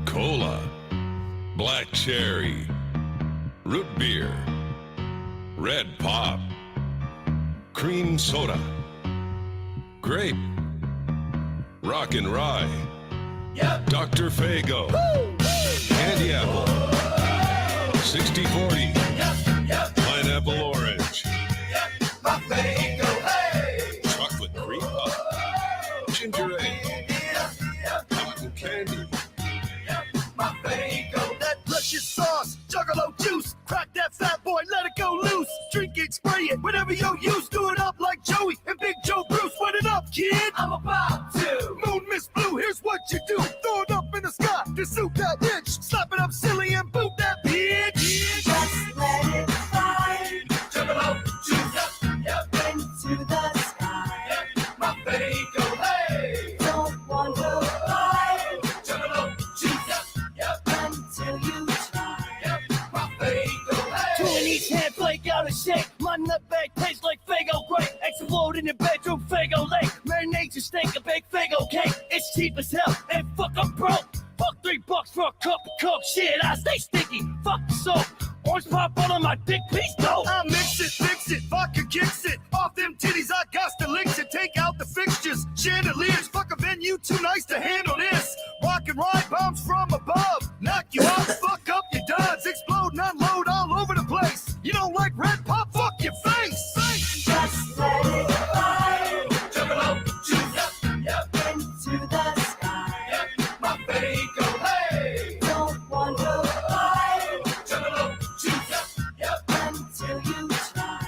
Cola, black cherry, root beer, red pop, cream soda, grape, rock and rye, Dr. Fago, candy apple, 60-40, pineapple orange, chocolate cream pie, ginger ale, cotton candy. That precious sauce, Juggalo Juice. Crack that fat boy, let it go loose. Drink it, spray it, whatever you use. Do it up like Joey and Big Joe Bruce. Run it up, kid. I'm about to. Moon Miss Blue, here's what you do. Throw it up in the sky to suit that bitch. Slap it up silly and boot that bitch. Just let it fly. Juggalo Juice. Into the sky. My Fago, hey. Don't wonder why. Juggalo Juice. Until you try. My Fago, hey. Two in each hand, flake out a shake. My nutbag tastes like Fago grape. Explode in your bedroom, Fago lake. Marinate your steak, a baked Fago cake. It's cheap as hell, and fuck I'm broke. Fuck $3 for a cup of Coke. Shit, I stay sticky. Fuck the soap. Orange pop all on my dick, please go. I mix it, fix it, vodka kicks it. Off them titties, I got to links it. Take out the fixtures, chandeliers. Fuck a venue too nice to handle this. Rock and ride bombs from above. Knock you out, fuck up your duds. Explode and unload all over the place. You don't like red pop? Fuck your face. Just let it fly. Juggalo Juice. Into the sky. My Fago, hey. Don't wonder why. Juggalo Juice. Until you try.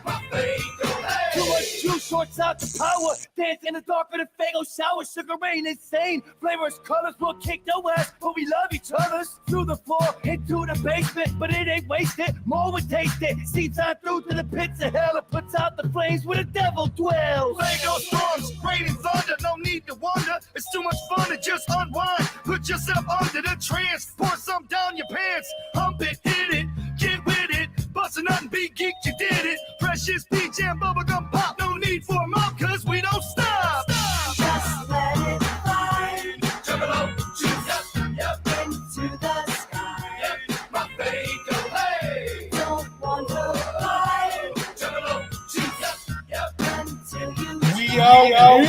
My Fago, hey. Too much juice shorts out the power. Dance in the dark with a Fago shower. Sugar rain insane. Flavors, colors will kick your ass, but we love each other's. Through the floor, into the basement, but it ain't wasted. More would taste it. Seeds on through to the pits of hell. It puts out the flames where the devil dwells. Fago storms, rain and thunder, no need to wonder. It's too much fun to just unwind. Put yourself under the trance. Pour some down your pants. Hump it, hit it, get with it. Bust a nut and be geeked, you did it. Precious peach and bubblegum pop. No need for a mop, cause we don't stop. Just let it fly. Juggalo Juice. Into the sky. My Fago, hey. Don't wonder why. Juggalo Juice. Until you We out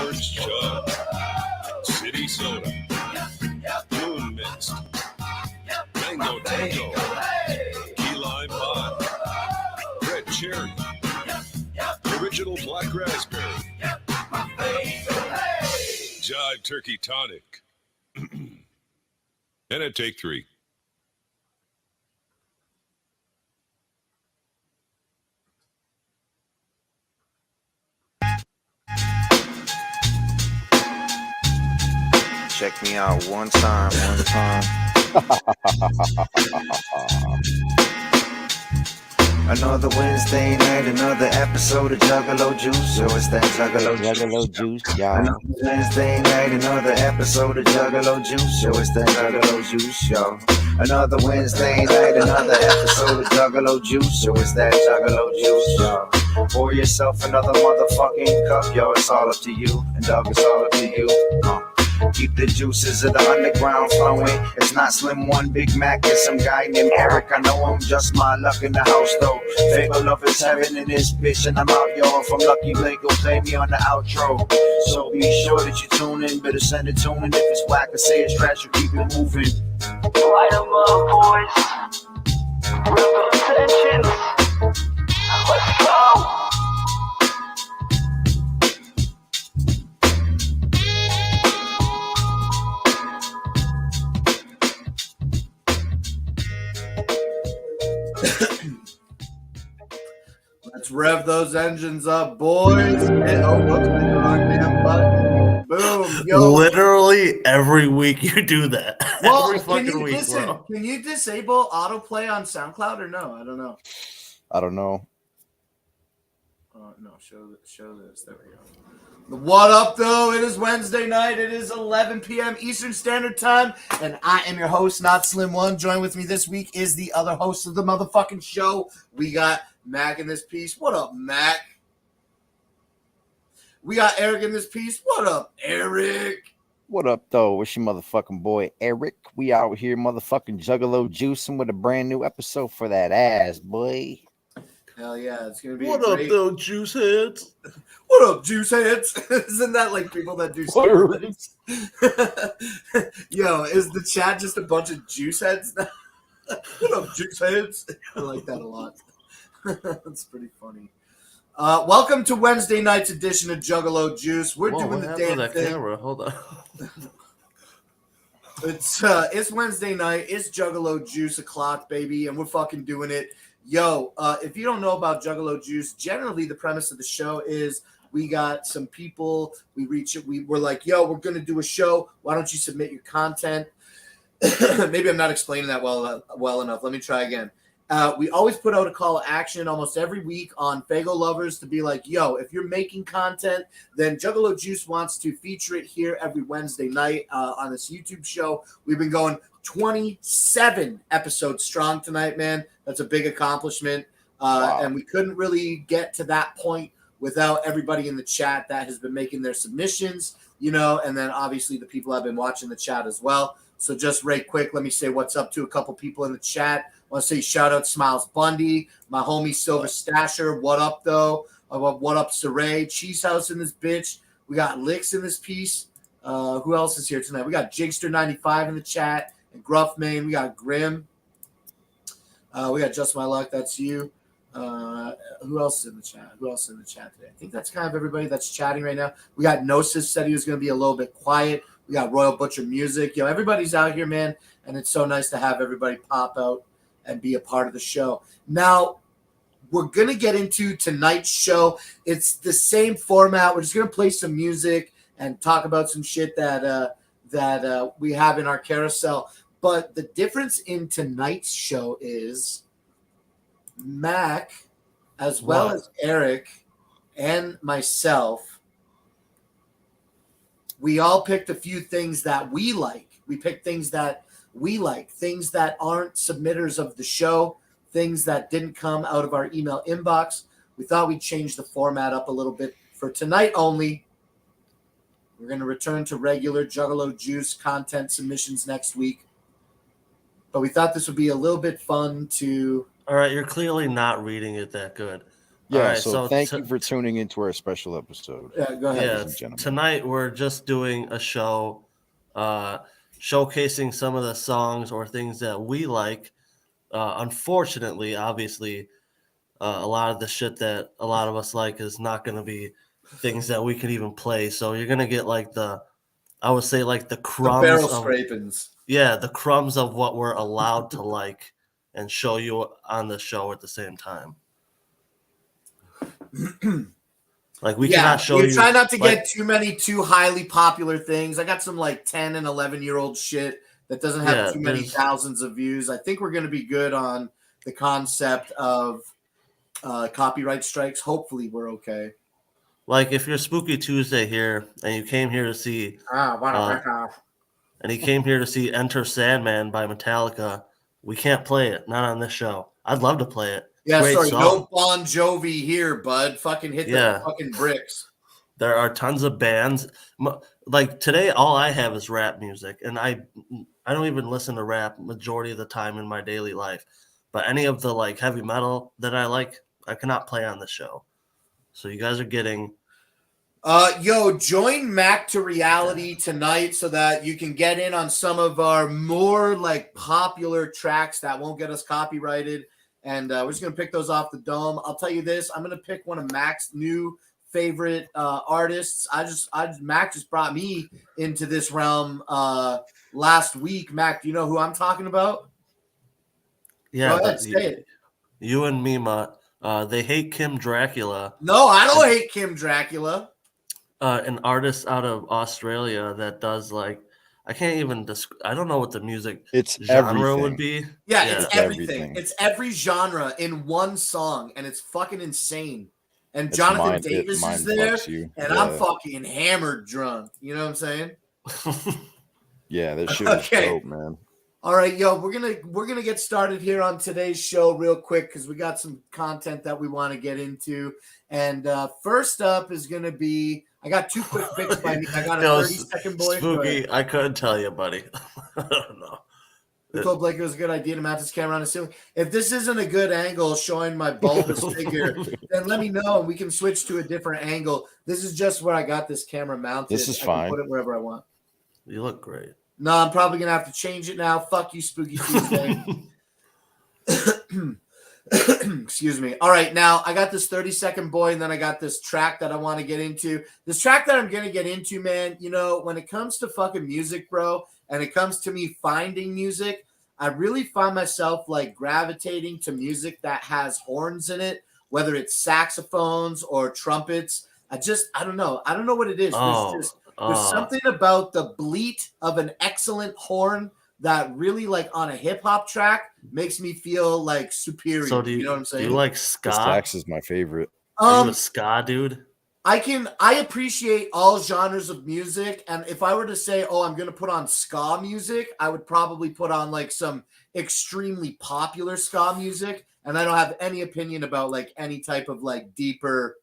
Orange Chug, City Soda, Moon Mist, Mango Tango, Key Lime Pie, Red Cherry, Original Black Raspberry, Jive Turkey Tonic, and a take 3. Check me out one time. Another Wednesday night, another episode of Juggalo Juice. So it's that Juggalo Juice. y'all. Another Wednesday night, another episode of Juggalo Juice. So it's that Juggalo Juice, y'all. Another Wednesday night, another episode of Juggalo Juice. So it's that Juggalo Juice, y'all. Pour yourself another motherfucking cup, yo. It's all up to you, and dog, it's all up to you. Keep the juices of the underground flowing. It's not Slim One Big Mac, it's some guy named Eric. I know him, just my luck in the house though. Fago love is heaven in this bitch, and I'm out, yo. If I'm lucky, Blake will play me on the outro. So be sure that you tune in, better send a tune in. If it's whack or say it's trash, you keep it moving. Light 'em up, boys. Real tensions. Let's go. Let's rev those engines up, boys. And, oh, whoops, hit the wrong damn button. Boom. Yo. Literally every week you do that. Well, every fucking week, listen, bro. can you disable autoplay on SoundCloud or no? I don't know. I don't know. No, show this. There we go. What up, though? It is Wednesday night. It is 11 p.m. Eastern Standard Time, and I am your host, Not Slim One. Join with me this week is the other host of the motherfucking show. We got Mac in this piece. What up, Mac? We got Eric in this piece. What up, Eric? What up, though? It's your motherfucking boy Eric. We out here motherfucking Juggalo Juicing with a brand new episode for that ass, boy. Hell yeah, it's gonna be What a up, great... though, juice heads? What up, juice heads? Isn't that like people that do steroids? Yo, is the chat just a bunch of juice heads now? What up, juice heads? I like that a lot. That's pretty funny. Welcome to Wednesday night's edition of Juggalo Juice. We're doing the damn that thing. camera? Hold on. It's Wednesday night. It's Juggalo Juice o'clock, baby, and we're fucking doing it. Yo, if you don't know about Juggalo Juice, generally the premise of the show is we got some people. We're like, yo, we're gonna do a show. Why don't you submit your content? Maybe I'm not explaining that well enough. Let me try again. We always put out a call to action almost every week on Fago lovers to be like, yo, if you're making content, then Juggalo Juice wants to feature it here every Wednesday night on this YouTube show. We've been going 27 episodes strong tonight, man. That's a big accomplishment. Wow. And we couldn't really get to that point without everybody in the chat that has been making their submissions, you know, and then obviously the people have been watching the chat as well. So just right quick, let me say what's up to a couple people in the chat. I want to say shout out Smiles Bundy, my homie Silver Stasher. What up, though? What up, Saray? Cheese House in this bitch. We got Licks in this piece. Who else is here tonight? We got Jigster95 in the chat and Gruffman. We got Grim. We got Just My Luck. That's you. Who else is in the chat? Who else is in the chat today? I think that's kind of everybody that's chatting right now. We got Gnosis said he was going to be a little bit quiet. We got Royal Butcher Music. Yo, everybody's out here, man, and it's so nice to have everybody pop out and be a part of the show. Now, we're going to get into tonight's show. It's the same format. We're just going to play some music and talk about some shit that we have in our carousel. But the difference in tonight's show is Mac, as well as Eric and myself, we all picked a few things that we like. We picked things that we like, things that aren't submitters of the show, things that didn't come out of our email inbox. We thought we'd change the format up a little bit for tonight only. We're going to return to regular Juggalo Juice content submissions next week. But we thought this would be a little bit fun to... All right, you're clearly not reading it that good. Yeah, All right, so thank you for tuning into our special episode. Yeah, go ahead. ladies and gentlemen. Tonight we're just doing a show showcasing some of the songs or things that we like. Unfortunately, obviously, a lot of the shit that a lot of us like is not going to be things that we can even play. So you're going to get like the crumbs. The barrel scrapings. Yeah, the crumbs of what we're allowed to like and show you on the show at the same time. Like we cannot show you. Try not to get too highly popular things. I got some like 10 and 11-year-old shit that doesn't have too many thousands of views. I think we're going to be good on the concept of copyright strikes. Hopefully we're okay. Like if you're Spooky Tuesday here and you came here to see and he came here to see Enter Sandman by Metallica, we can't play it. Not on this show. I'd love to play it. Yeah, Great sorry, song. no Bon Jovi here, bud. Fucking hit the fucking bricks. There are tons of bands. Like today, all I have is rap music, and I don't even listen to rap majority of the time in my daily life. But any of the like heavy metal that I like, I cannot play on the show. So you guys are getting. Join Mac to Reality tonight so that you can get in on some of our more like popular tracks that won't get us copyrighted. And we're just going to pick those off the dome. I'll tell you this. I'm going to pick one of Mac's new favorite artists. Mac just brought me into this realm last week. Mac, do you know who I'm talking about? Yeah. Go ahead, say it. You and Mima, they hate Kim Dracula. No, I don't hate Kim Dracula. An artist out of Australia that does like, I can't even I don't know what the music genre would be. Yeah, it's everything. It's every genre in one song, and it's fucking insane. And Jonathan Davis is there, and I'm fucking hammered drunk. You know what I'm saying? Yeah, that shit was dope, man. All right, yo, we're gonna get started here on today's show real quick because we got some content that we want to get into. And first up is gonna be I got two quick picks by me. I got a 30-second boy. Spooky, I couldn't tell you, buddy. I don't know. I told Blake it was a good idea to mount this camera on the ceiling. If this isn't a good angle showing my bulbous figure, then let me know and we can switch to a different angle. This is just where I got this camera mounted. This is I fine. can put it wherever I want. You look great. No, I'm probably gonna have to change it now. Fuck you, Spooky Tuesday. Excuse me. All right, now I got this 30-second boy, and then I got this track that I want to get into. This track that I'm gonna get into, man. You know, when it comes to fucking music, bro, and it comes to me finding music, I really find myself like gravitating to music that has horns in it, whether it's saxophones or trumpets. I don't know. I don't know what it is. There's something about the bleat of an excellent horn that really, like, on a hip hop track makes me feel like superior. So do you know what I'm saying? Do you like This ska? tax is my favorite. Are you a ska dude? I appreciate all genres of music, and if I were to say, oh, I'm gonna put on ska music, I would probably put on like some extremely popular ska music, and I don't have any opinion about like any type of like deeper.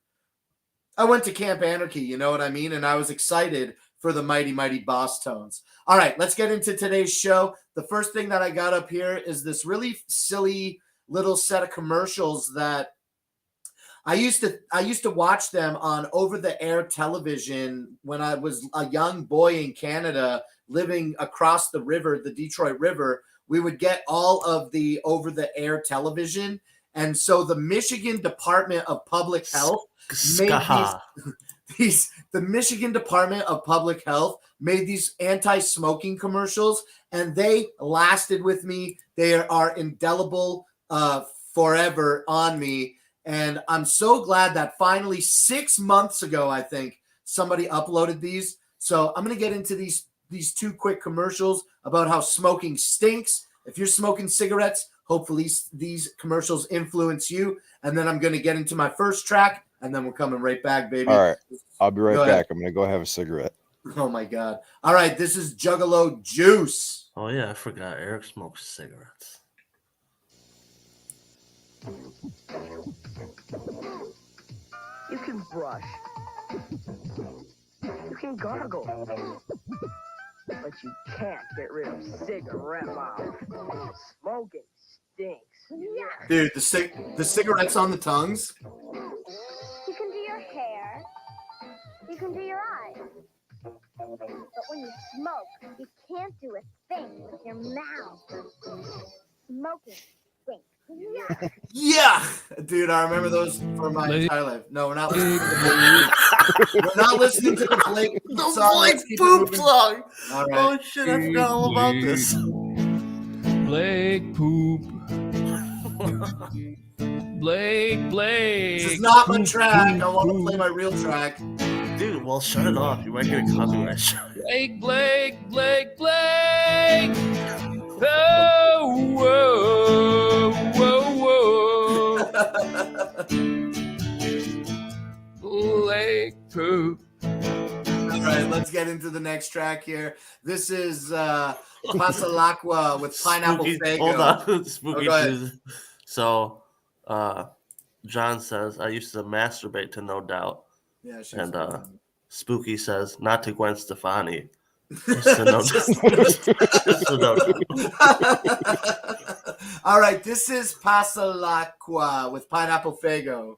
I went to Camp Anarchy, you know what I mean, and I was excited for the mighty, mighty Boss Tones. All right, let's get into today's show. The first thing that I got up here is this really silly little set of commercials that I used to watch them on over-the-air television when I was a young boy in Canada living across the river, the Detroit River. We would get all of the over-the-air television. And so the Michigan Department of Public Health the Michigan Department of Public Health made these anti-smoking commercials, and they lasted with me. They are indelible forever on me. And I'm so glad that finally 6 months ago, I think, somebody uploaded these. So I'm going to get into these two quick commercials about how smoking stinks. If you're smoking cigarettes, hopefully these commercials influence you. And then I'm going to get into my first track, and then we're coming right back, baby. All right. I'll be right Go back. ahead. I'm going to go have a cigarette. Oh, my God. All right, this is Juggalo Juice. Oh yeah, I forgot. Eric smokes cigarettes. You can brush. You can gargle. But you can't get rid of cigarette mouth. Smoking stinks. Yeah. Dude, the cigarettes on the tongues. You can do your hair. You can do your eyes. But when you smoke, you can't do a thing with your mouth. Smoking stinks. Yeah. Yeah, dude, I remember those for my entire life. No, we're not listening to the Blake song. Let's keep it poop moving. song. All right. Oh shit, I forgot all about this. Blake poop. Blake. This is not my track. I want to play my real track. Dude, well, shut it off. You might get a copyright strike. Blake. Oh, whoa. Blake poop. All right, let's get into the next track here. This is Masala with Pineapple Fago. Hold on. Spooky go ahead. Tuesday. So, John says, I used to masturbate to No Doubt. Yeah, she's And fine. Spooky says, not to Gwen Stefani. Just to No Doubt. Just to No Doubt. All right, this is Pasalacqua with Pineapple Fago.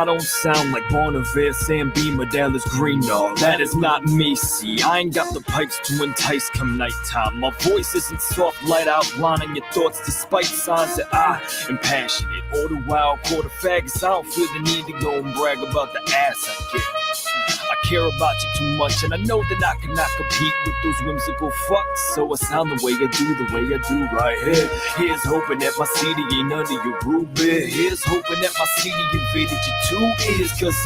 I don't sound like Bonavere, Sam Beamer, Dallas Green, no. That is not me, see. I ain't got the pipes to entice come nighttime. My voice isn't soft light outlining your thoughts despite signs that I am passionate. All the while, quarter faggots, I don't feel the need to go and brag about the ass I get. I care about you too much, and I know that I cannot compete with those whimsical fucks. So I sound the way I do right here. Here's hoping that my CD ain't under your ruby. Here's hoping that my CD invaded your 2 ears, cause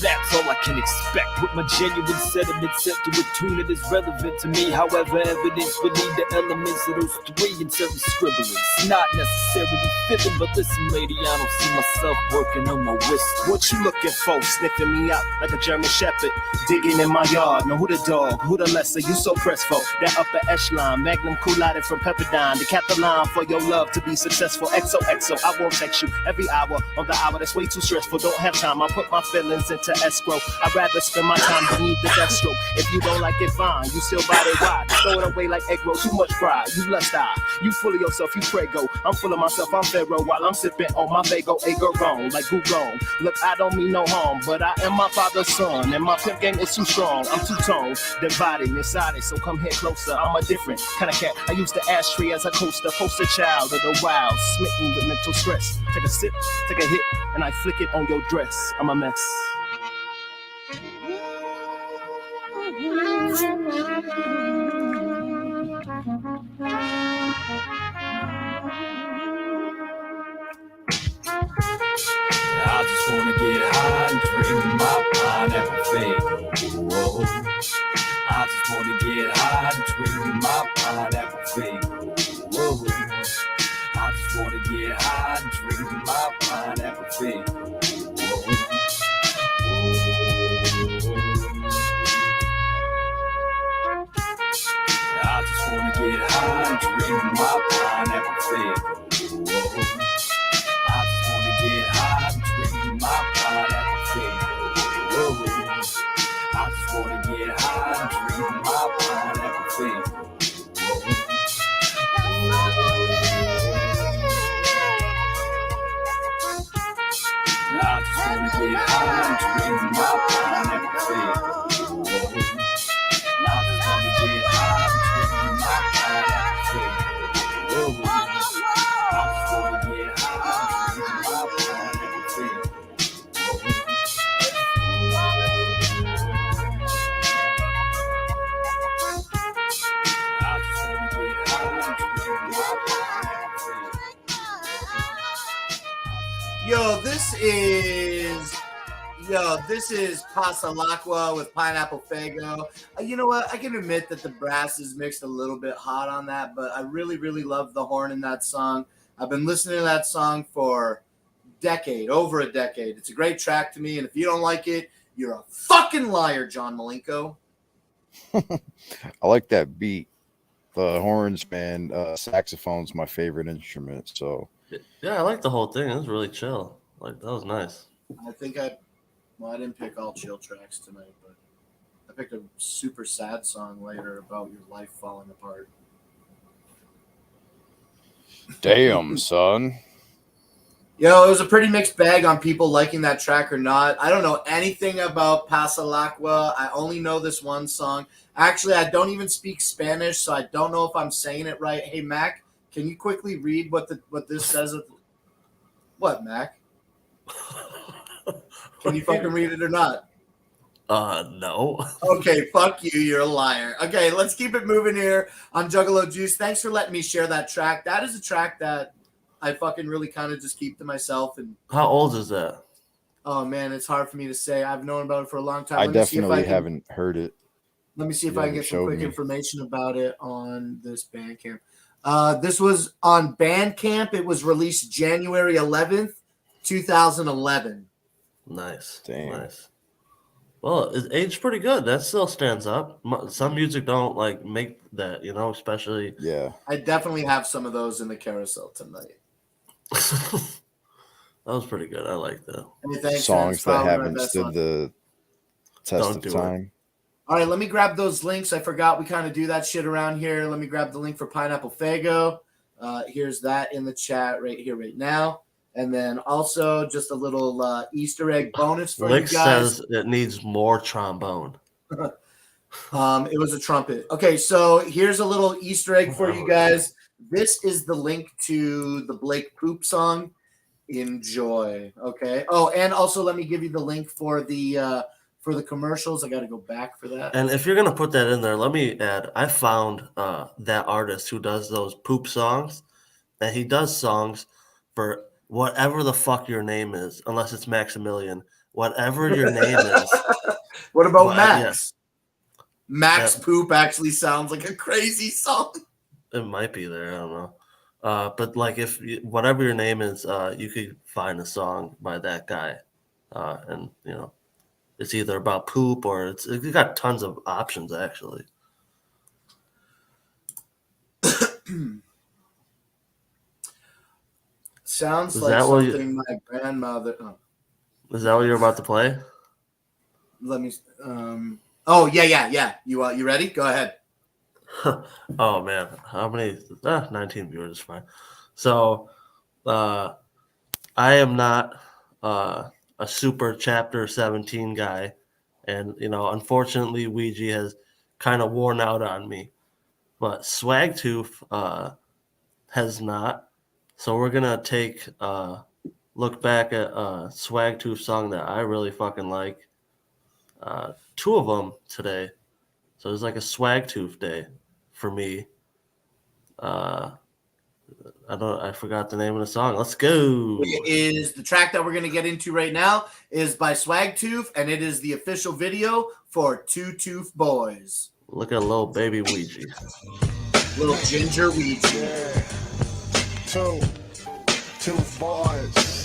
that's all I can expect. With my genuine sentiments set to a tune that is relevant to me. However, evidence would need the elements of those 3 in certain scribblings. Not necessarily fitting, but listen, lady, I don't see myself working on my wrist. What you looking for? Sniffing me out like a German shepherd. Digging in my yard. Know who the dog, who the lesser. You so pressed for that upper echelon. Magnum Coolided from Pepperdine. To cap the line for your love to be successful. XOXO, I won't text you every hour on the hour. That's way too stressful. Don't have time. I'll put my feelings into escrow. I'd rather spend my time beneath the death stroke. If you don't like it, fine. You still body wide. Throw it away like egg roll. Too much pride. You lust eye. You full of yourself. You pray go. I'm full of myself. I'm Pharaoh while I'm sipping on my Vago. Ago wrong. Like who wrong? Look, I don't mean no harm, but I am my father's son, and my pimp game is too strong. I'm two-toned, divided inside it, so come here closer. I'm a different kind of cat. I use the ashtray as a coaster, poster child of the wild, smitten with mental stress. Take a sip, take a hit, and I flick it on your dress. I'm a mess. I just wanna get high and drink my pineapple Faygo. Whoa. I just wanna get high and drink my pineapple Faygo. Whoa. I just wanna get high and drink my pineapple Faygo. Whoa. I just wanna get high and drink my pineapple Faygo. Whoa. I just wanna get high and drink my pineapple Faygo. Whoa. I just wanna get high and drink my pineapple Faygo. I just wanna get high and drink my pineapple Faygo. I just wanna get high and drink my pineapple Faygo. I just wanna get high and drink my pineapple Faygo. This is Pasalacqua with Pineapple Faygo. You know what? I can admit that the brass is mixed a little bit hot on that, but I really, really love the horn in that song. I've been listening to that song for over a decade. It's a great track to me, and if you don't like it, you're a fucking liar, John Malenko. I like that beat. The horns, man. Saxophone's my favorite instrument. So yeah, I like the whole thing. It was really chill. Like that was nice. I didn't pick all chill tracks tonight, but I picked a super sad song later about your life falling apart. damn, son. Yo, it was a pretty mixed bag on people liking that track or not. I don't know anything about Pasalacqua. I only know this one song. Actually, I don't even speak Spanish, so I don't know if I'm saying it right. Hey, Mac, can you quickly read what this says? What, Mac? Can you fucking read it or not? No. Okay, fuck you. You're a liar. Okay, let's keep it moving here on Juggalo Juice. Thanks for letting me share that track. That is a track that I fucking really kind of just keep to myself. And how old is that? Oh, man, it's hard for me to say. I've known about it for a long time. I definitely haven't heard it. Let me see if I can get some quick information about it on this Bandcamp. This was on Bandcamp. It was released January 11th, 2011. Nice. Damn. Nice. Well, it aged pretty good. That still stands up. Some music don't like make that, especially. Yeah. I definitely have some of those in the carousel tonight. That was pretty good. I like that. Songs that haven't stood the test of time. All right, let me grab those links. I forgot we kind of do that shit around here. Let me grab the link for Pineapple Faygo. Here's that in the chat right here, right now. And then also just a little Easter egg bonus for Lick you guys. says it needs more trombone. It was a trumpet. Okay, so here's a little Easter egg for you guys. This is the link to the Blake Poop song. Enjoy. Okay. Oh, and also let me give you the link for the commercials. I got to go back for that. And if you're gonna put that in there, let me add. I found that artist who does those poop songs, and he does songs for whatever the fuck your name is, unless it's Maximilian. Whatever your name is. What about Well, Max? yeah. Max Yeah. Poop actually sounds like a crazy song. It might be there. I don't know. But like, if whatever your name is, you could find a song by that guy, and you know, it's either about poop or it's got tons of options actually. Sounds Is like that what something my grandmother. Oh, Is that what you're about to play? let me. Oh yeah. You ready? Go ahead. Oh man, how many? 19 viewers is fine. So, I am not a super chapter 17 guy, and you know, unfortunately, Ouija has kind of worn out on me. But Swagtooth has not. So we're gonna take look back at a Swagtooth song that I really fucking like. Two of them today. So it's like a Swagtooth day for me. I forgot the name of the song. Let's go. It is the track that we're going to get into right now is by Swagtooth, and it is the official video for Two Tooth Boys. Look at a little baby Ouija. Little ginger Ouija. Two boys.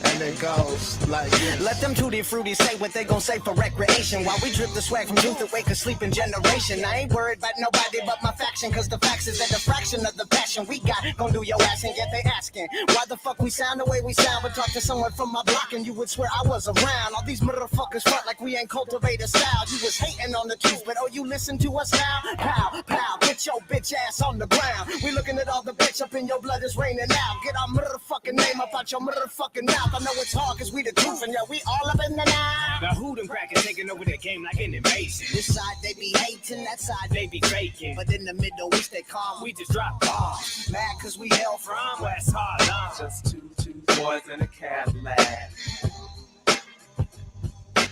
And it goes like this. Let them tutti fruity say what they gon' say for recreation. While we drip the swag from youth that wake a sleeping generation. I ain't worried about nobody but my faction. Cause the facts is that a fraction of the passion we got gon' do your ass and yet they asking why the fuck we sound the way we sound. But talk to someone from my block and you would swear I was around. All these motherfuckers front like we ain't cultivated style. You was hating on the truth, but oh, you listen to us now? Pow, pow, get your bitch ass on the ground. We looking at all the bitch up in your blood is raining out. Get our motherfucking name up out your motherfucking mouth. I know it's hard cause we the truth and yeah, we all up in the now. Now who them crackers taking over the game like an invasion? This side they be hating, that side They be faking. but in the Middle East they calm. We just drop bombs. Mad cause we hail from West Harlem. Just two boys in a Cadillac.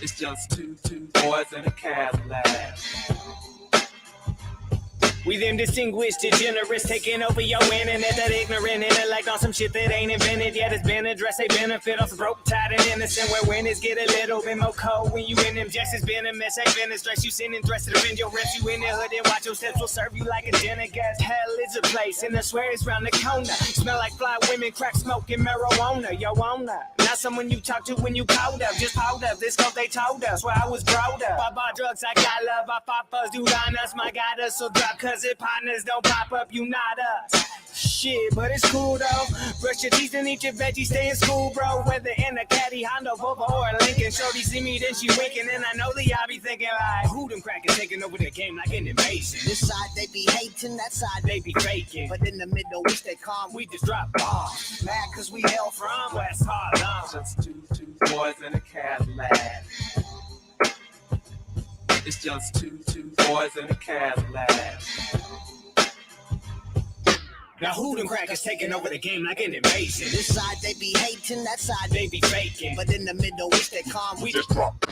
It's just two boys in a Cadillac. We them distinguished degenerates taking over your internet. That ignorant intellect on some shit that ain't invented yet. It's been addressed, they benefit off broke, tired, and innocent. Where winners get a little bit more cold when you in them jets. It's been a mess, ain't been a stress. You sitting dressed to defend your reps. You in the hood and watch your steps will serve you like a dinner guest. Hell is a place, and I swear it's round the corner. Smell like fly women, crack smoke, and marijuana. Yo, owner. Not someone you talk to when you cold up. Just hold up, this stuff they told us. Where I was growed up. I bought drugs, I got love. I fought fuzz, dude on us. My God, us so drop, cause it partners don't pop up, you not us. Shit, but it's cool though. Brush your teeth and eat your veggies, stay in school, bro. Whether in a caddy, Honda, Volvo, or a Lincoln. Shorty see me, then she winking, and I know that y'all be thinking like, who them crackers taking over the game like an invasion? This side they be hating, that side They be faking. but in the Middle East they calm. We just drop bombs. Mad cause we hail from West Harlem. Just two boys in a Cadillac. It's just two boys in a Cadillac. Now who them crackers taking over the game like an invasion? This side they be hating, that side They be faking. but in the Middle East they calm. We just drop.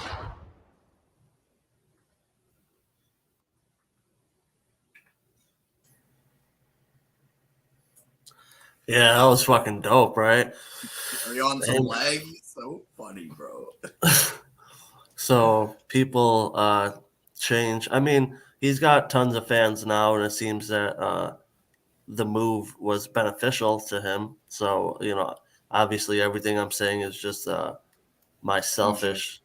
Yeah, that was fucking dope, right? Are you on some And- leg? So funny, bro. So people change. I mean, he's got tons of fans now, and it seems that the move was beneficial to him. So, you know, obviously everything I'm saying is just my selfish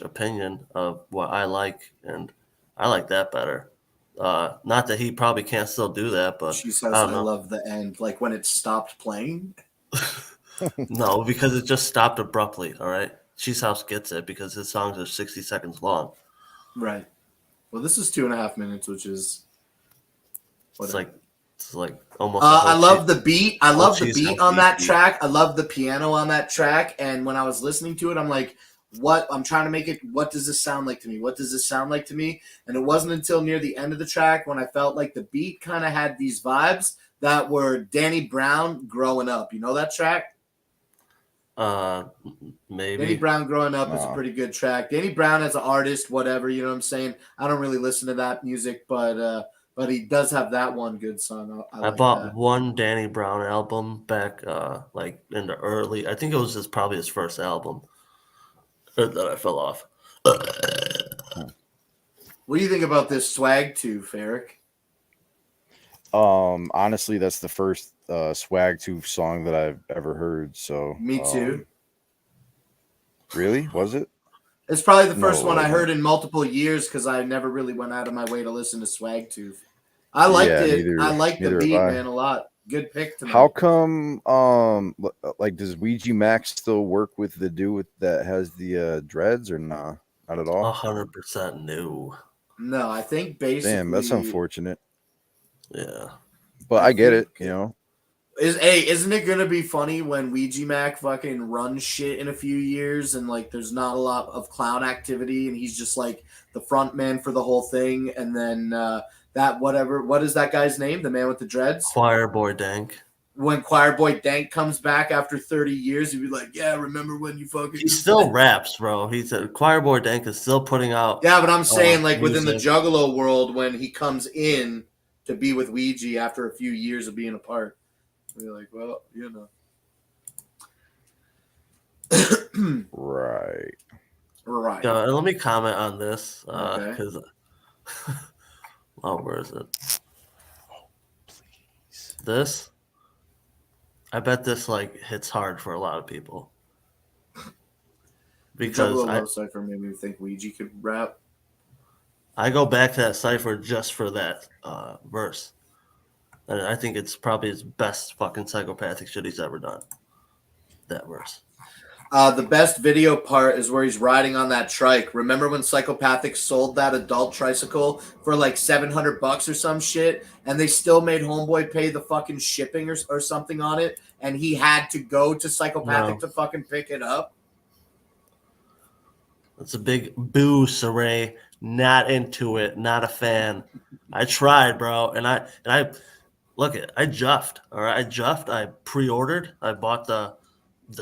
opinion of what I like, and I like that better. Not that he probably can't still do that, but She says, I I don't know. love the end. Like when it stopped playing. No, because it just stopped abruptly. All right, Cheese House gets it because his songs are 60 seconds long. Right. Well, this is 2.5 minutes, which is It's whatever. like It's like almost. I love the beat. I love the cheese beat whole on that beat. track. I love the piano on that track. And when I was listening to it, I'm like, what? I'm trying to make it. What does this sound like to me? What does this sound like to me? And it wasn't until near the end of the track when I felt like the beat kind of had these vibes that were Danny Brown growing up. You know that track? Maybe. Danny Brown growing up is a pretty good track. Danny Brown as an artist, whatever, you know what I'm saying? I don't really listen to that music, but he does have that one good song. I like bought that. one Danny Brown album back like in the early. I think it was probably his first album that I fell off. What do you think about this Swagtooth, Eric? Honestly, that's the first Swagtooth song that I've ever heard. So Me too. Really? Was it? It's probably the first No, one I it heard wasn't. in multiple years because I never really went out of my way to listen to Swagtooth. I liked Yeah, it. neither- I liked the neither have beat, I. man, a lot. Good pick tonight. How come? Like, does Ouija Max still work with the dude that has the dreads, or nah? Not at all. 100% new. No, I think basically. Damn, that's unfortunate. Yeah, but I get it. You know. Isn't it gonna be funny when Ouija Mac fucking runs shit in a few years and like there's not a lot of clown activity and he's just like the front man for the whole thing and then what is that guy's name? The man with the dreads? Choir Boy Dank. When Choir Boy Dank comes back after 30 years, he'd be like, "Yeah, remember when you fucking?" He still raps, bro. He's a Choir Boy Dank is still putting out. Yeah, but I'm saying like within the music. Juggalo world when he comes in to be with Ouija after a few years of being apart. You're like, well, you know. Right. Right. Yeah, let me comment on this Okay. because where is it? This, I bet this like hits hard for a lot of people because Juggalo Love Cypher made me think Ouija could rap. I go back to that cipher just for that verse. And I think it's probably his best fucking psychopathic shit he's ever done. That verse. The best video part is where he's riding on that trike. Remember when Psychopathic sold that adult tricycle for like $700 or some shit, and they still made Homeboy pay the fucking shipping or something on it, and he had to go to Psychopathic to fucking pick it up? It's a big boo, Saray. Not into it. Not a fan. I tried, bro, and I look it. I juffed. All right, I juffed. I pre-ordered. I bought the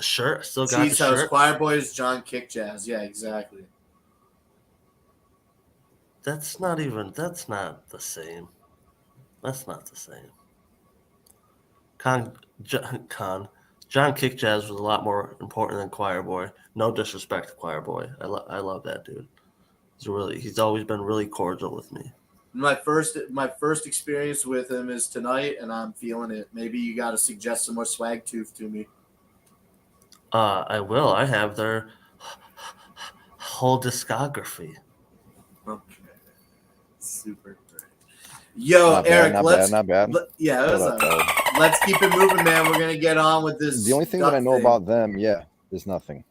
shirt. I still got Cheese the House shirt. Choir Boys, John Kick Jazz. Yeah, exactly. That's not the same. That's not the same. John Kick Jazz was a lot more important than Choir Boy. No disrespect to Choir Boy. I love that dude. He's always been really cordial with me. My first experience with him is tonight, and I'm feeling it. Maybe you got to suggest some more Swagtooth to me. I will. I have their whole discography. Okay. Super great. Yo, Not bad, Eric, not bad. Yeah, Hold up, dog. let's keep it moving, man. We're going to get on with this. The only thing that I know about them, is nothing.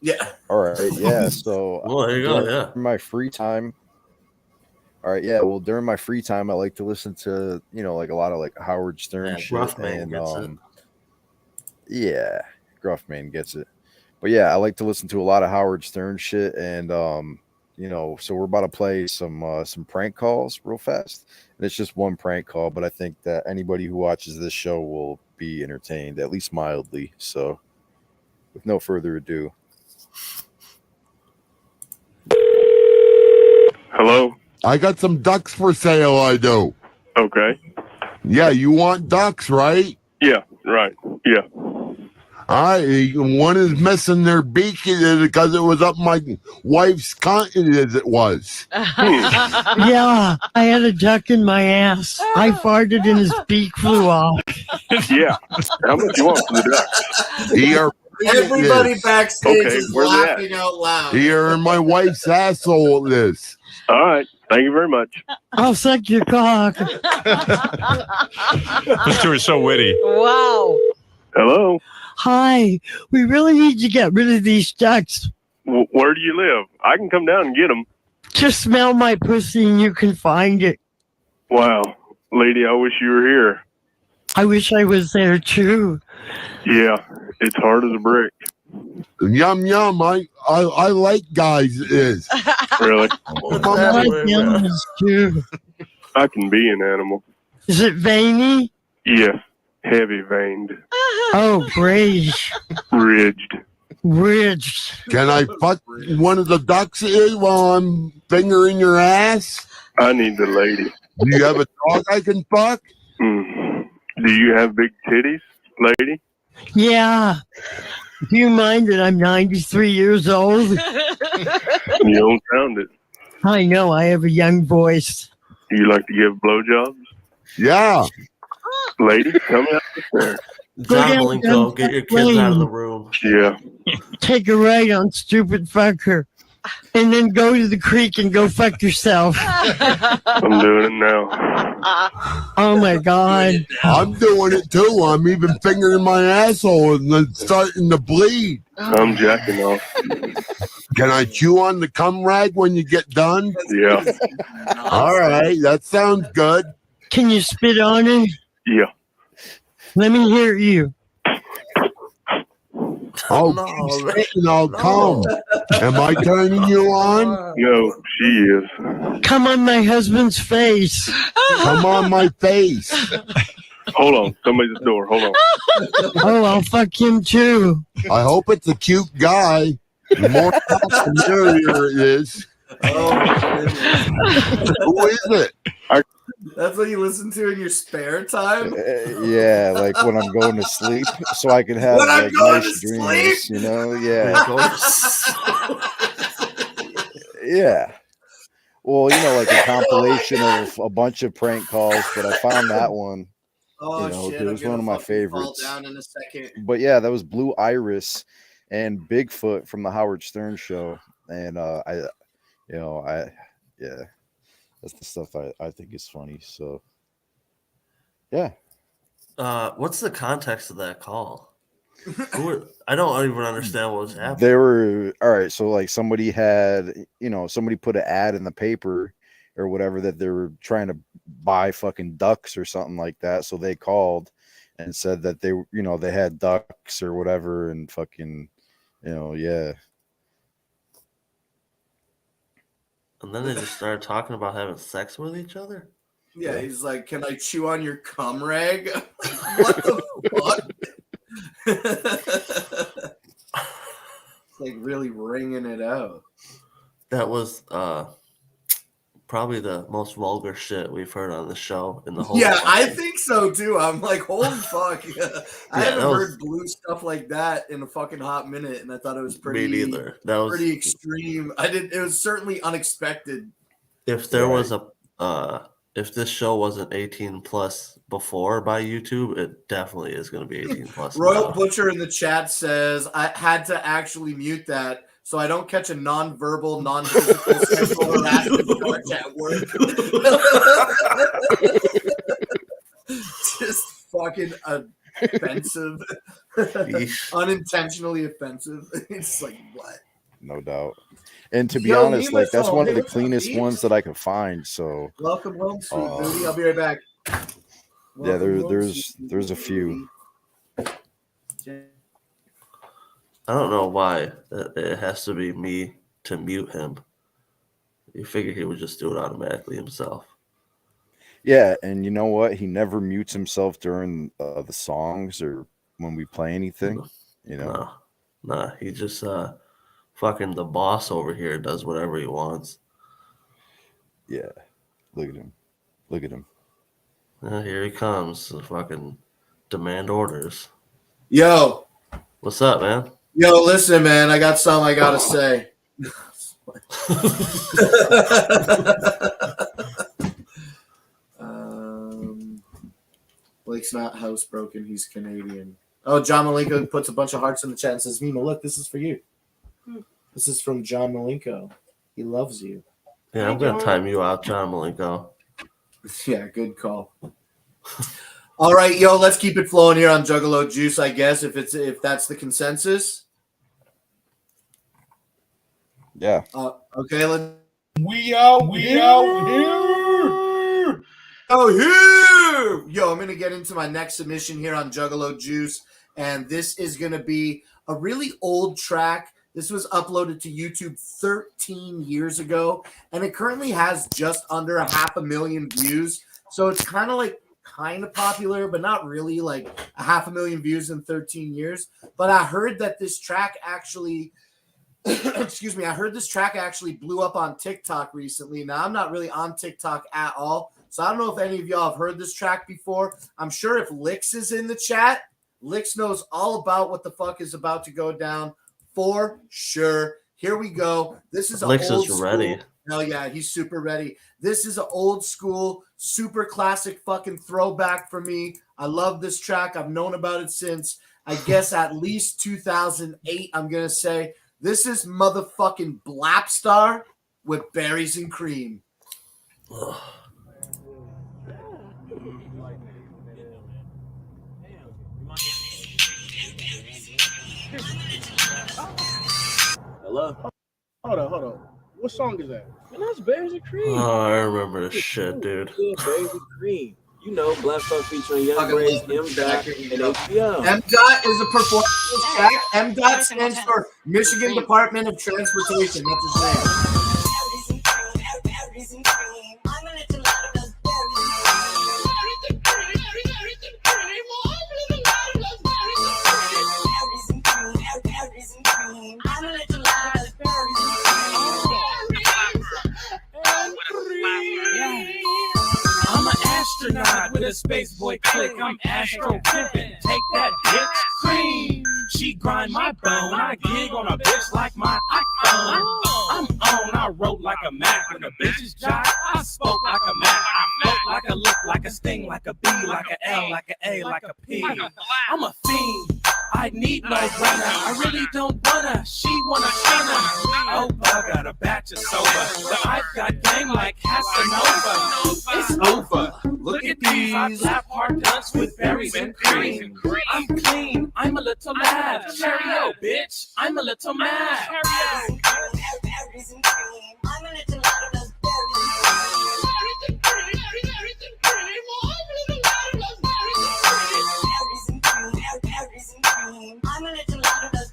Yeah. All right. Yeah. So well, there you go. Yeah. During my free time. All right. Yeah. Well, during my free time, I like to listen to, like a lot of like Howard Stern shit. Gruffman gets it. Yeah. Gruffman gets it. But yeah, I like to listen to a lot of Howard Stern shit. And, so we're about to play some prank calls real fast. And it's just one prank call, but I think that anybody who watches this show will be entertained, at least mildly. So with no further ado. Hello? I got some ducks for sale, I do. Okay. Yeah, you want ducks, right? Yeah, right. Yeah. All right, one is missing their beak because it was up my wife's cunt as it was. Yeah, I had a duck in my ass. I farted and his beak flew off. Yeah. How much you want for the ducks? Everybody backstage Okay, is where they at? laughing out loud. Here in my wife's asshole this. All right. Thank you very much. I'll suck your cock. Those two are so witty. Wow. Hello? Hi, we really need to get rid of these ducks. Where do you live? I can come down and get them. Just smell my pussy and you can find it. Wow. Lady, I wish you were here. I wish I was there too. Yeah, it's hard as a brick. Yum yum. I like guys. Is Really? I like animals too. I can be an animal. Is it veiny? Yes, heavy veined, Oh, great. ridged. Ridged. Can I fuck one of the ducks while I'm fingering your ass? I need the lady. Do you have a dog I can fuck? Do you have big titties, lady? Yeah. Do you mind that I'm 93 years old? You don't sound it. I know, I have a young voice. You like to give blowjobs? Yeah. Lady, come out there. John Malenko, get your kids out of the room. Yeah. Take a ride on stupid fucker. And then go to the creek and go fuck yourself. I'm doing it now. Oh my God. I'm doing it too. I'm even fingering my asshole and it's starting to bleed. I'm jacking off. Can I chew on the cum rag when you get done? Yeah. All right. That sounds good. Can you spit on it? Yeah. Let me hear you. Oh, keep spitting, I'll come. Am I turning you on? No, she is. Come on my husband's face. Come on my face. Hold on. Somebody's at the door. Hold on. Oh, I'll fuck him too. I hope it's a cute guy. The more the merrier it is. Oh, Who is it? that's what you listen to in your spare time? Yeah, like when I'm going to sleep, so I can have When I'm like going nice to dreams. sleep? You know, yeah, yeah. Well, you know, like a compilation of a bunch of prank calls, but I found that one. Oh, You know, shit. it was one of my favorites. Fall down in a second. But yeah, that was Blue Iris and Bigfoot from the Howard Stern show, and yeah, that's the stuff I think is funny. So yeah. What's the context of that call? I don't even understand what was happening. They were all right. So like somebody put an ad in the paper or whatever that they were trying to buy fucking ducks or something like that. So they called and said that they had ducks or whatever and fucking, yeah. And then they just started talking about having sex with each other. Yeah, he's like, "Can I chew on your cum rag?" What the fuck? It's like really ringing it out. That was probably the most vulgar shit we've heard on the show in the whole. Yeah, I think so too. I'm like, holy fuck! I haven't that heard blue stuff like that in a fucking hot minute, and I thought it was pretty. Me neither. That was pretty extreme. It was certainly unexpected. If there was if this show wasn't 18 plus before by YouTube, it definitely is going to be 18 plus. Royal now. Butcher in the chat says, I had to actually mute that so I don't catch a non-verbal, non-physical sexual harassment charge at work. Just fucking offensive. Unintentionally offensive. It's like, what? No doubt. And to be honest, like that's one of the cleanest ones that I could find. So welcome home, sweet booty. I'll be right back. Yeah, there's a few. I don't know why it has to be me to mute him. You figure he would just do it automatically himself. Yeah, and you know what? He never mutes himself during the songs or when we play anything. You know, nah, he just fucking the boss over here does whatever he wants. Yeah, look at him. Look at him. Here he comes. The fucking demand orders. Yo. What's up, man? Yo, listen, man. I got something I got to say. Blake's not housebroken. He's Canadian. Oh, John Malenko puts a bunch of hearts in the chat and says, Mima, look, this is for you. This is from John Malenko. He loves you. Yeah, I'm going to time you out, John Malenko. Yeah, good call. All right, yo, let's keep it flowing here on Juggalo Juice, I guess, if that's the consensus. Yeah. Okay, let's. We out here. here. Yo, I'm going to get into my next submission here on Juggalo Juice, and this is going to be a really old track. This was uploaded to YouTube 13 years ago, and it currently has just under 500,000 views. So it's kind of popular, but not really, like 500,000 views in 13 years. But I heard that this track actually excuse me, I heard this track actually blew up on TikTok recently. Now, I'm not really on TikTok at all, so I don't know if any of y'all have heard this track before. I'm sure if Lix is in the chat, Lix knows all about what the fuck is about to go down for sure. Here we go. This is Lix old is school. ready. Hell yeah, he's super ready. This is an old school, super classic fucking throwback for me. I love this track. I've known about it since, I guess, at least 2008, I'm going to say. This is motherfucking Blapstar with Berries and Cream. Ugh. Hello? Hold on. What song is that? Man, that's Berries and Cream. Oh, I remember this shit, dude. Yeah, Berries and Cream. You know, Blapstar featuring Young Grace, M.Dot, and HBO. M.Dot is a performance track. M.Dot stands for Michigan Department of Transportation. That's his name. I'm an astronaut with a space boy click. I'm astro pimpin'. Take that bitch cream. She grind my bone. I gig on a bitch like my iPhone. I'm on. I wrote like a Mac. When the bitches jock, I spoke like a Mac. I float like a lick, like a sting, like a B, like a L, like a A, like a P. I'm a fiend. I need no runner. I really don't wanna. She wanna shunner. Oh, I got a batch of sober. But I've got game like Casanova. It's over. Look at these. I lap hard dunks with berries and cream. I'm clean. I'm a little mad. Cheerio, bitch. I'm a little mad. Berries and cream. I'm a little out of those I'm a little out of those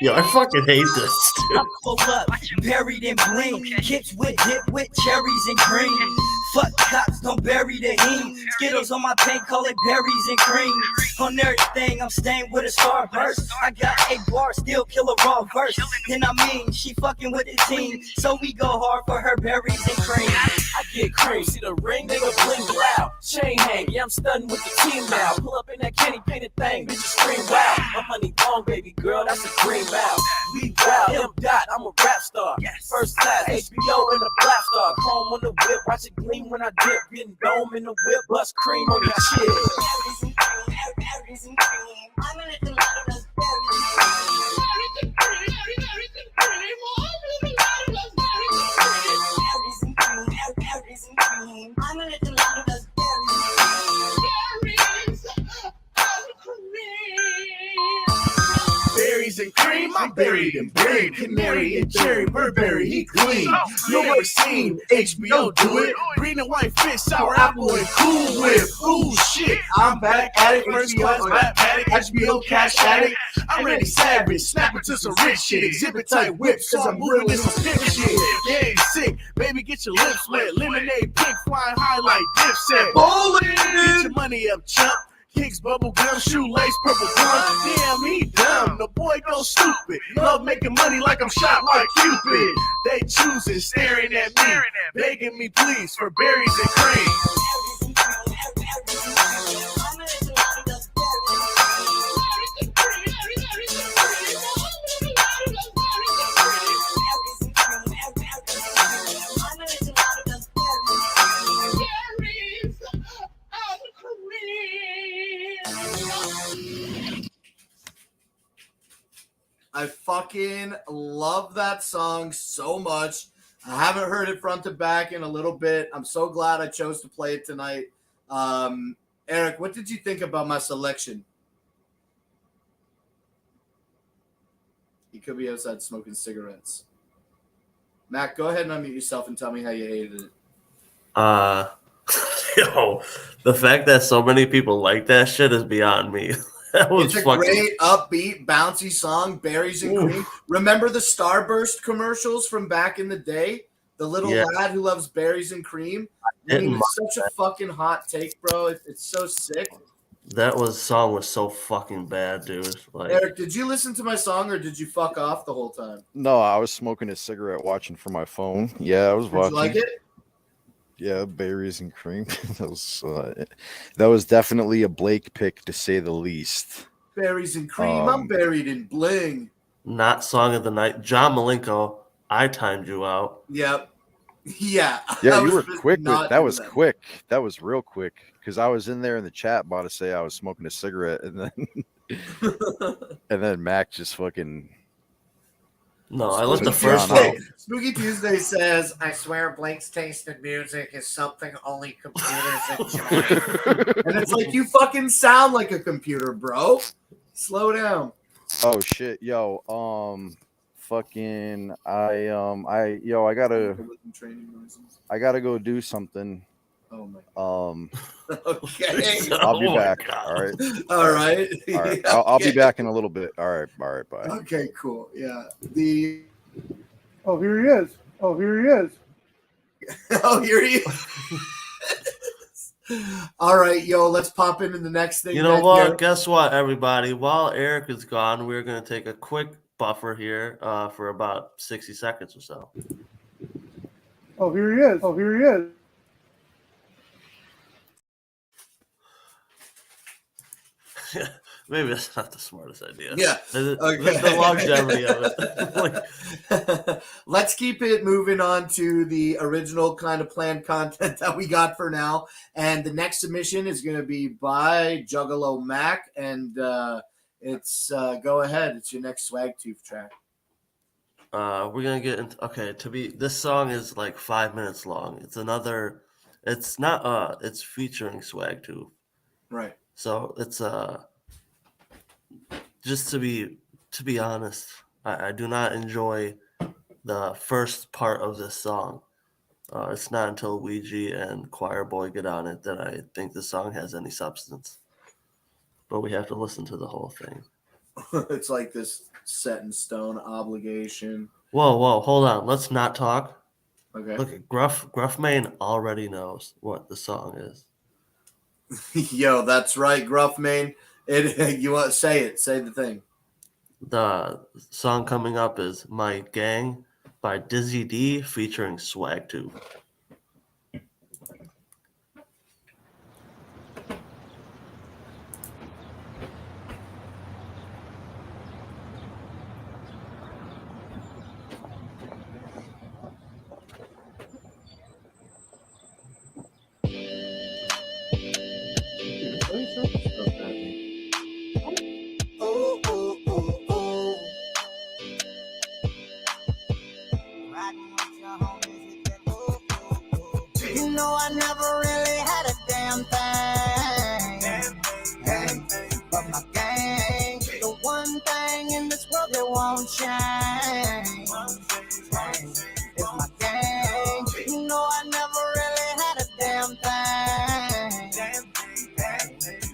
Yo, I fucking hate this, dude. I'm full up, buried in bling. Kids with dip with cherries and cream. Fuck cops, don't bury the heme. Skittles on my paint, call it berries and cream. On everything, I'm stained with a starburst. I got 8 bars, still kill a raw verse. And I mean, she fucking with the team. So we go hard for her berries and cream. I get cream, see the ring, nigga bling loud. Chain hang, yeah, I'm stunning with the team now. Pull up in that candy painted thing, bitches scream wow. My honey long, baby girl, that's a dream out. We wild, M.Dot, I'm a rap star. First class, HBO and a Black Star. Chrome on the whip, watch it gleam when I dip. Getting dome in the whip, bust cream on your shit. Berries and cream. I'm a little out of those berries and cream. I'm a little out of those Berries and cream, I'm buried and buried. Canary and cherry, Burberry, he clean. You ever seen HBO do it? Green and white fish, sour apple, and Cool Whip. Ooh, shit, I'm back at it. First class, rap addict, HBO cash addict. I'm ready savage, snapping to some rich shit. Exhibit type whips, cause I'm moving in some pimp shit. Yeah, it's sick, baby, get your lips wet. Lemonade pink, flying high like Dipset. Bowling! Get your money up, chump. Kicks, bubble gum, shoelace, purple gum. Damn, he dumb. The boy go stupid. Love making money like I'm shot like Cupid. They choosing, staring at me, begging me please for berries and cream. I fucking love that song so much. I haven't heard it front to back in a little bit. I'm so glad I chose to play it tonight. Eric, what did you think about my selection? He could be outside smoking cigarettes. Mac, go ahead and unmute yourself and tell me how you hated it. Yo, the fact that so many people like that shit is beyond me. That was It's a great, upbeat, bouncy song, Berries and Cream. Remember the Starburst commercials from back in the day? The little lad who loves berries and cream? I mean, it's such a fucking hot take, bro. It's so sick. That song was so fucking bad, dude. Like, Eric, did you listen to my song or did you fuck off the whole time? No, I was smoking a cigarette watching from my phone. Yeah, I was watching. Did you like it? Yeah, berries and cream. that was definitely a Blake pick, to say the least. Berries and cream. I'm buried in bling. Not song of the night. John Malenko, I timed you out. Yep. Yeah. Yeah, you were quick. That was quick. That was real quick. Because I was in there in the chat about to say I was smoking a cigarette, and then Mac just fucking. No, I left the first one. Spooky Tuesday says, I swear Blake's taste in music is something only computers enjoy. And it's like, you fucking sound like a computer, bro. Slow down. Oh shit, yo, fucking, I gotta go do something. Oh my. Okay. Oh I'll be my back. God. All right. All right. All right. Yeah, I'll be okay. back in a little bit. All right. Bye. Okay, cool. Yeah. Oh, here he is. Oh, here he is. Oh, here he is. All right, yo, let's pop into the next thing. You know what? Guess what, everybody? While Eric is gone, we're going to take a quick buffer here for about 60 seconds or so. Oh, here he is. Oh, here he is. Maybe that's not the smartest idea. Yeah. The longevity of it. Let's keep it moving on to the original kind of planned content that we got for now. And the next submission is going to be by Juggalo Mac. And it's go ahead. It's your next Swagtooth track. We're going to get into, this song is like 5 minutes long. It's featuring Swagtooth. Right. So it's just to be honest, I do not enjoy the first part of this song. It's not until Ouija and Choir Boy get on it that I think the song has any substance. But we have to listen to the whole thing. It's like this set in stone obligation. Whoa, hold on. Let's not talk. Okay. Look at Gruffmane already knows what the song is. Yo, that's right, Gruffmane. You want to say it? Say the thing. The song coming up is "My Gang" by Dizzy D featuring Swagtooth. You know I never really had a damn thing. But my gang, the one thing in this world that won't change. It's my gang. You know I never really had a damn thing.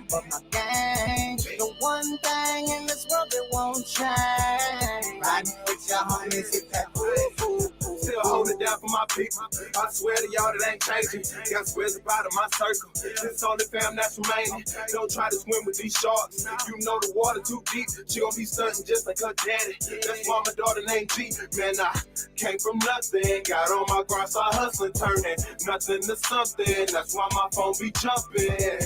But my gang, the one thing in this world that won't change. Riding with your homies, hit that Still hold it down for my people. I swear to y'all that ain't changing. Got squares about in my circle. This only fam that's remaining. Don't try to swim with these sharks. You know the water too deep. She gon' be stunting just like her daddy. That's why my daughter named G. Man, I came from nothing. Got on my grind, start hustling, turning nothing to something. That's why my phone be jumping.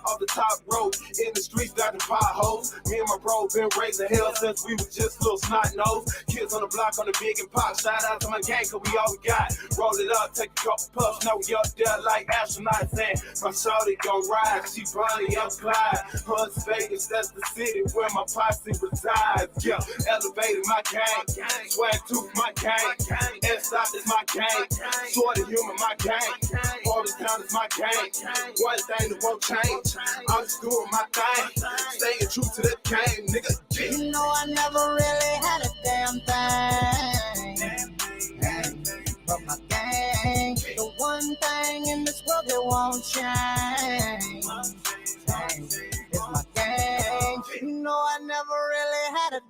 Off the top road, in the streets, dodging potholes. Me and my bro been raising hell since we was just little snot nose. Kids on the block on the big and pop. Shout out to my gang, cause we all we got. Roll it up, take a couple puffs. Now we up there like astronauts. And my shorty gon' ride, she probably up Clyde. Hunts Vegas, that's the city where my posse resides. Yeah, elevated my gang. Swagtooth my gang. S-Stop is my gang. Shorty Human my gang. All the town is my gang. One thing that won't change. I'm just doing my thing. Staying true to the game, nigga. You know I never really had a damn thing.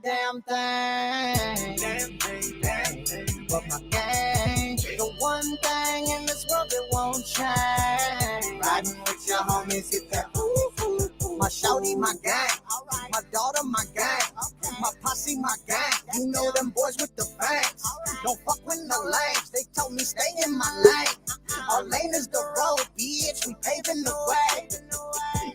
damn thing. But my gang, the one thing in this world that won't change. Riding with your homies, hit that ooh. My shawty, my gang. My daughter, my gang. My posse, my gang. You know them boys with the fangs. Don't fuck with no lames. They told me stay in my lane. Our lane is the road, bitch. We paving the way.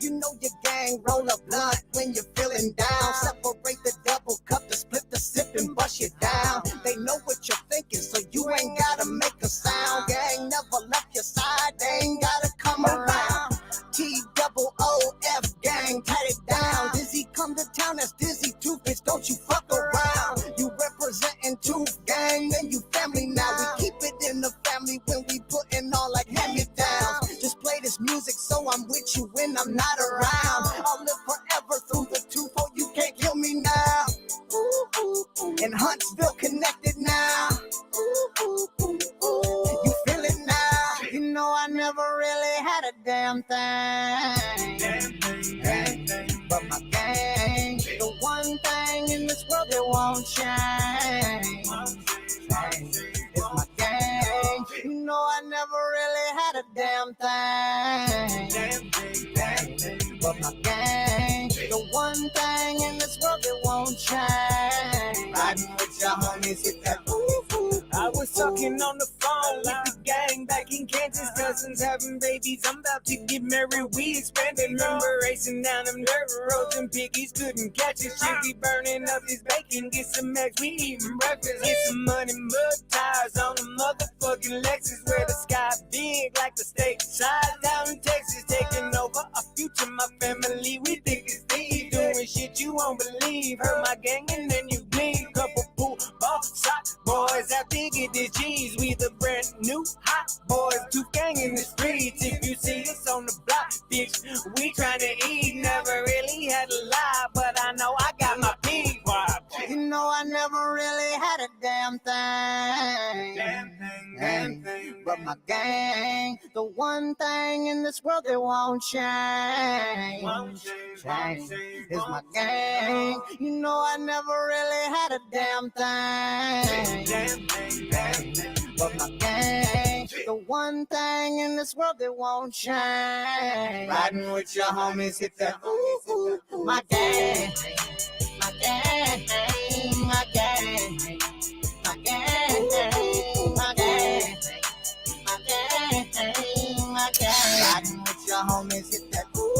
You know your gang roll a blunt when you're feeling down. Separate the double cup, the split the sip and bust you down. They know what you're thinking, so you ain't gotta make a sound. Gang never left your side, they ain't gotta come around. T-double-O-F gang, pat it down. Dizzy come to town, that's Dizzy Tooth, bitch, don't you fuck around. You representing Tooth gang, then you family now. We keep it in the family when we putting on like hand-me-downs. Just play this music so I'm with you when I'm not around. I'll live forever through the tooth, oh you can't kill me now. Ooh, ooh, ooh. In Huntsville connected now. Ooh, ooh, ooh, ooh. You feel it now. You know I never really had a damn thing. But my gang, the one thing in this world that won't change. It's my gang. You know I never really had a damn thing. But my gang, the one thing in this world that won't change. Riding with your homies, hit that ooh. I was talking on the phone with the gang back in Kansas. Cousins having babies, I'm about to get married. We expanded, remember racing down them dirt roads and piggies couldn't catch us. Should be burning up this bacon, get some eggs, we eating breakfast. Get some money, mud tires on the motherfucking Lexus. Where the sky big like the state side down in Texas. Taking over our future, my family, we think it's Steve. Doing shit you won't believe. Hurt my gang and then you bleed. Couple pool ball sock boys out there get the G's. We the brand new hot boys, Tooth gang in the streets. If you see us on the block, bitch, we trying to eat. Never really had a lie, but I know I got my pig vibe. You know I never really had a damn thing. But my gang, the one thing in this world that won't change. Is my gang. You know I never really had a damn thing. But my gang, the one thing in this world that won't change. Riding with your homies, hit that ooh. My gang, my gang, my gang, my gang, my gang, my gang, my gang. Riding with your homies, hit that ooh.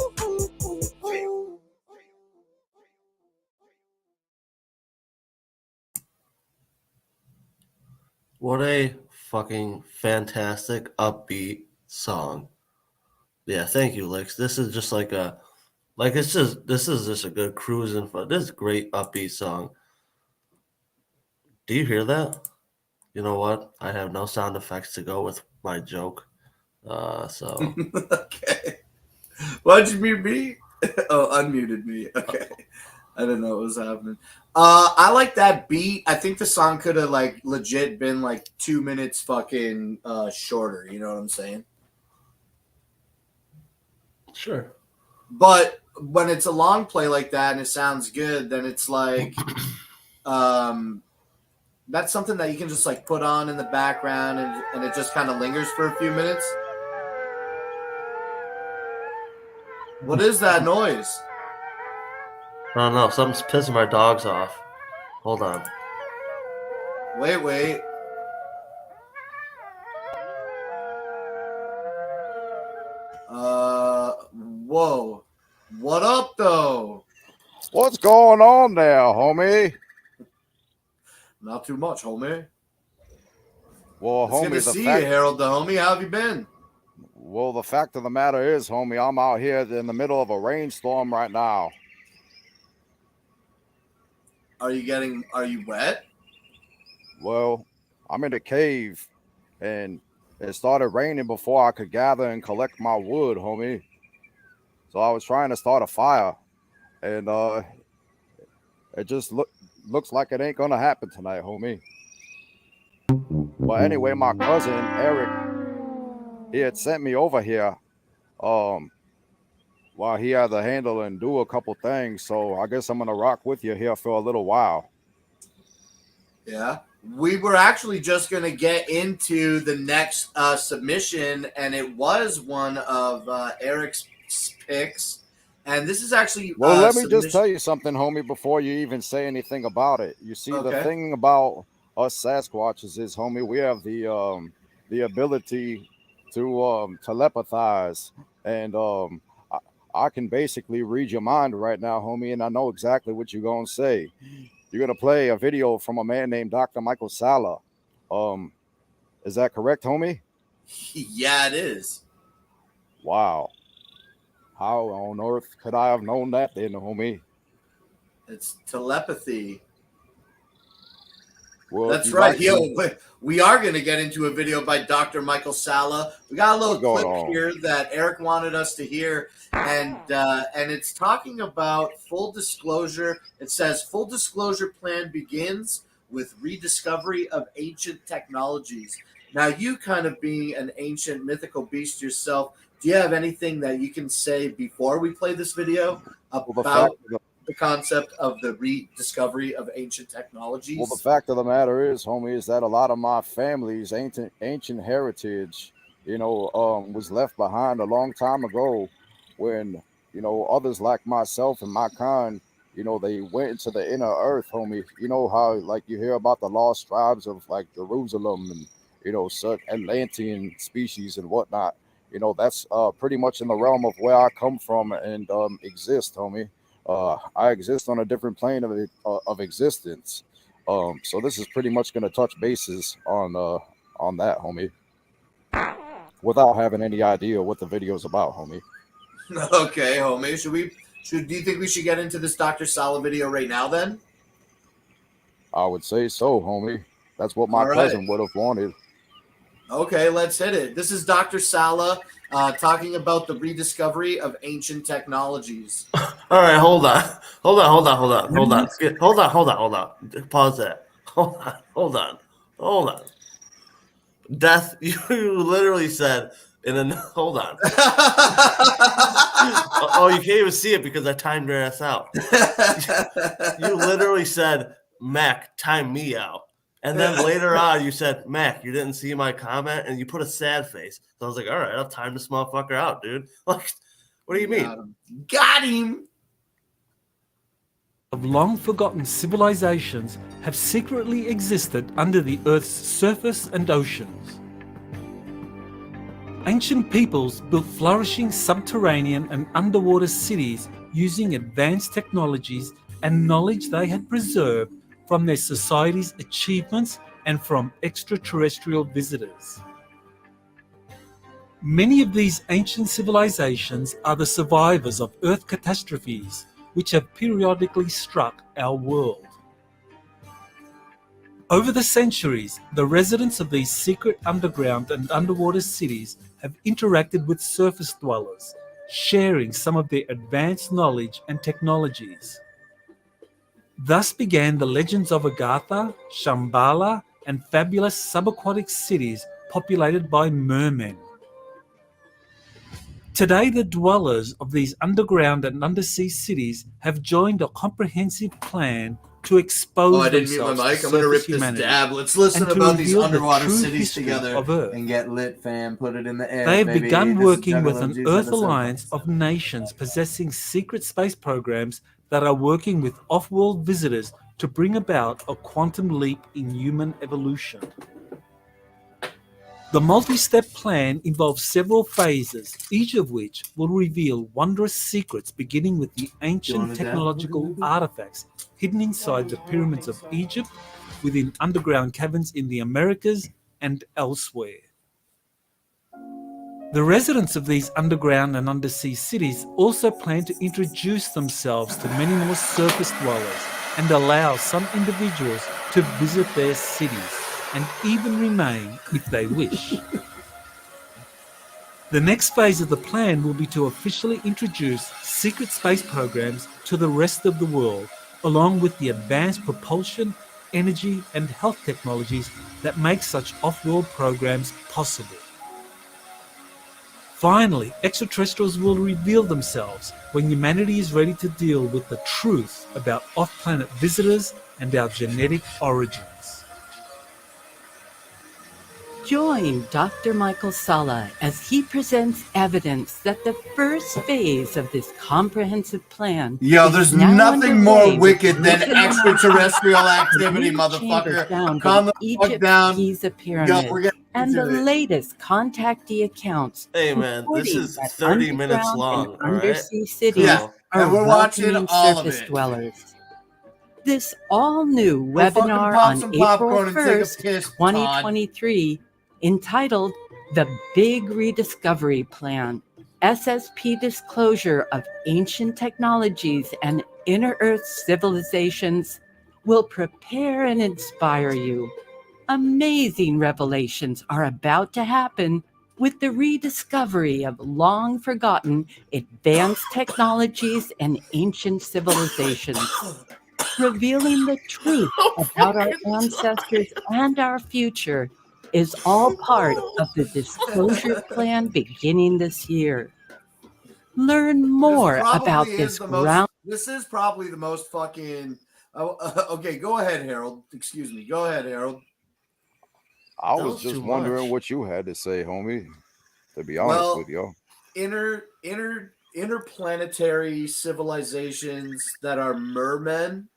What a fucking fantastic upbeat song. Yeah, thank you, Licks. This is just like this is just a good cruising fun. This is a great upbeat song. Do you hear that? You know what? I have no sound effects to go with my joke. So Okay. Why'd you mute me? Oh, unmuted me. Okay. I didn't know what was happening. I like that beat. I think the song could have like legit been like 2 minutes fucking shorter. You know what I'm saying? Sure. But when it's a long play like that and it sounds good, then it's like that's something that you can just like put on in the background and it just kind of lingers for a few minutes. What is that noise? I don't know. Something's pissing my dogs off. Hold on. Wait. Whoa. What up, though? What's going on there, homie? Not too much, homie. Well, It's homie, good to see you, Harold the homie. How have you been? Well, the fact of the matter is, homie, I'm out here in the middle of a rainstorm right now. Are you wet? Well, I'm in a cave, and it started raining before I could gather and collect my wood, homie. So I was trying to start a fire, and it just looks like it ain't gonna happen tonight, homie. But anyway, my cousin Eric, he had sent me over here, while he had to handle and do a couple things. So I guess I'm gonna rock with you here for a little while. Yeah. We were actually just going to get into the next submission, and it was one of Eric's picks. And this is actually Well, let me just tell you something, homie, before you even say anything about it. You see, the thing about us Sasquatches is, homie, we have the ability to telepathize, and I can basically read your mind right now, homie, and I know exactly what you're gonna say. You're gonna play a video from a man named Dr. Michael Sala. Is that correct, homie? Yeah, it is. Wow. How on earth could I have known that then, homie? It's telepathy. Well, that's right. We are going to get into a video by Dr. Michael Sala. We got a little clip here that Eric wanted us to hear, and it's talking about full disclosure. It says, full disclosure plan begins with rediscovery of ancient technologies. Now, you kind of being an ancient mythical beast yourself, do you have anything that you can say before we play this video about the concept of the rediscovery of ancient technologies? Well, the fact of the matter is, homie, is that a lot of my family's ancient heritage, was left behind a long time ago when, others like myself and my kind, they went into the inner earth, homie. You know how, like, you hear about the lost tribes of, like, Jerusalem and, such Atlantean species and whatnot. That's pretty much in the realm of where I come from and exist, homie. I exist on a different plane of existence. So this is pretty much going to touch bases on that, homie, without having any idea what the video is about, homie. Okay, homie. Do you think we should get into this Dr. Sala video right now then? I would say so, homie. That's what my cousin would have wanted. Okay, let's hit it. This is Dr. Sala talking about the rediscovery of ancient technologies. All right, hold on. Pause that. Hold on. Death, you literally said hold on. Oh, you can't even see it because I timed your ass out. You literally said, Mac, time me out. And then later on, you said, Mac, you didn't see my comment, and you put a sad face. So I was like, all right, I'll time this motherfucker out, dude. Like, what do you mean? Got him. Of long-forgotten civilizations have secretly existed under the Earth's surface and oceans. Ancient peoples built flourishing subterranean and underwater cities using advanced technologies and knowledge they had preserved from their society's achievements and from extraterrestrial visitors. Many of these ancient civilizations are the survivors of Earth catastrophes which have periodically struck our world. Over the centuries, the residents of these secret underground and underwater cities have interacted with surface dwellers, sharing some of their advanced knowledge and technologies. Thus began the legends of Agartha, Shambhala, and fabulous subaquatic cities populated by mermen. Today, the dwellers of these underground and undersea cities have joined a comprehensive plan to expose I didn't mute themselves my mic. to I'm going to rip surface this humanity dab. Let's listen and to about these reveal the underwater true cities history together of Earth. and get lit, fam. Put it in the air. They have baby. begun This is working with Juggalo an Juice Earth episode. alliance of nations possessing secret space programs that are working with off-world visitors to bring about a quantum leap in human evolution. The multi-step plan involves several phases, each of which will reveal wondrous secrets beginning with the ancient technological artifacts hidden inside the pyramids of Egypt, within underground caverns in the Americas and elsewhere. The residents of these underground and undersea cities also plan to introduce themselves to many more surface dwellers and allow some individuals to visit their cities and even remain if they wish. The next phase of the plan will be to officially introduce secret space programs to the rest of the world, along with the advanced propulsion, energy, and health technologies that make such off-world programs possible. Finally, extraterrestrials will reveal themselves when humanity is ready to deal with the truth about off-planet visitors and our genetic origins. Join Dr. Michael Sala as he presents evidence that the first phase of this comprehensive plan Yo, is there's now nothing more underway with wicked than recent extraterrestrial announcements of activity, new chambers motherfucker. found Calm in the fuck Egypt's down. Giza Yo, pyramid we're getting and the into it. latest contactee accounts Hey man, this reporting is that 30 minutes underground and long, all right? undersea cities Yeah, So, are and we're watching welcoming all of surface it. dwellers. This all-new Go fucking webinar pop on some April popcorn and take a 1st, piss, Todd. 2023, entitled The Big Rediscovery Plan, SSP Disclosure of Ancient Technologies and Inner Earth Civilizations, will prepare and inspire you. Amazing revelations are about to happen with the rediscovery of long-forgotten advanced technologies and ancient civilizations, revealing the truth about our ancestors and our future is all part of the disclosure plan beginning this year. Learn more about this ground. This is probably the most fucking. Okay, go ahead, Harold. Excuse me. Go ahead, Harold. I That was was just too wondering much. what you had to say, homie. To be honest with you. Interplanetary civilizations that are mermen.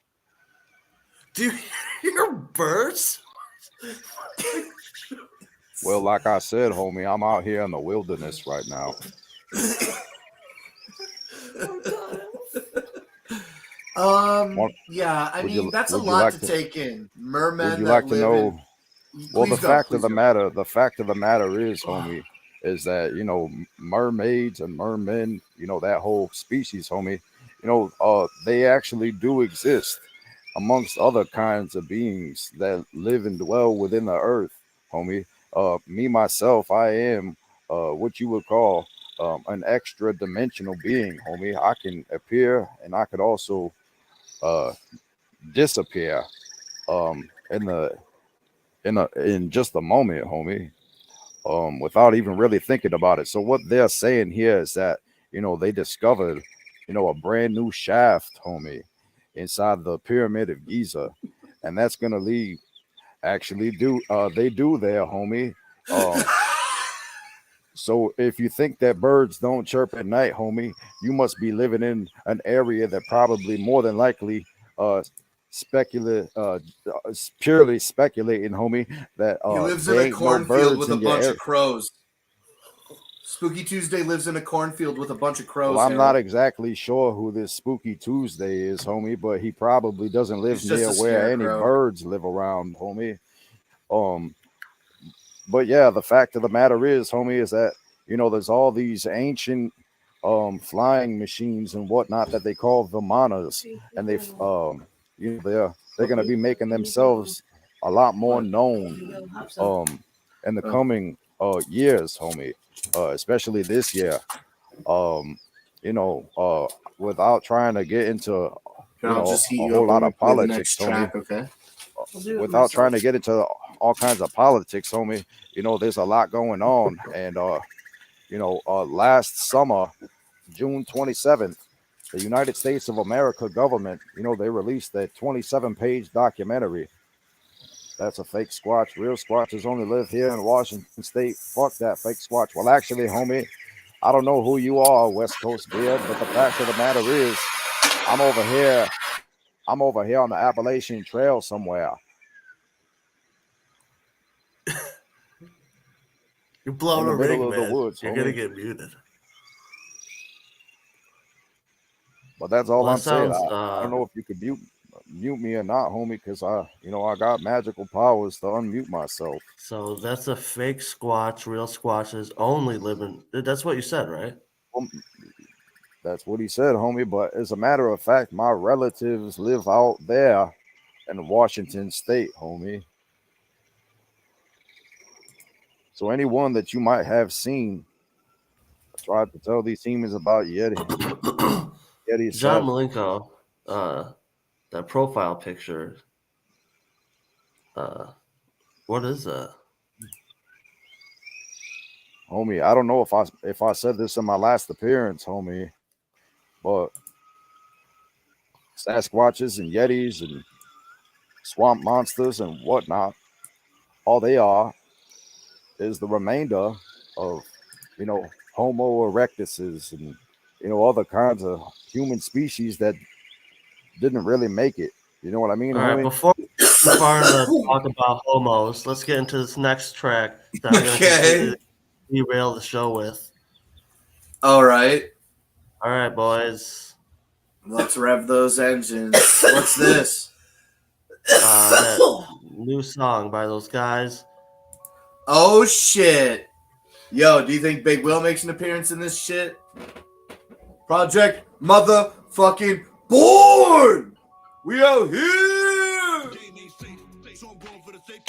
Do you hear birds? Well, like I said, homie, I'm out here in the wilderness right now. Yeah, I Would mean you- that's a would you lot like to to- take in. Mermen Would you that like to live know? in. Well, Please the go, fact please of the go. matter is, homie, is that mermaids and mermen, that whole species, homie, they actually do exist amongst other kinds of beings that live and dwell within the earth, homie. Me myself, I am what you would call an extra dimensional being, homie. I can appear and I could also disappear in just a moment, homie, without even really thinking about it. So what they're saying here is that they discovered a brand new shaft, homie, inside the pyramid of Giza, and that's gonna lead. Actually, they do there, homie. So if you think that birds don't chirp at night, homie, you must be living in an area that probably more than likely purely speculating, homie, that He lives in there a ain't no cornfield birds with a in your bunch area. of crows. Spooky Tuesday lives in a cornfield with a bunch of crows. Well, I'm Harold. not exactly sure who this Spooky Tuesday is, homie, but he probably doesn't live He's just near a where any scarecrow. birds live around, homie. But yeah, the fact of the matter is, homie, is that there's all these ancient flying machines and whatnot that they call Vimanas, and they're gonna be making themselves a lot more known in the coming years, homie, especially this year. Without trying to get into I'll just heat a you whole up lot when we of play the politics, next homie. track, okay? Without trying to get into all kinds of politics, homie, there's a lot going on. And last summer, June 27th, the United States of America government, they released a 27-page documentary. That's a fake squatch. Real squatches only live here in Washington State. Fuck that fake squatch. Well, actually, homie, I don't know who you are, West Coast beard, but the fact of the matter is, I'm over here on the Appalachian Trail somewhere. You're blowing in the a middle ring, of man. the woods, You're gonna homie. get muted. But that's all Well, I'm that saying. sounds. I don't know if you could mute me or not, homie, because I got magical powers to unmute myself. So that's a fake squatch. Real squatches only live in. That's what you said, right? That's what he said, homie. But as a matter of fact, my relatives live out there in Washington State, homie. So anyone that you might have seen, I tried to tell these demons about Yeti. Yeti John said, Malenko, that profile picture. What is that? homie, I don't know if I said this in my last appearance, homie, but Sasquatches and Yetis and swamp monsters and whatnot, all they are is the remainder of, Homo erectuses and, other kinds of human species that didn't really make it. You know what I mean, All right, homie? before we get too far into talk about homos, let's get into this next track that I'm going to completely derail the show with. All right. All right, boys. Let's rev those engines. What's this? That new song by those guys. Oh, shit. Yo, do you think Big Will makes an appearance in this shit? Project motherfucking Born! We out here!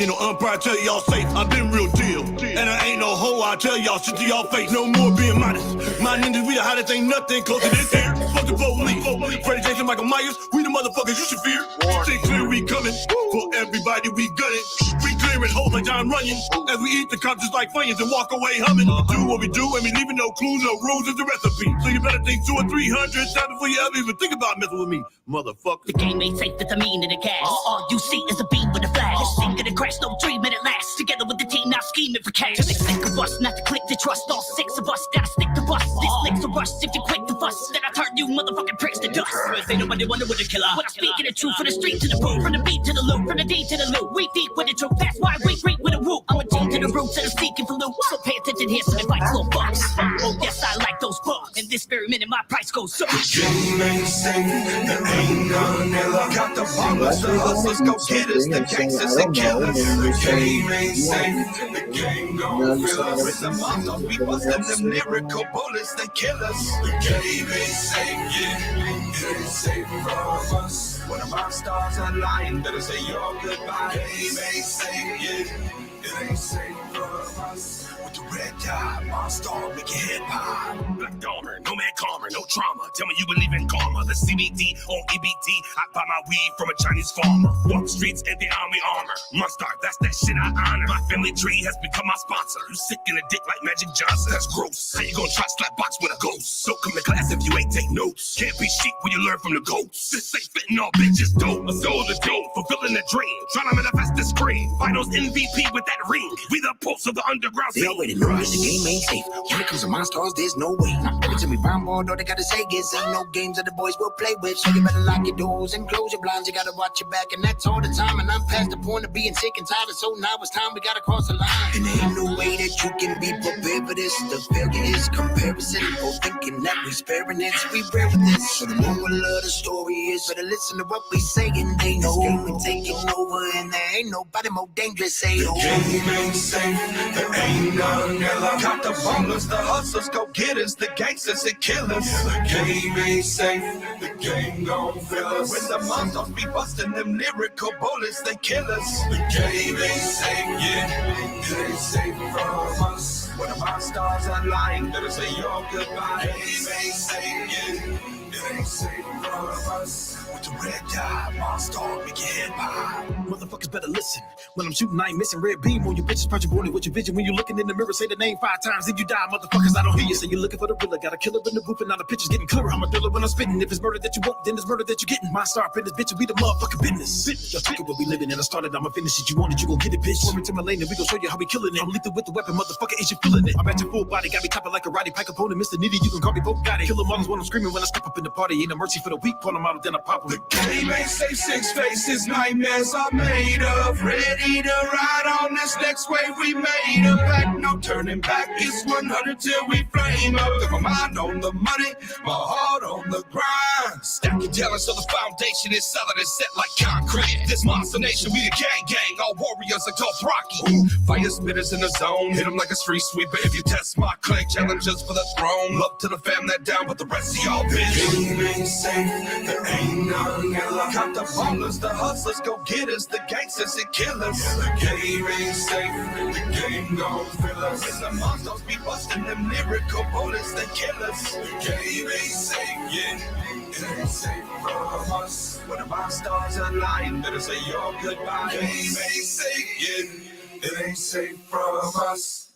You know, I'm proud to tell y'all safe. I've been real deal. And I ain't no hoe, I tell y'all shit to y'all face. No more being modest. My ninjas, we the hottest, ain't nothing close to this here. Fuck the police. Freddie Jason, Michael Myers, we the motherfuckers you should fear. Stay clear, we coming. For everybody, we gunning. We clearing holes like John Runyon. As we eat the cops just like Funyuns and walk away humming. Do what we do, and we leaving no clues, no rules is the recipe. So you better think 200 or 300 times before you ever even think about messing with me, motherfucker. The game ain't safe, it's a mean in the gas. All you see is a beam with a flash. Sink in the crash, no 3-minute last. Together with the team, now scheming for cash. They sick of us, not to click to trust. All 6 of us gotta stick to bust. This licks a rush, if you quick to fuss, then I turn you motherfucking pricks to dust. Ain't nobody wonder what the killer. When I'm speaking the truth, from the street to the boot, from the beat to the loop, from the D to the loop. We deep with the truth, that's why we greet with a whoop. I'm a G to the roots and I'm seeking for loot. So pay attention here, so they fight little fucks. Oh yes, I like those bucks. In this very minute, my price goes up. Game ain't safe, there ain't none never. Got the bombers, the hustlers, go get us, the gangsters and killers. The game ain't safe, the game gon' fill us. With the monsters, we bustin' them lyrical bullets, they kill us. The game ain't safe, yeah, it ain't safe from us. When the rock stars are lying, better say your goodbye. Game ain't safe, yeah, it ain't safe from us. With the red dot, monster, make your head pop. Black Dahmer, no man calmer, no trauma. Tell me you believe in karma. The CBD on EBT, I buy my weed from a Chinese farmer. Walk the streets in the army armor. Monster, that's that shit I honor. My family tree has become my sponsor. You sick in the dick like Magic Johnson. That's gross. How you gonna try to slap box with a ghost? So come to class if you ain't take notes. Can't be sheep when you learn from the goats. This ain't fitting all bitches dope. A soul to dope, fulfilling the dream. Trying to manifest the scream. Finals MVP with that ring. We the pulse of the underground scene. They already know that the game ain't safe. When it comes to monsters, there's no way. Every time we round ball, all they gotta say is ain't no games that the boys will play with. So you better lock your doors and close your blinds. You gotta watch your back, and that's all the time. And I'm past the point of being sick and tired. So now it's time we gotta cross the line. And ain't no way that you can be prepared for this. The failure is comparison. People thinking that we sparing this. We rare with this. So the moral of the story is better listen to what we saying. They know we taking over, and there ain't nobody more dangerous. Say the game ain't safe. There ain't none never. Got the bombers, the hustlers, go get us, the gangsters and killers. The game ain't safe, the game gon' fill us. When the monsters be busting them lyrical bullets, they kill us. The game ain't safe, yeah, it ain't safe from us. When the monsters are lying, better say your goodbye. The game ain't safe, yeah, it ain't safe from us. With the red dot, monster, make your head pop. Motherfuckers better listen. When I'm shooting, I ain't missing red beam on your bitches. Punch your body with your vision. When you're looking in the mirror, say the name 5 times. If you die, motherfuckers, I don't hear you. Say you're looking for the real. Got a killer in the booth, and now the picture's getting clearer. I'm a thriller when I'm spitting. If it's murder that you want, then it's murder that you're getting. My star in this bitch, we the motherfucking business. Y'all talking what we living, and I started, I'ma finish it. You want it, you gon' get it, bitch. Swerve to my lane, and we gon' show you how we killing it. I'm lethal with the weapon, motherfucker, is you feeling it? I'm at your full body, got me topping like a Roddy Pike opponent. Mr. Needy, you can call me both got it. Kill them all when I'm screaming when I step up in the party. Ain't no mercy for the weak, pull them out, then I pop them. The game ain't safe, 6 faces, nightmares are made of. Ready to ride on this next wave, we made a pact. No turning back, it's 100 till we flame up. Got my mind on the money, my heart on the grind. Stacking talent so the foundation is solid and set like concrete. This monster nation, we the gang, all warriors like Dolph Rocky. Fire spitters in the zone, hit them like a street sweeper. If you test my click, challenges for the throne. Love to the fam that down, but the rest of y'all bitch. Game ain't safe, there ain't none never. Got the bombers, the hustlers, go get us, the gangsters and killers. The game ain't safe, the game gon' fill us. When the monsters be busting them lyrical bullets, they kill us. The game ain't safe, yeah, it ain't safe from us. When the monsters are lying, better say your goodbye. The game ain't safe, yeah, it ain't safe from us.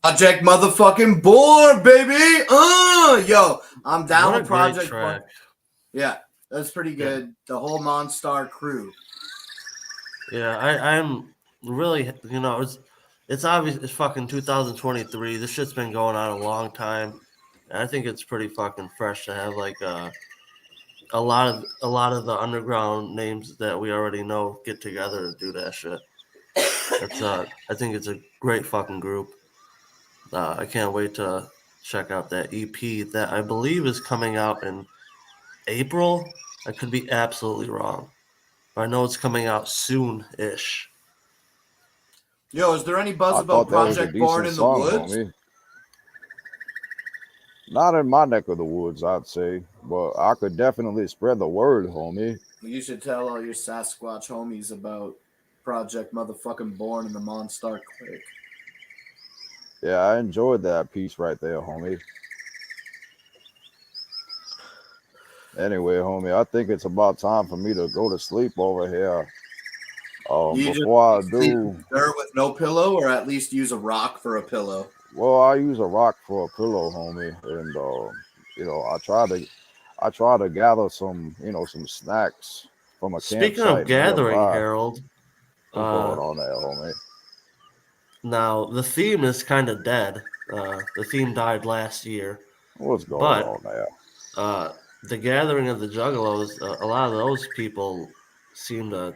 Project motherfucking Born, baby. Yo, I'm down What a with great Project track. Born. Yeah, that's pretty good. The whole Monstar crew. Yeah, I'm really, it's obvious it's fucking 2023. This shit's been going on a long time, and I think it's pretty fucking fresh to have like a lot of the underground names that we already know get together and do that shit. It's I think it's a great fucking group. I can't wait to check out that EP that I believe is coming out in April. I could be absolutely wrong. I know it's coming out soon-ish. Yo, is there any buzz I about thought that was a Project Born decent in the song, Woods? homie. Not in my neck of the woods, I'd say, but I could definitely spread the word, homie. You should tell all your Sasquatch homies about Project motherfucking Born and the Monstar Clique. Yeah, I enjoyed that piece right there, homie. Anyway, homie, I think it's about time for me to go to sleep over here. You Before I just sleep do, in dirt with no pillow, or at least use a rock for a pillow. well, I use a rock for a pillow, homie, and I try to gather some, some snacks from a Speaking campsite of gathering, nearby. Harold, What's going on there, homie? now the theme is kind of dead. The theme died last year. What's going But on there? the gathering of the Juggalos, a lot of those people seem to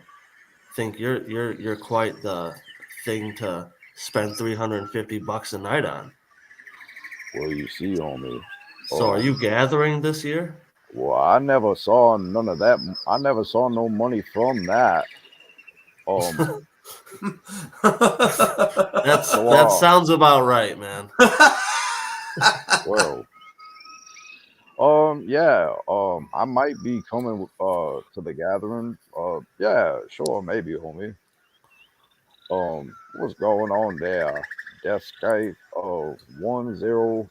think you're quite the thing to spend $350 a night on. Well, you see, homie. So are you gathering this year? Well, I never saw none of that. I never saw no money from that. That sounds about right, man. Well, yeah, I might be coming to the gathering. Yeah, sure, maybe, homie. What's going on there? Death Skype, 1011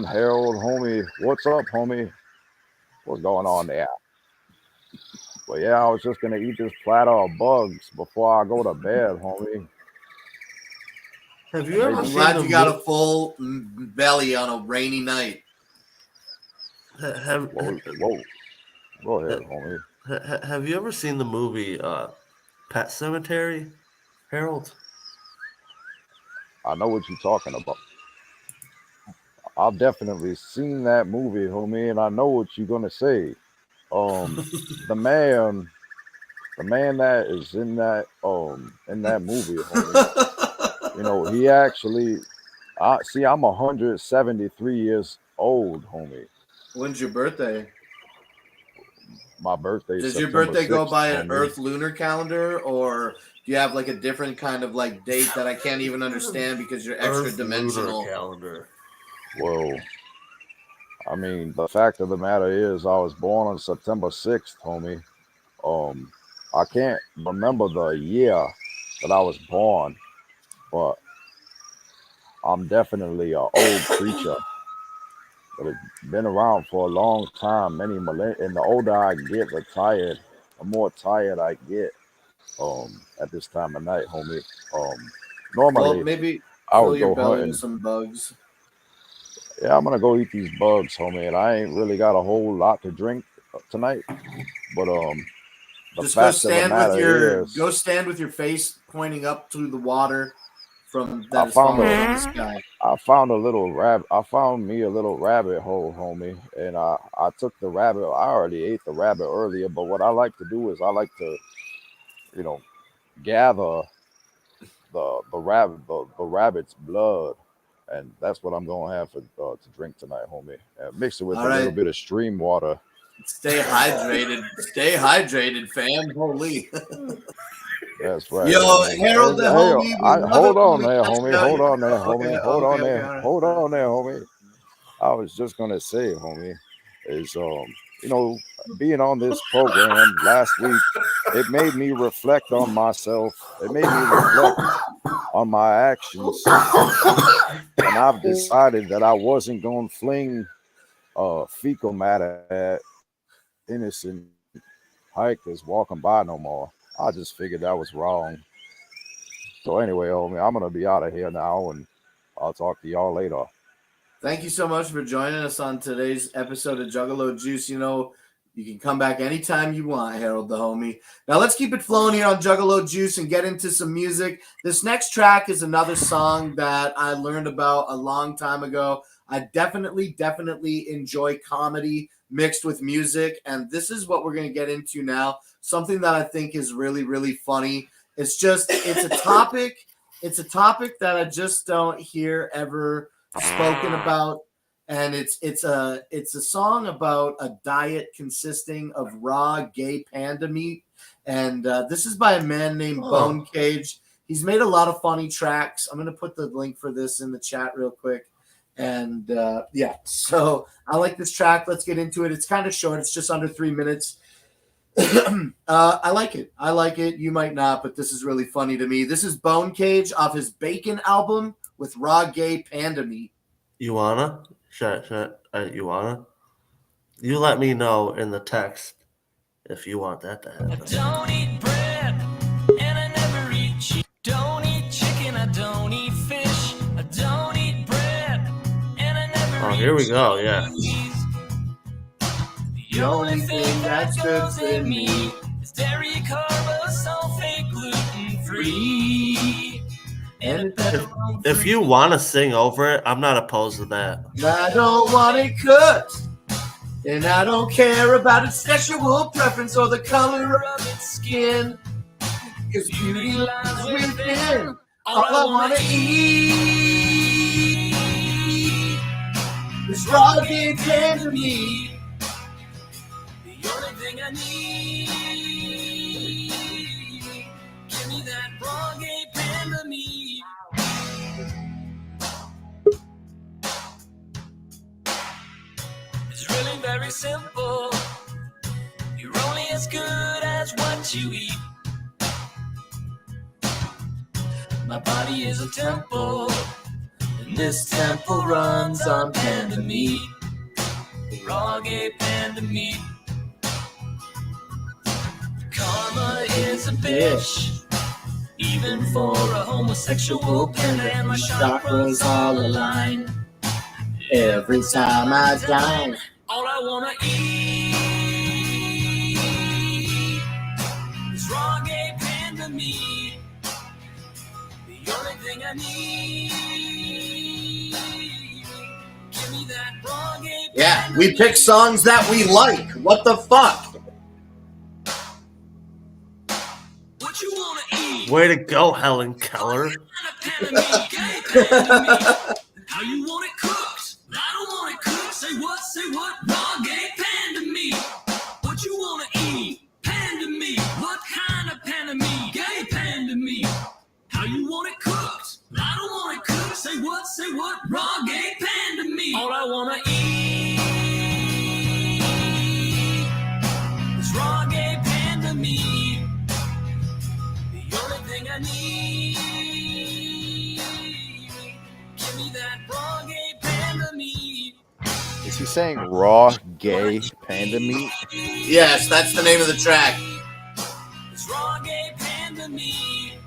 Harold, homie. What's up, homie? What's going on there? Well, yeah, I was just gonna eat this platter of bugs before I go to bed, homie. Have you ever I'm seen glad the you got a full belly on a rainy night. Have, Whoa. Go ahead, homie. Have you ever seen the movie Pet Cemetery, Harold? I know what you're talking about. I've definitely seen that movie, homie, and I know what you're gonna say. The man that is in that movie, homie, he actually I'm 173 years old, homie. When's your birthday? My birthday. Does your September birthday go 6th, by an homie. Earth lunar calendar, or do you have like a different kind of like date that I can't even understand because you're extra dimensional? Calendar. Well, I mean, the fact of the matter is, I was born on September 6th, homie. I can't remember the year that I was born, but I'm definitely an old creature that has been around for a long time, many millennia. And the older I get, the more tired I get. At this time of night, homie. Normally, Well, maybe I fill would your go belly hunting. with some bugs. Yeah, I'm gonna go eat these bugs, homie, and I ain't really got a whole lot to drink tonight. But the Just go fact of the stand with matter is, go stand with your face pointing up to the water from that I is falling from the found sky. I found me a little rabbit hole, homie, and I took the rabbit. I already ate the rabbit earlier, but what I like to do is I like to, gather the rabbit's blood, and that's what I'm gonna have to drink tonight, homie. And mix it with All a little right. bit of stream water. Stay hydrated. Stay hydrated, fam. Holy. That's right. Yo, homie. Harold the Hey, homie. We love hold it on when there, we homie. tell Hold you. on there, homie. Okay, Hold on okay, there. all right. Hold on there, homie. I was just gonna say, homie, is being on this program last week, it made me reflect on myself. It made me reflect on my actions, and I've decided that I wasn't gonna fling fecal matter at innocent hikers walking by no more. I just figured that was wrong. So anyway, homie, I'm gonna be out of here now, and I'll talk to y'all later. Thank you so much for joining us on today's episode of Juggalo Juice. You know, you can come back anytime you want, Harold the homie. Now let's keep it flowing here on Juggalo Juice and get into some music. This next track is another song that I learned about a long time ago. I definitely enjoy comedy mixed with music, and this is what we're going to get into now. Something that I think is really, really funny. It's a topic that I just don't hear ever spoken about, and it's a song about a diet consisting of raw gay panda meat, and this is by a man named Bone Cage. He's made a lot of funny tracks. I'm going to put the link for this in the chat real quick. And so I like this track. Let's get into it. It's kind of short. It's just under 3 minutes. I like it. You might not, but this is really funny to me. This is Bone Cage off his Bacon album with raw gay panda meat. You wanna? You wanna? You let me know in the text if you want that to happen. I don't eat bread, and I never eat cheese. Don't eat chicken, I don't eat fish. I don't eat bread, and I never Here we go, yeah. The only thing that goes in me is dairy, carbosulfate, gluten-free. And If you want to sing over it, I'm not opposed to that. I don't want it cooked, and I don't care about its sexual preference or the color of its skin, because beauty lies within. All I want to eat is raw gay panda meat. the only thing I need, give me that raw gay panda meat. It's really very simple. You're only as good as what you eat. My body is a temple, and this temple runs on panda meat. Raw gay panda meat. Karma is a bitch, even for a homosexual panda, and my chakras all align. Every time I dine, All I wanna eat is raw gay panda meat. The only thing I need, give me that raw gay yeah, we pick songs that we like. What the fuck? What you wanna eat? Way to go, Helen Keller. Panda meat, gay panda meat. How you want it cooked? I don't want it cooked. Say what? Raw gay panda meat. What you wanna eat? Panda meat. What kind of panda meat? Gay panda meat. How you want it cooked? I don't want it cooked. Say what? Raw gay panda meat. All I wanna eat is raw gay panda meat. The only thing I need, give me that raw gay panda meat. Is he saying raw gay panda meat? Yes, that's the name of the track. It's raw gay panda meat.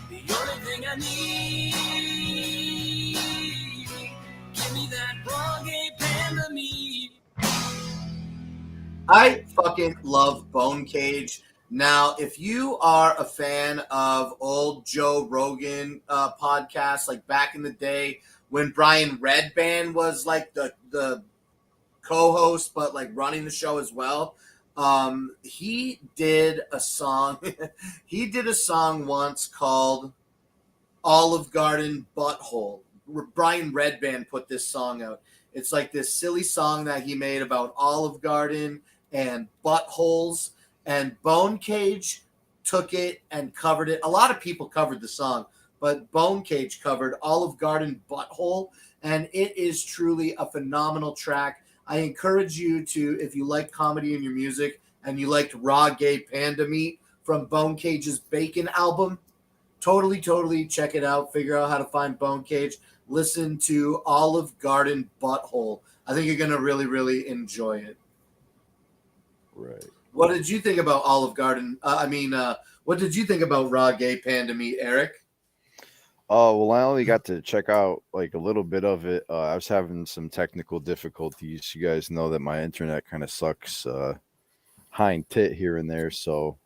The only thing I need, give me that raw gay panda meat. I fucking love Bone Cage. Now, if you are a fan of old Joe Rogan podcasts, like back in the day when Brian Redband was like the co-host, but like running the show as well, he did a song. He did a song once called Olive Garden Butthole. Brian Redband put this song out. It's like this silly song that he made about Olive Garden and buttholes. And Bone Cage took it and covered it. A lot of people covered the song, but Bone Cage covered Olive Garden Butthole, and it is truly a phenomenal track. I encourage you to, if you like comedy in your music and you liked raw gay panda meat from Bone Cage's Bacon album, totally check it out. Figure out how to find Bone Cage. Listen to Olive Garden Butthole. I think you're going to really enjoy it. Right. What did you think about Olive Garden? What did you think about Raw Gay Panda Meat, Eric? Oh, well, I only got to check out like a little bit of it. I was having some technical difficulties. You guys know that my internet kind of sucks hind tit here and there, so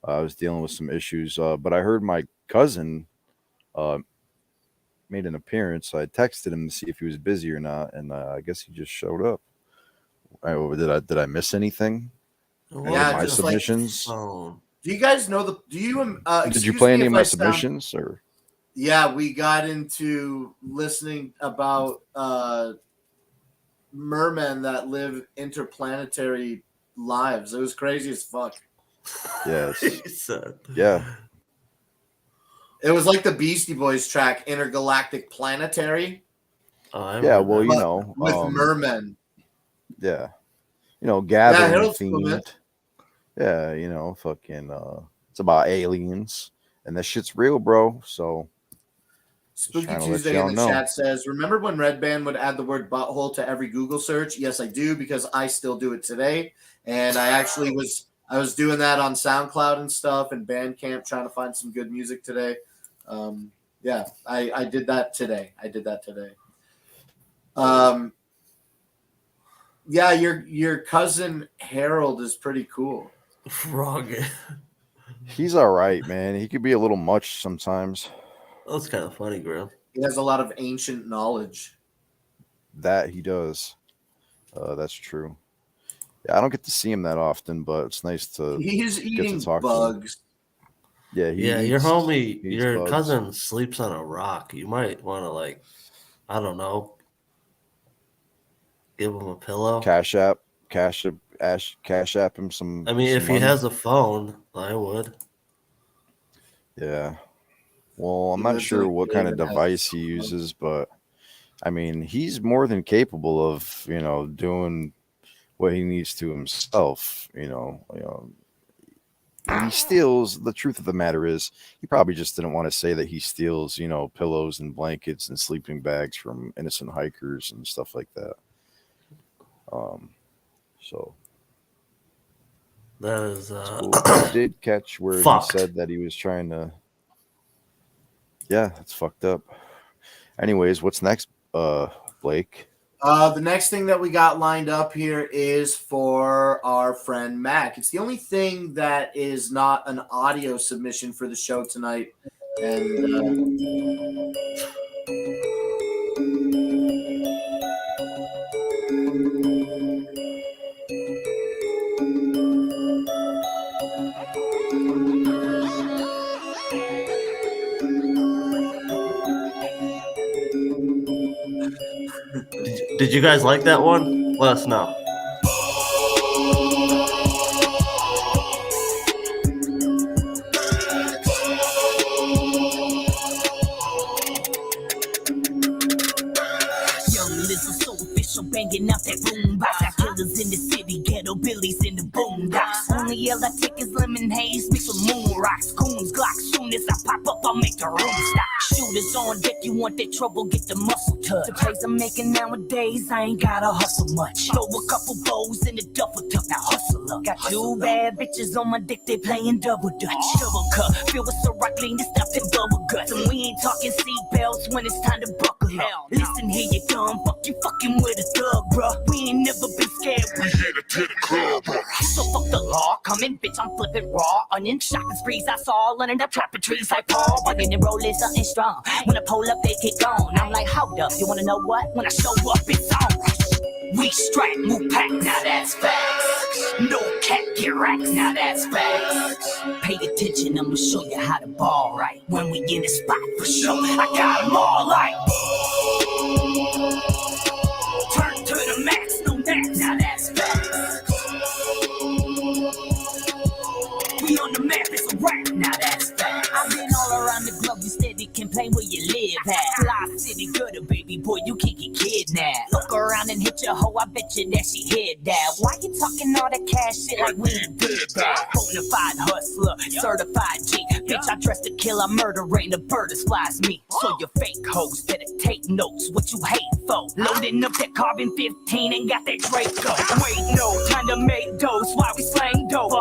I was dealing with some issues. But I heard my cousin made an appearance. So I texted him to see if he was busy or not, and I guess he just showed up. Did I miss anything? Yeah, my just submissions. Do you guys know the? Do you? Did you play any of my submissions or? Yeah, we got into listening about mermen that live interplanetary lives. It was crazy as fuck. Yes. Yeah. It was like the Beastie Boys track, Intergalactic Planetary. Yeah, well, you know. With mermen. Yeah. You know, gathering Harold's themed. Yeah, you know, fucking it's about aliens. And that shit's real, bro. So Spooky Tuesday in the chat says, remember when Red Band would add the word butthole to every Google search? Yes, I do, because I still do it today. And I actually was doing that on SoundCloud and stuff and Bandcamp, trying to find some good music today. Yeah, I did that today. Yeah, your cousin Harold is pretty cool. Wrong. He's all right, man. He could be a little much sometimes. That's kind of funny, Graham. He has a lot of ancient knowledge. That he does. That's true. Yeah, I don't get to see him that often, but it's nice to He's get eating to talk bugs. To him. Yeah, your homie, your bugs. cousin sleeps on a rock. You might want to, like, I don't know, give him a pillow. Cash app him some. I mean, some if he money. has a phone, I would. Yeah. Well, I'm He not lives sure in a what cave kind of and has device he uses, but I mean, he's more than capable of, you know, doing what he needs to himself. You know, he steals. The truth of the matter is, he probably just didn't want to say that he steals, you know, pillows and blankets and sleeping bags from innocent hikers and stuff like that. So that is cool. I did catch where he said that he was trying to. Yeah, that's fucked up. Anyways, what's next, Blake? The next thing that we got lined up here is for our friend Mac. It's the only thing that is not an audio submission for the show tonight. And Did you guys like that one? Let us know. Banging out that boombox, got killers in the city, ghetto billies in the boondocks. Only yell I take is lemon haze, mix with moon rocks, goons, glocks. Soon as I pop up, I'll make the room stop. Shooters on deck, you want that trouble, get the muscle touch. The plays I'm making nowadays, I ain't gotta hustle much. Throw a couple bows in the duffel tuck, now hustle up. Got two bad bitches on my dick, they playing double dutch. Double cup, filled with Ciroc, lean to stuff and bubble guts. And we ain't talking seatbelts when it's time to buckle up. Listen here, you dumb fuck, you fucking with a thug, bruh. We ain't never been scared, we hit it to the club, bruh. So fuck the law, coming, bitch, I'm flipping raw. Onion shopping sprees, I saw, running up trapping trees like Paul. Bugging and rolling something strong. When I pull up, they get gone. I'm like, hold up, you wanna know what? When I show up, it's on. We strike, move pack, now that's facts. No cat, get racked, now that's facts. Pay attention, I'ma show you how to ball right. When we in the spot for sure, I got them all like. Turn to the max, no max, now that's facts. We on the map, it's a rap, now that's facts. I've been all around the globe, you steady complain where you live at. Fly city, gutter, baby boy, you can't get kidnapped. Look around and hit your hoe, I bet you that she hit that. Why you talking all that cash shit like we ain't did that? Bonafide hustler, certified G. Bitch, I dress to kill, I murder, ain't a bird as flies me. So you fake hoes better take notes, what you hate for. Loading up that carbon 15 and got that Draco. Wait, no, time to make dose while we slang dope.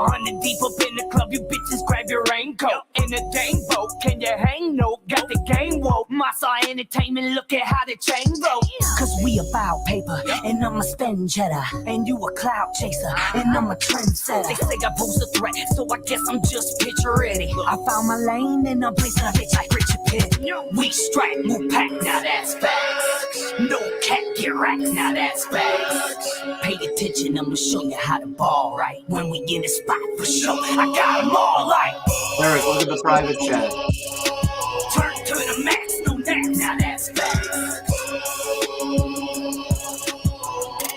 our entertainment, look at how the chain roll. Cause we about paper, and I'm a spend cheddar. And you a cloud chaser, and I'm a trendsetter. They say I pose a threat, so I guess I'm just picture ready. I found my lane, and I'm placing a bitch like Richard Pitt. We strike, move pack, now that's facts. No cat, get racked, now that's facts. Pay attention, I'ma show you how to ball right. When we in the spot for sure, I got 'em all like. Eric, look at the private chat. Turn to the max, no nap, now that's facts.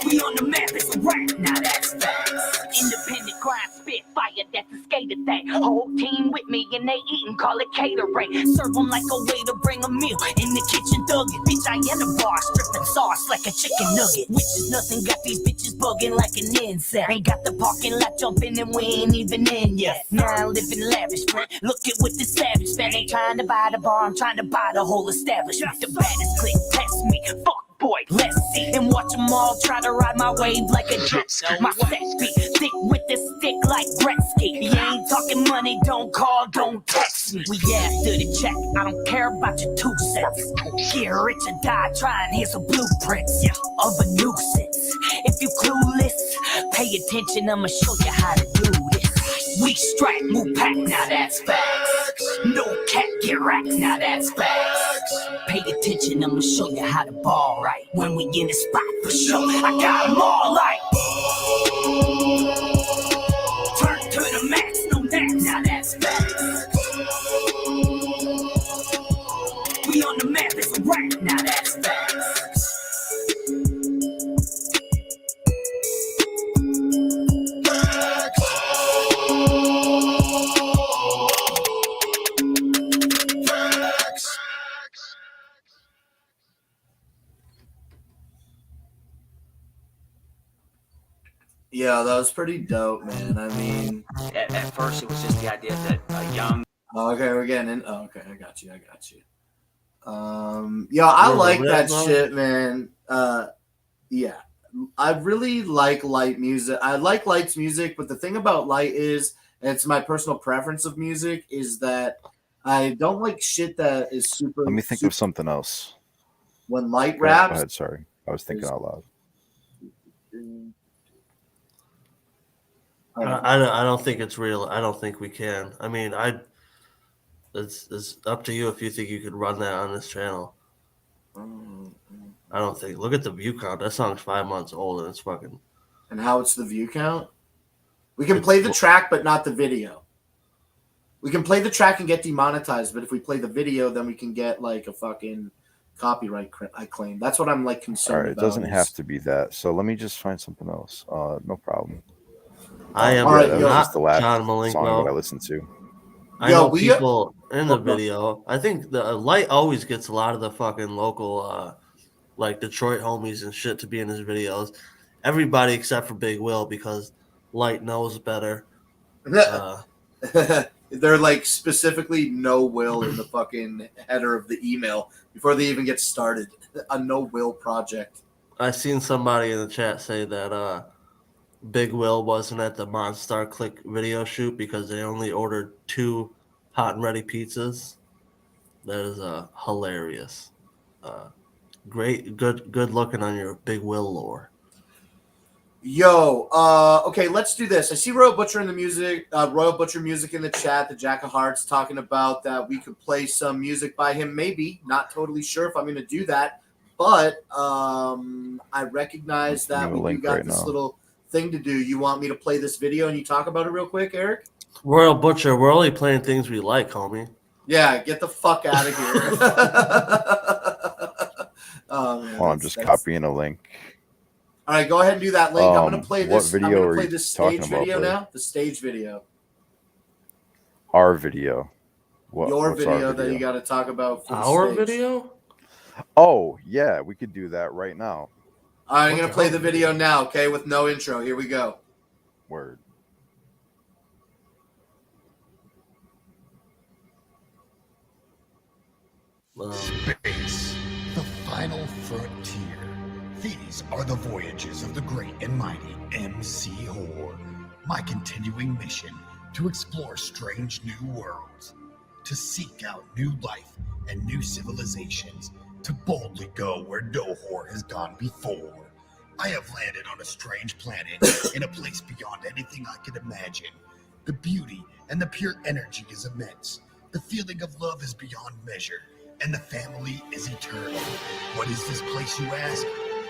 We on the map, it's a rap, now that's facts. Independent grind, spit fire, that's a skater thing. Whole team with me and they eatin', call it catering. Serve them like a way to bring a meal in the kitchen, thug it. Bitch, I in the bar, stripping sauce like a chicken nugget. Which is nothing, got these bitches bugging like an insect. Ain't got the parking lot jumping and we ain't even in yet. Now I live in lavish, friend. Look at what the savage man ain't trying to buy the bar, I'm trying to buy the whole establishment. The baddest click, test me, fuck. Boy, let's see and watch them all try to ride my wave like a jet ski. My sex beat thick with the stick like Gretzky. You ain't talking money, don't call, don't text me. We after the check, I don't care about your 2 cents. Get rich or die trying, here's a blueprint of a nuisance. If you clueless, pay attention, I'ma show you how to do this. We strike, move pack, now that's facts. No cat, get racked, now that's facts. Pay attention, I'ma show you how to ball right. When we in the spot for sure, I got 'em all like. Turn to the max, no nap, now that's facts. We on the map, it's a rap, now that's facts. Yeah, that was pretty dope, man. I mean, at first it was just the idea that a young. Okay, we're getting in. Oh, okay, I got you. Yeah, I like that shit, man. Yeah, I really like light music. I like Light's music, but the thing about Light is, and it's my personal preference of music, is that I don't like shit that is super. Let me think of something else. When Light Go raps. ahead, sorry, I was thinking out loud. I don't think it's real. I don't think we can. I mean, it's up to you if you think you could run that on this channel. I don't think. Look at the view count. That song's 5 months old and it's fucking. And how it's the view count? We can play the track, but not the video. We can play the track and get demonetized, but if we play the video, then we can get like a fucking copyright claim. That's what I'm like concerned about. All right, it doesn't have to be that. So let me just find something else. No problem. I am that was not just the last John song Malenko. that I listened to. I know people in the video. I think the Light always gets a lot of the fucking local, like Detroit homies and shit to be in his videos. Everybody except for Big Will because Light knows better. They're like specifically no will in the fucking header of the email before they even get started. A no will project. I seen somebody in the chat say that Big Will wasn't at the Monstar Click video shoot because they only ordered 2 hot and ready pizzas. That is hilarious. Great, good looking on your Big Will lore. Yo, okay, let's do this. I see Royal Butcher in the music, Royal Butcher music in the chat. The Jack of Hearts talking about that we could play some music by him. Maybe, not totally sure if I'm going to do that, but I recognize that we do got this little thing to do. You want me to play this video and you talk about it real quick, Eric? Royal Butcher, we're only playing things we like, homie. Yeah, get the fuck out of here. Oh, man, I'm just copying a link. All right, go ahead and do that link. I'm going to play this. What video I'm are play you this talking stage about, video buddy? now. The stage video. Our video. Your what's our video that you got to talk about. For Our the stage. video? Oh, yeah, we could do that right now. All right, I'm going to play the video now, okay, with no intro. Here we go. Word. Space, the final frontier. These are the voyages of the great and mighty MC Horde. My continuing mission to explore strange new worlds. to seek out new life and new civilizations, to boldly go where no whore has gone before. I have landed on a strange planet in a place beyond anything I could imagine. The beauty and the pure energy is immense. The feeling of love is beyond measure, and the family is eternal. What is this place, you ask?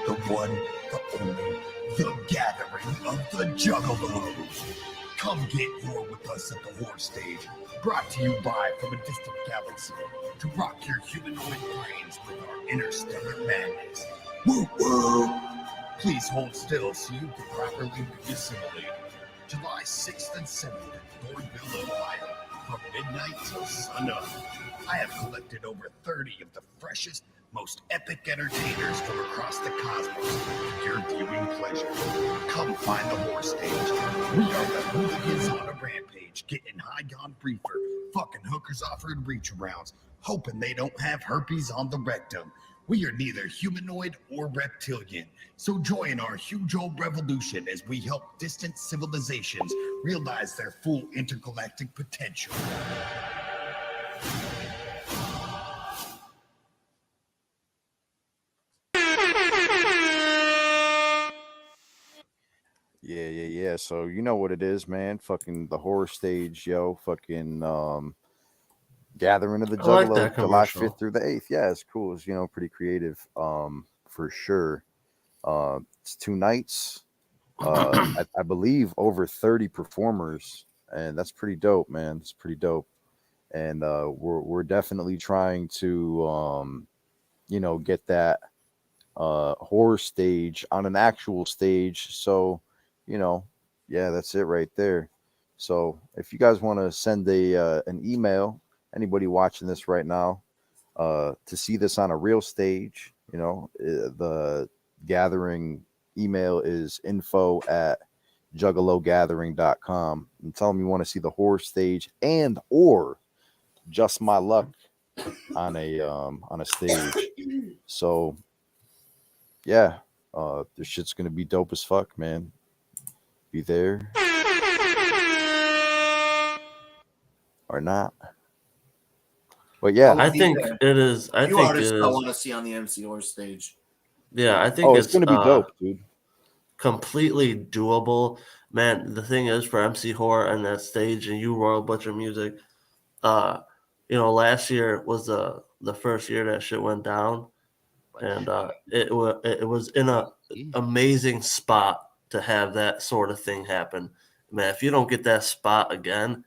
The one, the only, the gathering of the Juggalos. Come get whore with us at the whore stage, brought to you by from a distant galaxy, to rock your humanoid brains with our interstellar madness. Woo woo! Please hold still so you can properly be assimilated. July 6th and 7th at Thornville, Ohio, from midnight till sunup. I have collected over 30 of the freshest, most epic entertainers from across the cosmos for your viewing pleasure. Come find the whore stage. We are the hooligans on a rampage, getting high on briefer, fucking hookers offering reach arounds, hoping they don't have herpes on the rectum. We are neither humanoid or reptilian, so join our huge old revolution as we help distant civilizations realize their full intergalactic potential. Yeah. So you know what it is, man. Fucking the horror stage, yo. Fucking gathering of the I like Juggalo, that July commercial. 5th through the 8th. Yeah, it's cool. It's pretty creative. For sure. It's 2 nights. I believe over 30 performers, and that's pretty dope, man. It's pretty dope. And we're definitely trying to get that horror stage on an actual stage. So, yeah, that's it right there. So if you guys want to send an email, anybody watching this right now, to see this on a real stage, the gathering email is info@juggalogathering.com, and tell them you want to see the horror stage and or just my luck on a stage. So yeah, this shit's gonna be dope as fuck, man. Be there or not. But yeah, I think it is. I Few think artists it I is. want to see on the MC stage. Yeah, I think it's gonna be dope, dude. Completely doable, man. The thing is, for MC Horror and that stage and you Royal Butcher Music, last year was the first year that shit went down, and it was in a amazing spot to have that sort of thing happen. Man, if you don't get that spot again,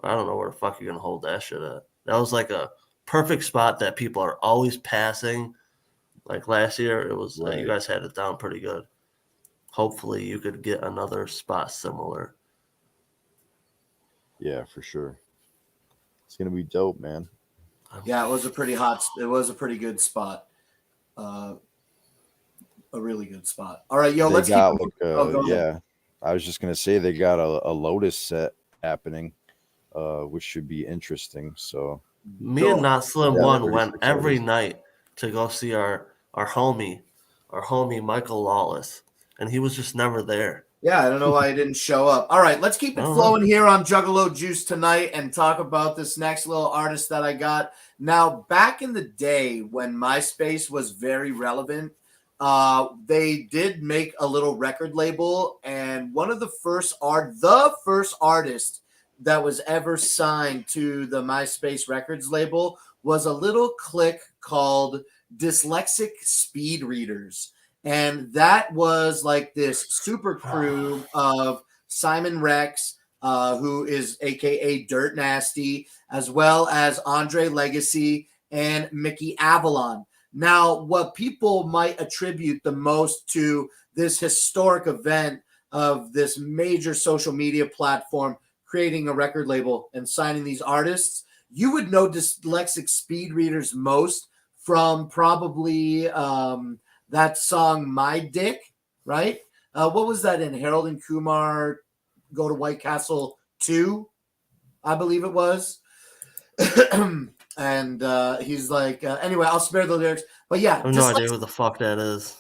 I don't know where the fuck you're gonna hold that shit at. That was like a perfect spot that people are always passing. Like last year, it was you guys had it down pretty good. Hopefully, you could get another spot similar. Yeah, for sure. It's gonna be dope, man. Yeah, it was a pretty good spot. A really good spot. All right, yo, They let's got keep. like Go ahead. yeah. I was just gonna say they got a Lotus set happening, which should be interesting. So Me and Not Slim Yeah, One 36 went every artists. night to go see our homie Michael Lawless, and he was just never there. Yeah, I don't know why he didn't show up. All right, let's keep it Uh-huh. flowing here on Juggalo Juice tonight and talk about this next little artist that I got. Now, back in the day when MySpace was very relevant, they did make a little record label, and one of the first artist that was ever signed to the MySpace Records label was a little clique called Dyslexic Speed Readers. And that was like this super crew of Simon Rex, who is AKA Dirt Nasty, as well as Andre Legacy and Mickey Avalon. Now, what people might attribute the most to this historic event of this major social media platform creating a record label and signing these artists, you would know Dyslexic Speed Readers most from probably that song My Dick, right? What was that in? Harold and Kumar Go to White Castle 2, I believe it was. And he's like, anyway, I'll spare the lyrics. But yeah, I have no idea who the fuck that is.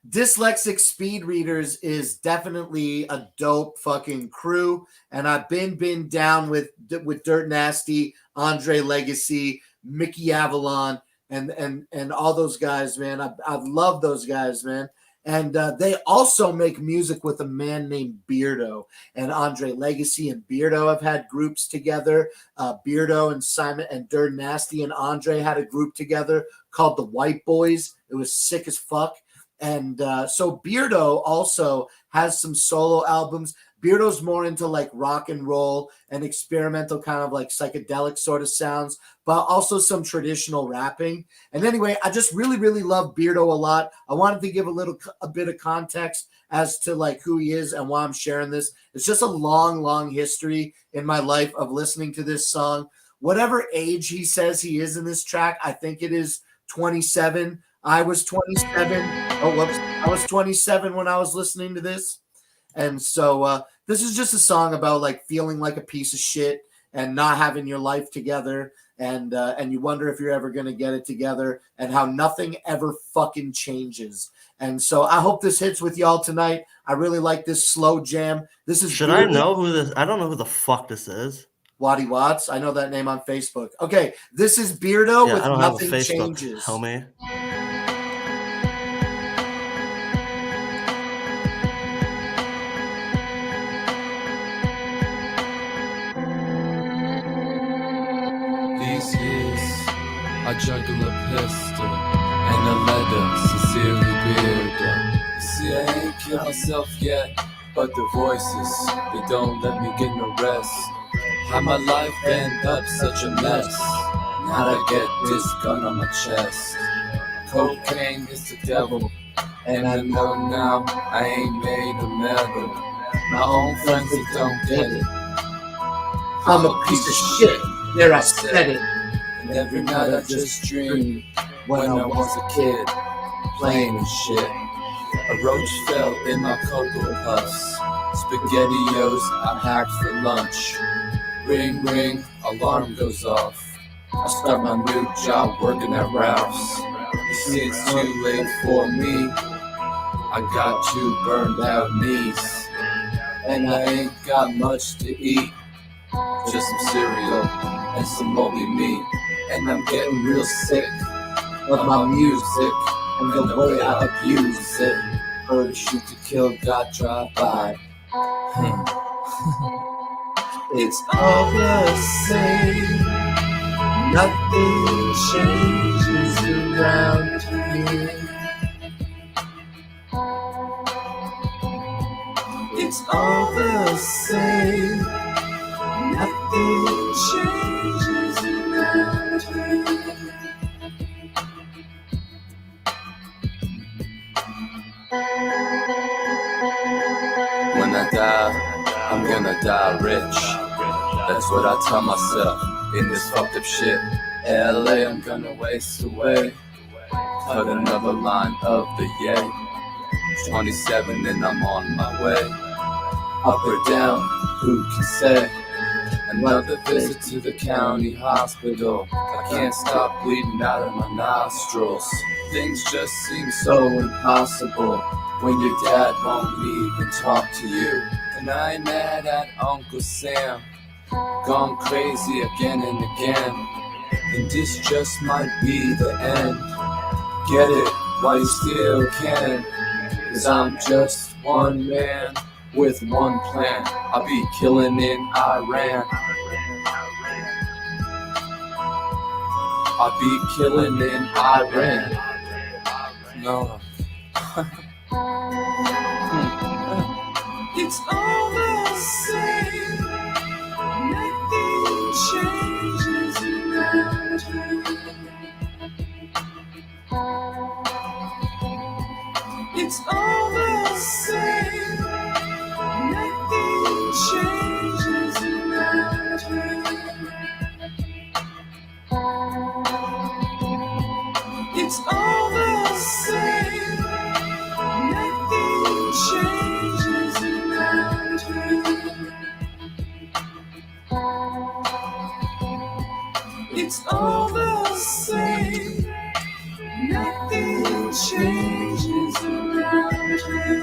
Dyslexic Speed Readers is definitely a dope fucking crew, and I've been down with Dirt Nasty Andre Legacy, Mickey Avalon, and all those guys, man. I love those guys, man. And they also make music with a man named Beardo. And Andre Legacy and Beardo have had groups together. Beardo and Simon and Dirt Nasty and Andre had a group together called the White Boys. It was sick as fuck. And so Beardo also has some solo albums. Beardo's more into like rock and roll and experimental kind of like psychedelic sort of sounds, but also some traditional rapping. And anyway, I just really, really love Beardo a lot. I wanted to give a bit of context as to like who he is and why I'm sharing this. It's just a long, long history in my life of listening to this song. Whatever age he says he is in this track, I think it is 27. I was 27. Oh, whoops. I was 27 when I was listening to this. And so this is just a song about like feeling like a piece of shit and not having your life together. And you wonder if you're ever going to get it together and how nothing ever fucking changes. And so I hope this hits with y'all tonight. I really like this slow jam. This is I know who this? I don't know who the fuck this is. Waddy Watts. I know that name on Facebook. Okay, this is Beardo with Nothing Changes. Homie. These years, I juggle a pistol and a letter, sincerely Beardo. See, I ain't killed myself yet, but the voices, they don't let me get no rest. How my life end up such a mess. Now I get this gun on my chest. Cocaine is the devil, and I know now I ain't made of metal. My own friends that don't get it. I'm a piece of shit. There, I said it. And every night I just dream when I was a kid, playing and shit. A roach fell in my Cocoa Puffs. SpaghettiOs I hacked for lunch. Ring, ring, alarm goes off. I start my new job working at Ralph's. You see, it's too late for me. I got 2 burned out knees. And I ain't got much to eat. Just some cereal and some moldy meat. And I'm getting real sick of my music and the way I abuse it. Heard Shoot to Kill got drive by. It's all the same. Nothing changes around me. It's all the same. Nothing changes around me. When I die, I'm gonna die rich. That's what I tell myself in this fucked up shit. LA, I'm gonna waste away. Cut another line of the yay. 27 and I'm on my way. Up or down, who can say? Another visit to the county hospital. I can't stop bleeding out of my nostrils. Things just seem so impossible when your dad won't even talk to you. And I ain't mad at Uncle Sam, gone crazy again and again. And this just might be the end. Get it while you still can. Cause I'm just one man with one plan. I'll be killing in Iran. I'll be killing in Iran. No. It's all the same. Nothing changes around me. It's all the same. Nothing changes around me. It's all the same. Nothing changes around me. It's all the same. Nothing changes around me.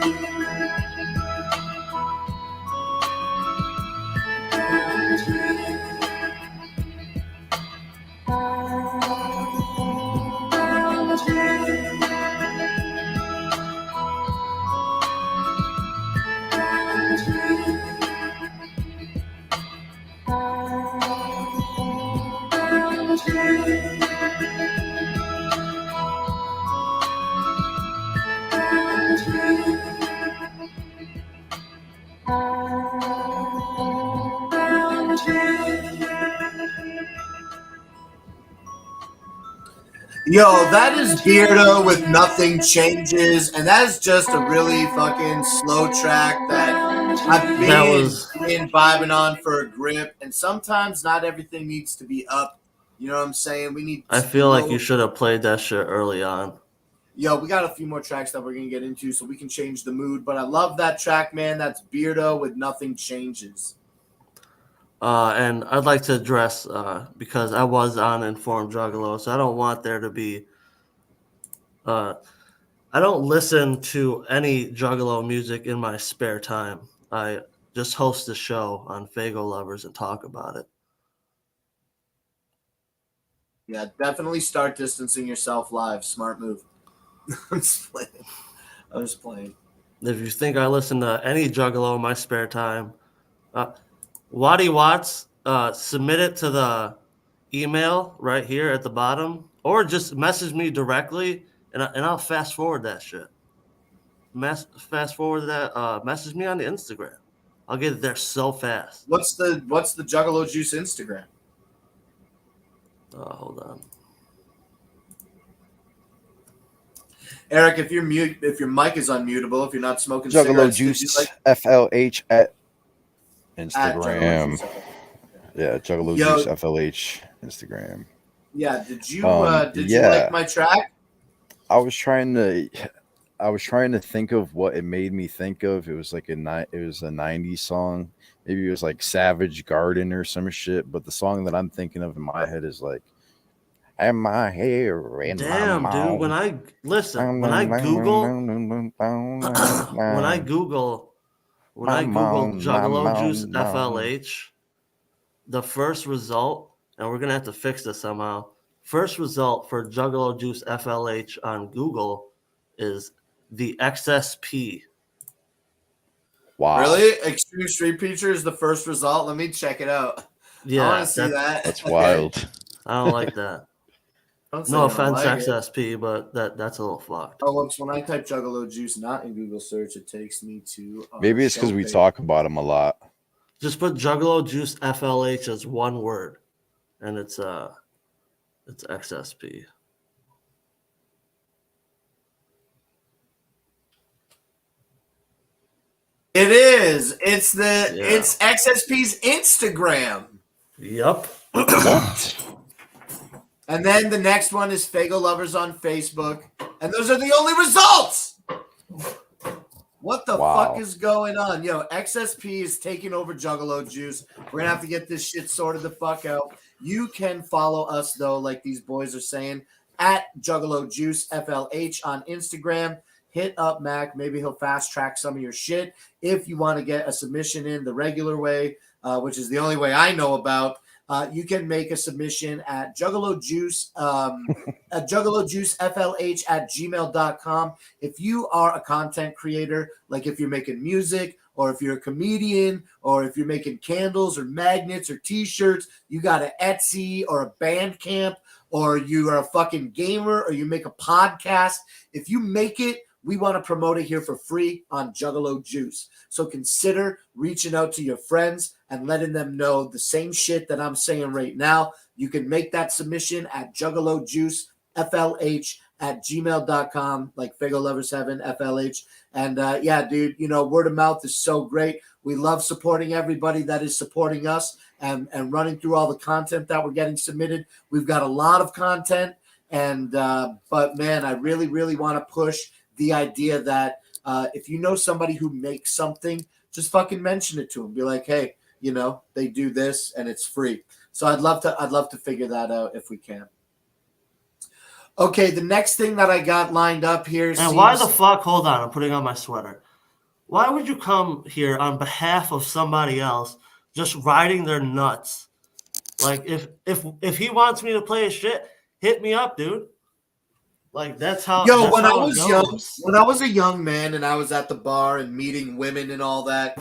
Yo, that is Beardo with Nothing Changes, and that is just a really fucking slow track that I've been vibing on for a grip, and sometimes not everything needs to be up. You know what I'm saying? We need. I feel like you should have played that shit early on. Yo, we got a few more tracks that we're gonna get into, so we can change the mood. But I love that track, man. That's Beardo with Nothing Changes. And I'd like to address, because I was on Informed Juggalo, so I don't want there to be. I don't listen to any Juggalo music in my spare time. I just host a show on Fago Lovers and talk about it. Yeah, definitely start distancing yourself live. Smart move. I'm just playing. If you think I listen to any Juggalo in my spare time, Waddy Watts, submit it to the email right here at the bottom, or just message me directly, and I'll fast forward that shit. Fast forward that. Message me on the Instagram. I'll get it there so fast. What's the Juggalo Juice Instagram? Hold on. Eric, if your mic is unmutable, if you're not smoking Juggalo cigarettes, Juice FLH at Instagram. Yeah, Juggalo Juice FLH Instagram. Yeah, did you like my track? I was trying to think of what it made me think of. It was like a 90s song. Maybe it was like Savage Garden or some shit, but the song that I'm thinking of in my head is like "And my hair in Damn, my dude, mouth." when I Google Juggalo Juice FLH, the first result, and we're gonna have to fix this somehow. First result for Juggalo Juice FLH on Google is the XSP. Wow. Really? Extreme Street Preacher is the first result? Let me check it out. Yeah, I want to see that. That's wild. I don't like that. No offense, XSP, but that's a little fucked. Oh, looks, when I type Juggalo Juice not in Google search, it takes me to Maybe it's because we talk about him a lot. Just put Juggalo Juice FLH as one word, and it's XSP. It is. It's XSP's Instagram. Yep. And then the next one is Fago Lovers on Facebook. And those are the only results. What the fuck is going on? Yo, XSP is taking over Juggalo Juice. We're going to have to get this shit sorted the fuck out. You can follow us, though, like these boys are saying, at Juggalo Juice FLH on Instagram. Hit up Mac. Maybe he'll fast track some of your shit. If you want to get a submission in the regular way, which is the only way I know about, you can make a submission at Juggalo Juice, at Juggalo Juice FLH at gmail.com. If you are a content creator, like if you're making music, or if you're a comedian, or if you're making candles or magnets or t-shirts, you got an Etsy or a Bandcamp, or you are a fucking gamer, or you make a podcast. If you make it, we want to promote it here for free on Juggalo Juice. So consider reaching out to your friends and letting them know the same shit that I'm saying right now. You can make that submission at Juggalo Juice FLH at gmail.com, like Fago Lovers Heaven FLH. And yeah, dude, you know, word of mouth is so great. We love supporting everybody that is supporting us and running through all the content that we're getting submitted. We've got a lot of content, and but man, I really, really want to push the idea that if you know somebody who makes something, just fucking mention it to them. Be like, hey, you know, they do this and it's free. So I'd love to figure that out if we can. Okay, the next thing that I got lined up here. And why the fuck? Hold on, I'm putting on my sweater. Why would you come here on behalf of somebody else, just riding their nuts? Like if he wants me to play his shit, hit me up, dude. Like that's how. Yo, that's when how I was a young man and I was at the bar and meeting women and all that,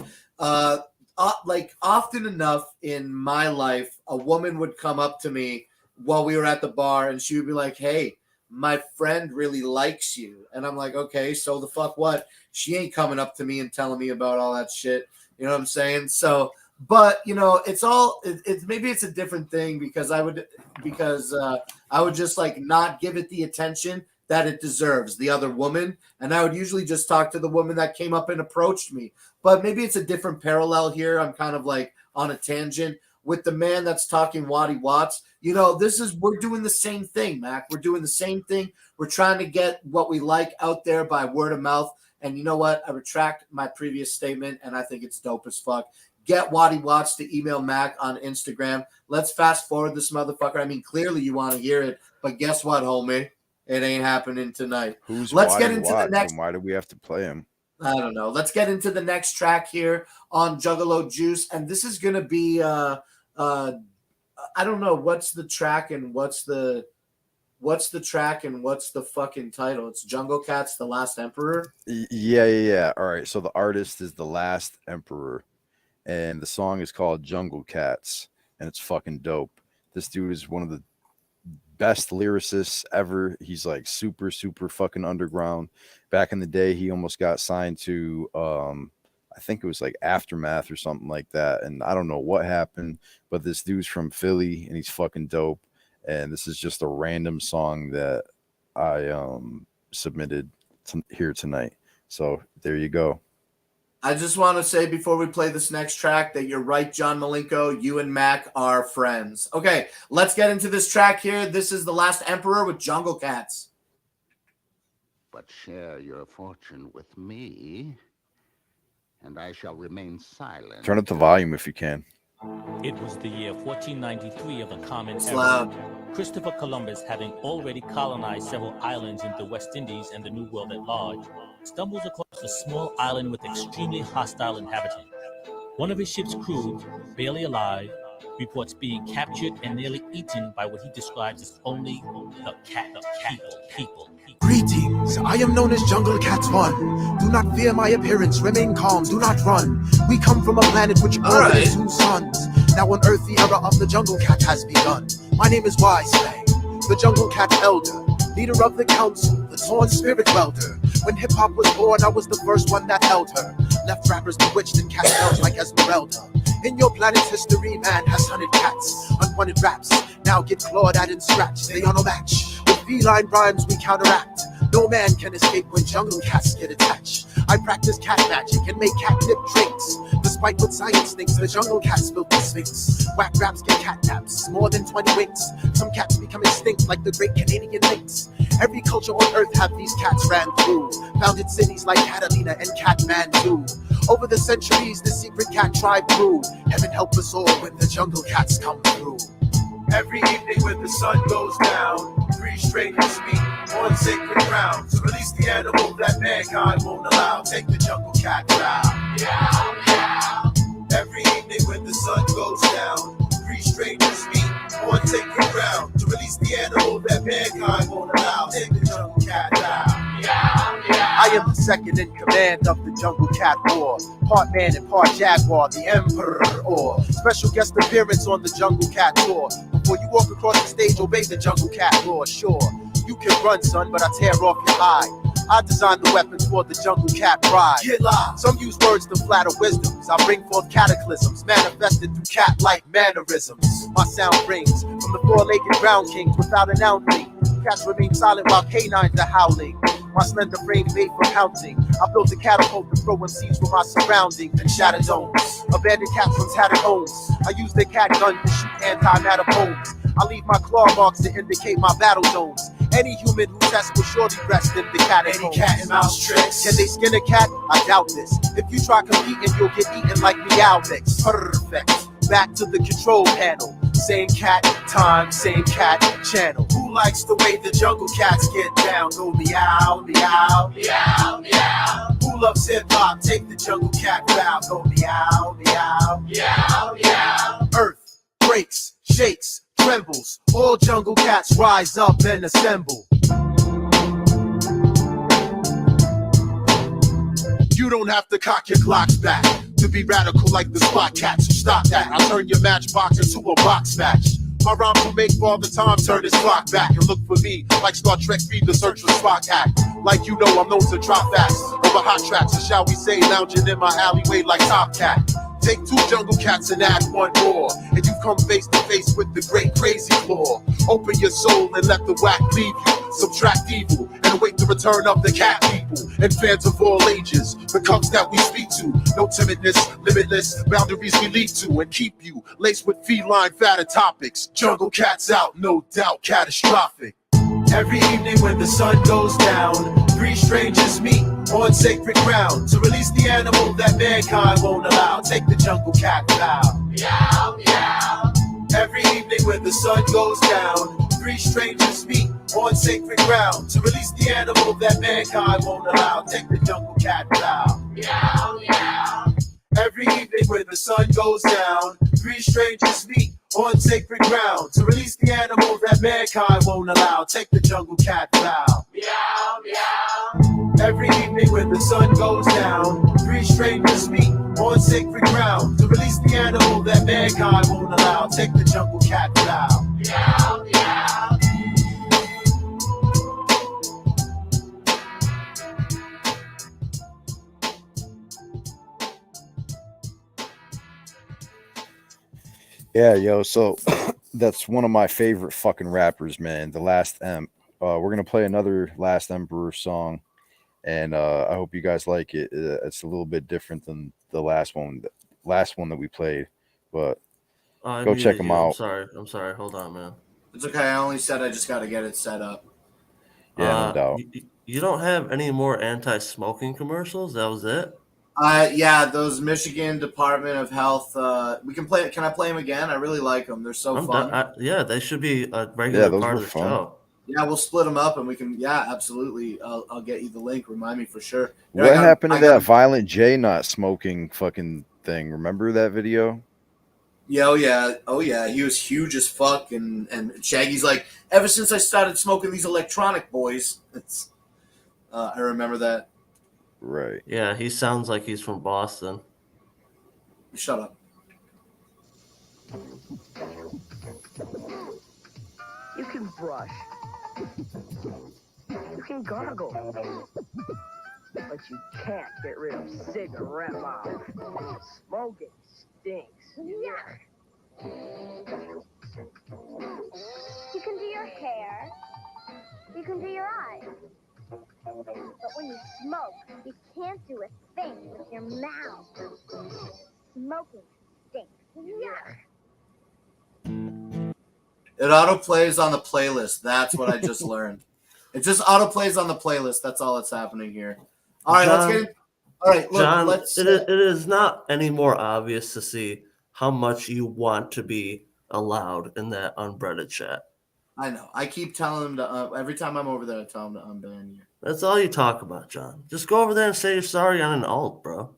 like often enough in my life, a woman would come up to me while we were at the bar and she would be like, "Hey, my friend really likes you. And I'm like, okay, so the fuck what? She ain't coming up to me and telling me about all that shit. You know what I'm saying? So, but you know, it's maybe it's a different thing because I would just like not give it the attention that it deserves, the other woman. And I would usually just talk to the woman that came up and approached me. But maybe it's a different parallel here. I'm kind of like on a tangent with the man that's talking Waddy Watts. You know, we're doing the same thing, Mac. We're doing the same thing. We're trying to get what we like out there by word of mouth. And you know what? I retract my previous statement, and I think it's dope as fuck. Get Waddy Watts to email Mac on Instagram. Let's fast forward this motherfucker. I mean, clearly you want to hear it, but guess what, homie? It ain't happening tonight. Let's get into the next. Why do we have to play him? I don't know. Let's get into the next track here on Juggalo Juice, and this is gonna be I don't know what's the track and what's the fucking title. It's Jungle Cats, The Last Emperor. Yeah. All right. So the artist is The Last Emperor, and the song is called Jungle Cats, and it's fucking dope. This dude is one of the best lyricists ever. He's like super fucking underground. Back in the day, he almost got signed to I think it was like Aftermath or something like that, and I don't know what happened, but this dude's from Philly and he's fucking dope. And this is just a random song that I submitted here tonight. So there you go. I just want to say before we play this next track that you're right, John Malenko. You and Mac are friends. Okay, let's get into this track here. This is The Last Emperor with Jungle Cats. But share your fortune with me, and I shall remain silent. Turn up the volume if you can. It was the year 1493 of the Common It's Era. loud. Christopher Columbus, having already colonized several islands in the West Indies and the New World at large, stumbles across a small island with extremely hostile inhabitants. One of his ship's crew, barely alive, reports being captured and nearly eaten by what he describes as only the cat people. Greetings, I am known as Jungle Cats 1. Do not fear my appearance, remain calm, do not run. We come from a planet which orbits 2 suns. Now on Earth the era of the Jungle Cat has begun. My name is Wisefang, the Jungle Cat Elder, leader of the council, the torn spirit welder. When hip-hop was born, I was the first one that held her. Left rappers bewitched and cat bells like Esmeralda. In your planet's history, man has hunted cats. Unwanted raps, now get clawed at and scratched. They are no match. With feline rhymes we counteract. No man can escape when jungle cats get attached. I practice cat magic and make catnip drinks. Despite what science thinks, the jungle cats built the sphinx. Whack raps get cat naps, more than 20 winks. Some cats become extinct like the great Canadian lynx. Every culture on earth have these cats ran through. Founded cities like Catalina and Kathmandu. Over the centuries, the secret cat tribe grew. Heaven help us all when the jungle cats come through. Every evening when the sun goes down, 3 strangers meet on sacred ground to release the animal that mankind won't allow. Take the jungle cat round. Yeah. Every evening when the sun goes down, 3 strangers meet on sacred ground to release the animal that mankind won't allow. Take the jungle cat round. I am the second in command of the Jungle Cat War. Part man and part jaguar, the emperor. Or special guest appearance on the Jungle Cat Tour. Before you walk across the stage, obey the Jungle Cat law. Sure, you can run, son, but I tear off your hide. I designed the weapons for the Jungle Cat ride. Get live. Some use words to flatter wisdoms. I bring forth cataclysms, manifested through cat-like mannerisms. My sound rings from the 4-legged ground kings without announcing. Cats remain silent while canines are howling. My slender frame made for counting. I built a catapult to throw MCs from my surroundings and shatter domes. Abandoned cats from tattered homes. I use their cat gun to shoot anti-matter bones. I leave my claw marks to indicate my battle zones. Any human who tests will surely rest in the catacombs. Any cat and mouse tricks. Can they skin a cat? I doubt this. If you try competing, you'll get eaten like Meow Mix. Perfect. Back to the control panel. Same cat time, same cat channel. Who likes the way the jungle cats get down? Go meow, meow, meow, meow. Who loves hip hop? Take the jungle cat round. Go meow, meow, meow, meow. Earth breaks, shakes, trembles. All jungle cats rise up and assemble. You don't have to cock your Glocks back to be radical like the SWAT cats. So stop that. I'll turn your matchbox into a box match. My rhymes will make Father Time turn his clock back and look for me like Star Trek feed the search for Spock act. Like you know, I'm known to drop facts over hot tracks, or shall we say, lounging in my alleyway like Top Cat. Take 2 jungle cats and add 1 more, and you come face to face with the great crazy claw. Open your soul and let the whack leave you. Subtract evil and await the return of the cat people and fans of all ages. The cunts that we speak to, no timidness, limitless boundaries we lead to and keep you laced with feline fatter topics. Jungle cats out, no doubt, catastrophic. Every evening when the sun goes down, 3 strangers meet on sacred ground to release the animal that mankind won't allow. Take the jungle cat bow. Meow, meow. Every evening when the sun goes down, 3 strangers meet on sacred ground to release the animal that mankind won't allow. Take the jungle cat bow. Meow, meow. Every evening when the sun goes down, 3 strangers meet on sacred ground to release the animal that mankind won't allow. Take the jungle cat bow. Meow, meow. Every evening when the sun goes down, 3 strangers meet on sacred ground to release the animal that mankind won't allow. Take the jungle cat bow. Meow, meow. Yeah, yo, so that's one of my favorite fucking rappers, man. The Last Emp. We're gonna play another Last Emperor song, and I hope you guys like it. It's a little bit different than the last one that we played, but go check them out. I'm sorry. Hold on, man. It's okay. I only said I just got to get it set up. Yeah, no doubt. You don't have any more anti-smoking commercials? That was it? Yeah, those Michigan Department of Health. We can play. Can I play them again? I really like them. They're so fun. Yeah, they should be a regular part of the show. Yeah, we'll split them up and we can. Yeah, absolutely. I'll get you the link. Remind me for sure. What happened to that Violent J not smoking fucking thing? Remember that video? Yeah, oh yeah. He was huge as fuck, and Shaggy's like, ever since I started smoking these electronic boys, it's. I remember that. Right. Yeah, he sounds like he's from Boston. Shut up. You can brush. You can gargle. But you can't get rid of cigarette mouth. Smoking stinks. You can do your hair. You can do your eyes. But when you smoke, you can't do a thing with your mouth. Smoking stinks. It auto plays on the playlist. That's what I just learned. It just auto plays on the playlist. That's all that's happening here. All right, John, let's get. All right, look, John, let's. it is not any more obvious to see how much you want to be allowed in that unbreaded chat. I know. I keep telling him to. Every time I'm over there, I tell him to unban you. That's all you talk about, John. Just go over there and say you're sorry on an alt, bro.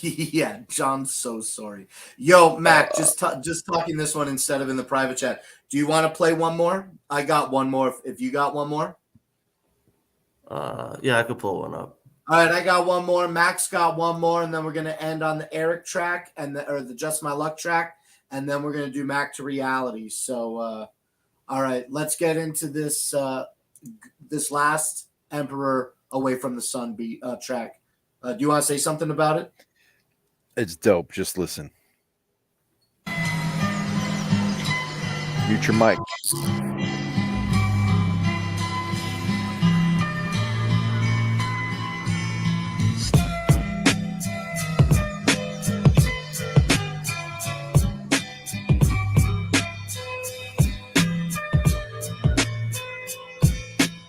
Yeah, John's so sorry. Yo, Mac, just talking this one instead of in the private chat. Do you want to play one more? I got one more. If you got one more. Yeah, I could pull one up. All right, I got one more. Max got one more, and then we're gonna end on the Eric track and the Just My Luck track, and then we're gonna do Mac to Reality. So, all right, let's get into this this last Emperor Away from the Sun beat track. Do you want to say something about it? It's dope. Just listen. Mute your mic.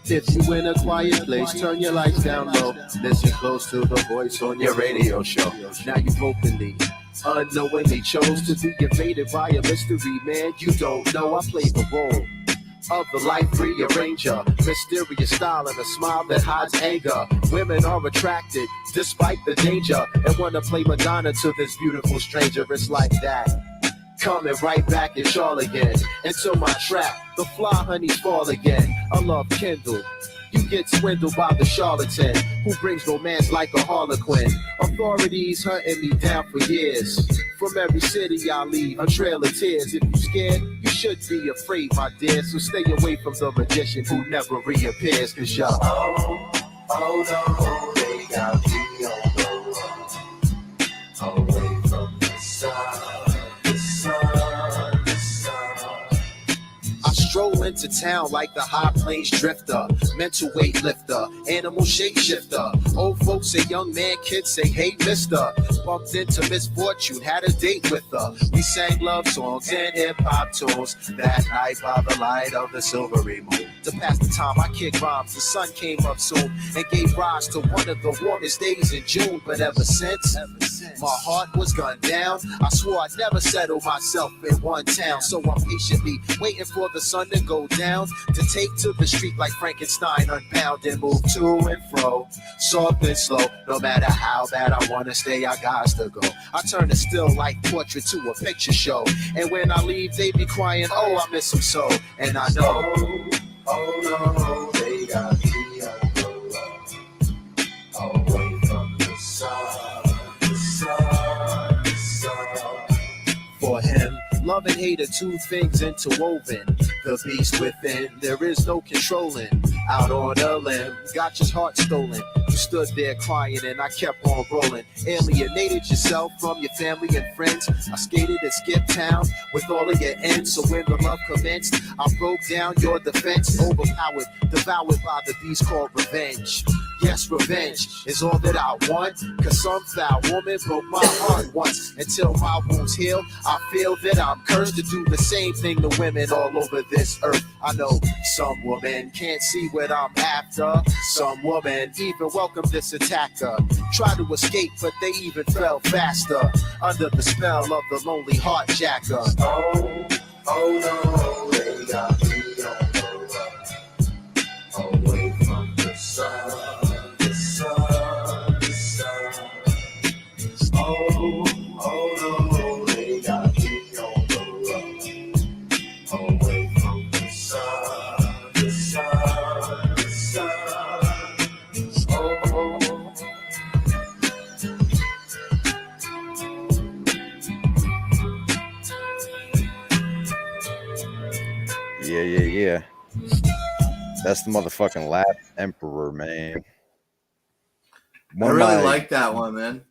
If you in a quiet place, turn your lights down low. Listen close to the voice on your radio show. Now you've openly, unknowingly chose to be invaded by a mystery, man. You don't know I play the role of the life rearranger. Mysterious style and a smile that hides anger. Women are attracted despite the danger and wanna play Madonna to this beautiful stranger. It's like that. Coming right back at y'all again. Into my trap, the fly honeys fall again. A love kindle. You get swindled by the charlatan who brings romance like a harlequin. Authorities hunting me down for years. From every city I leave, a trail of tears. If you scared, you should be afraid, my dear. So stay away from the magician who never reappears. Cause y'all, oh no, they got me on the run, away from the sun, the sun, the sun. I stroll into town like the high plains drifter, mental weightlifter, animal shapeshifter. Old folks say young man, kids say hey mister. Bumped into misfortune, had a date with her. We sang love songs and hip hop tunes that night by the light of the silvery moon. To pass the time, I kicked rhymes. The sun came up soon and gave rise to one of the warmest days in June. But ever since my heart was gunned down, I swore I'd never settle myself in one town. So I'm patiently waiting for the sun to go down, to take to the street like Frankenstein unbound and move to and fro, soft and slow. No matter how bad I wanna stay, I got to go. I turn a still life portrait to a picture show, and when I leave, they be crying, oh, I miss them so. And I know, oh no, they got me on the run, away from the sun, the sun, the sun. For him, love and hate are two things interwoven. The beast within, there is no controlling. Out on a limb, got your heart stolen. You stood there crying and I kept on rolling. Alienated yourself from your family and friends. I skated and skipped town with all of your ends. So when the love commenced, I broke down your defense. Overpowered, devoured by the beast called revenge. Yes, revenge is all that I want, cause some foul woman broke my heart once. Until my wounds heal, I feel that I'm cursed to do the same thing to women all over this earth. I know some women can't see what I'm after. Some women even welcome this attacker. Try to escape, but they even fell faster under the spell of the lonely heart jacker. Oh no, they got me on the run, away from the sun. Oh no, they got me on the run, away from the sun, the sun, the sun. Oh. Yeah. That's the motherfucking Lap Emperor, man. I really like that one, man.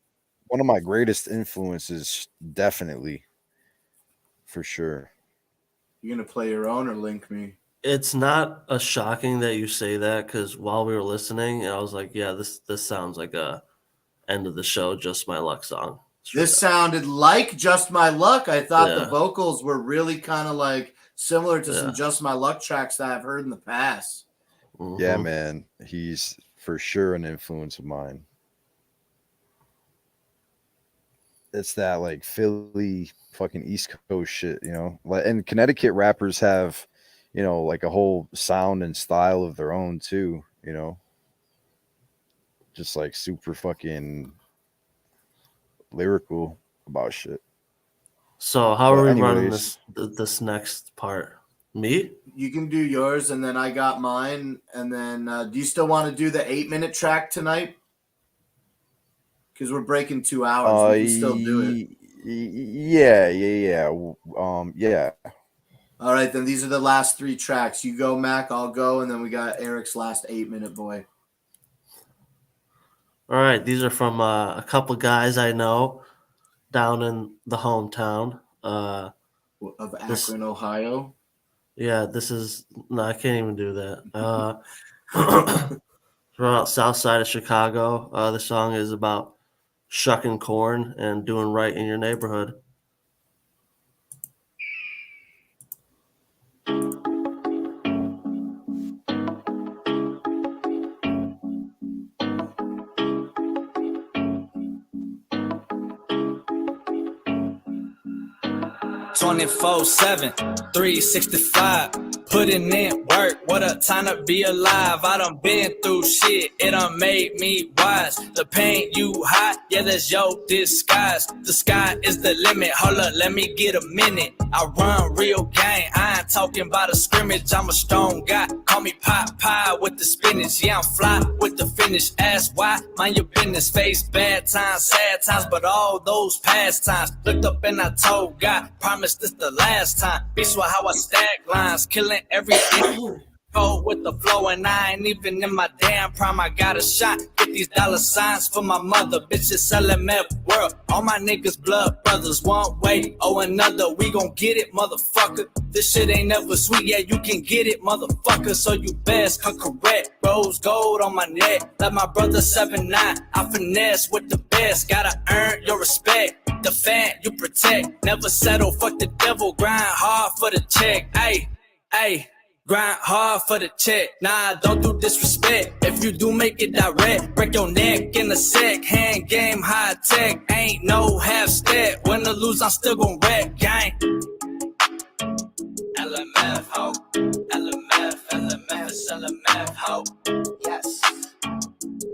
One of my greatest influences, definitely, for sure. You gonna play your own or link me? It's not a shocking that you say that, because while we were listening, I was like, yeah, this sounds like a end of the show, Just My Luck song. This sounded like Just My Luck. I thought the vocals were really kind of like similar to some Just My Luck tracks that I've heard in the past. Mm-hmm. Yeah, man. He's for sure an influence of mine. It's that like Philly fucking East Coast shit, you know. And Connecticut rappers have, you know, like a whole sound and style of their own too, you know. Just like super fucking lyrical about shit. So how are we running this next part? Me? You can do yours, and then I got mine. And then do you still want to do the 8-minute track tonight? Because we're breaking 2 hours. We can still do it. Yeah. Yeah. All right, then these are the last 3 tracks. You go, Mac, I'll go, and then we got Eric's last 8-minute boy. All right, these are from a couple guys I know down in the hometown. Of Akron, Ohio? Yeah, this is... No, I can't even do that. From south side of Chicago. The song is about shucking corn and doing right in your neighborhood. "24/7, 365, putting in work. What a time to be alive. I done been through shit, it done made me wise. The pain you hide, yeah, that's your disguise. The sky is the limit, hold up, let me get a minute. I run real gang, I ain't talking about a scrimmage. I'm a strong guy, call me Pop Pie with the spinach. Yeah, I'm fly with the finish. Ask why, mind your business. Face bad times, sad times, but all those past times. Looked up and I told God, promise this the last time. Be sure how I stack lines, killing everything. Go with the flow, and I ain't even in my damn prime. I got a shot, get these dollar signs for my mother. Bitches LMF world, all my niggas blood brothers. One way or another, we gon' get it, motherfucker. This shit ain't never sweet, yeah, you can get it, motherfucker. So you best come correct. Rose gold on my neck, like my brother 7'9". I finesse with the best, gotta earn your respect. The fan you protect, never settle, fuck the devil. Grind hard for the check, ayy, ayy. Grind hard for the check, nah, don't do disrespect. If you do, make it direct. Break your neck in a sec, hand game high tech. Ain't no half step, win or lose, I'm still gon' wreck, gang. LMF, ho, LMF, LMF, it's LMF, ho, yes.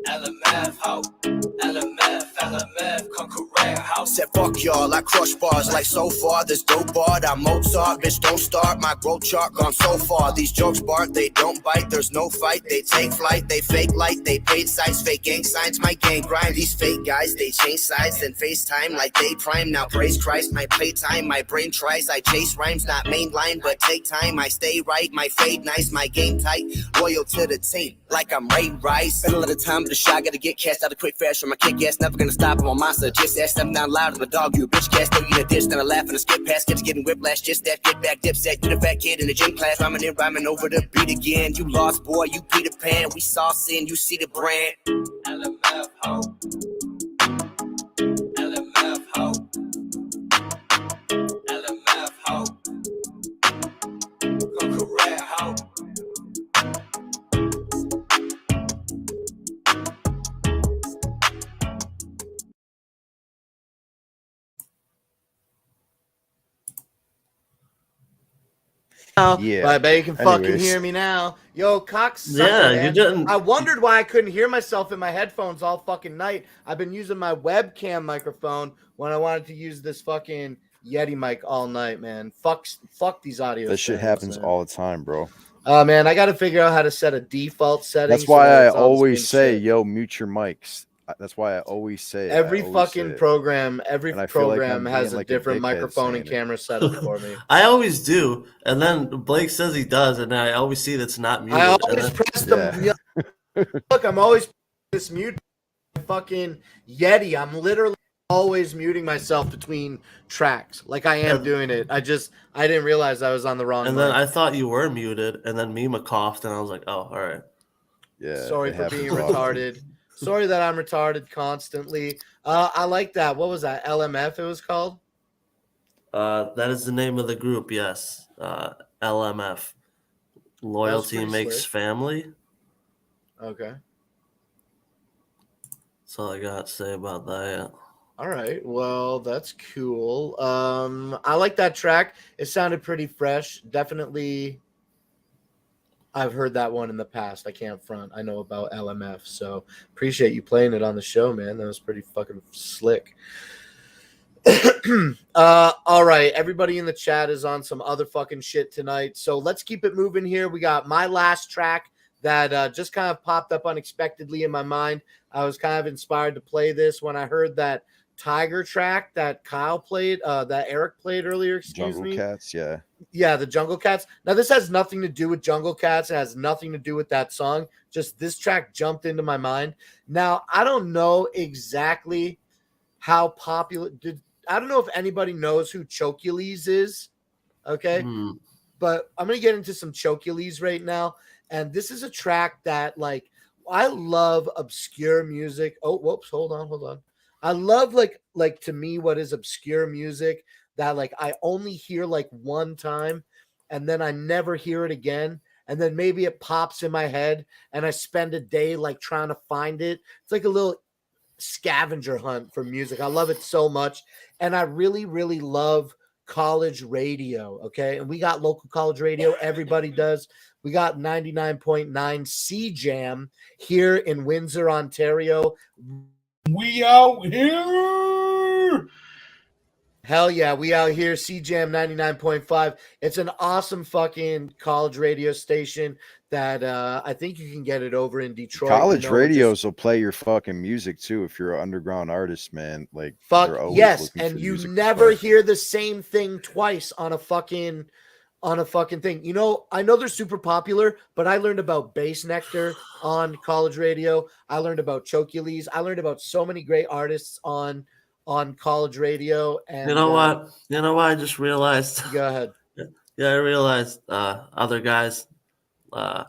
LMF, ho, LMF, LMF, come correct, ho. Said fuck y'all, I crush bars like so far. This dope bar, I'm Mozart, bitch don't start. My growth chart gone so far. These jokes bark, they don't bite, there's no fight. They take flight, they fake light, they paid sites, fake gang signs, my gang grind. These fake guys, they change sides, then FaceTime like they prime. Now praise Christ, my playtime, my brain tries. I chase rhymes, not mainline, but take time. I stay right, my fade nice, my game tight. Loyal to the team, like I'm Ray Rice. Spend a lot of time with the shot, gotta get cashed out of quick fast from my kick ass. Never gonna stop, I'm a monster. Just ask them down loud, I'm a dog, you a bitch cast. Don't eat a dish, then I laugh and I skip past. Kids getting whiplash, just that get back dipset. You the fat kid in the gym class, rhyming and rhyming over the beat again. You lost, boy, you Peter Pan. We saw sin, you see the brand. LMF, ho. LMF, ho. LMF, ho. Go correct, ho. Yeah. But I bet you can fucking Anyways. hear me now. Yo, cocksucker, Yeah, man. you didn't. I wondered why I couldn't hear myself in my headphones all fucking night. I've been using my webcam microphone when I wanted to use this fucking Yeti mic all night, man. Fuck these audio. That shit settings, happens man. all the time, bro. Man, I got to figure out how to set a default setting. That's why I always say, yo, mute your mics. That's why I always say it. Every I always fucking say it. program, every And I feel like program I'm has being a like a different dickhead microphone and saying it. camera setup for me. I always do, and then Blake says he does, and I always see that's not muted. I and always then- press the look. I'm always this mute fucking Yeti. I'm literally always muting myself between tracks, like I am doing it. I didn't realize I was on the wrong. And mic. then I thought you were muted, and then Mima coughed, and I was like, "Oh, all right." Yeah. Sorry it for happens being often. retarded. Sorry that I'm retarded constantly. I like that. What was that? LMF it was called? That is the name of the group. Yes, LMF. Loyalty pretty makes slick. family. Okay. That's all I got to say about that. All right. Well, that's cool. I like that track. It sounded pretty fresh. Definitely. I've heard that one in the past. I can't front. I know about LMF, so appreciate you playing it on the show, man. That was pretty fucking slick. All right, everybody in the chat is on some other fucking shit tonight, so let's keep it moving here. We got my last track that just kind of popped up unexpectedly in my mind. I was kind of inspired to play this when I heard that Tiger track that Kyle played, that Eric played earlier. Jungle Cats, yeah. Yeah, the Jungle Cats. Now, this has nothing to do with Jungle Cats. It has nothing to do with that song. Just this track jumped into my mind. Now, I don't know exactly how popular. I don't know if anybody knows who Chocules is. Okay. But I'm going to get into some Chocules right now. And this is a track that, like, I love obscure music. Oh, whoops. Hold on. I love, like to me, what is obscure music that like I only hear like one time and then I never hear it again. And then maybe it pops in my head and I spend a day like trying to find it. It's like a little scavenger hunt for music. I love it so much. And I really, really love college radio. Okay. And we got local college radio. Everybody does. We got 99.9 CJAM here in Windsor, Ontario. We out here. Hell yeah, we out here, CJAM 99.5. It's an awesome fucking college radio station that I think you can get it over in Detroit. College you know, radios will play your fucking music too if you're an underground artist, man. Like Fuck they're always yes, looking and for you music to never play. hear the same thing twice on a fucking thing. You know, I know they're super popular, but I learned about Bass Nectar on college radio. I learned about Chocules. I learned about so many great artists on college radio. And You know what? You know what? I just realized. Go ahead. Yeah, I realized other guys that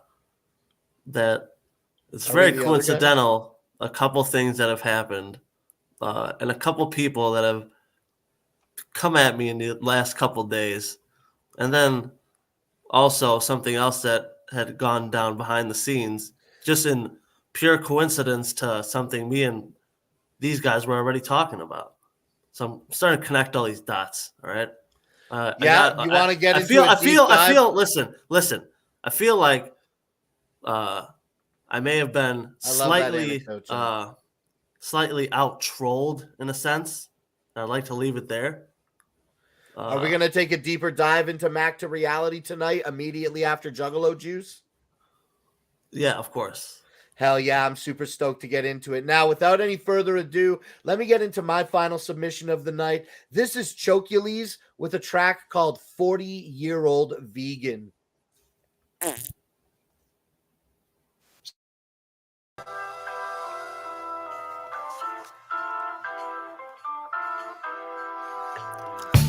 it's Are very we the other guys? coincidental. A couple things that have happened, and a couple people that have come at me in the last couple days, and then also something else that had gone down behind the scenes, just in pure coincidence to something me and these guys were already talking about. So I'm starting to connect all these dots. All right. You want to get into I a deep dive? Listen. I feel like I may have been slightly out trolled in a sense. I'd like to leave it there. Are we going to take a deeper dive into Mac to Reality tonight immediately after Juggalo Juice? Yeah, of course. Hell yeah, I'm super stoked to get into it. Now, without any further ado, let me get into my final submission of the night. This is Chocules with a track called 40-Year-Old Vegan.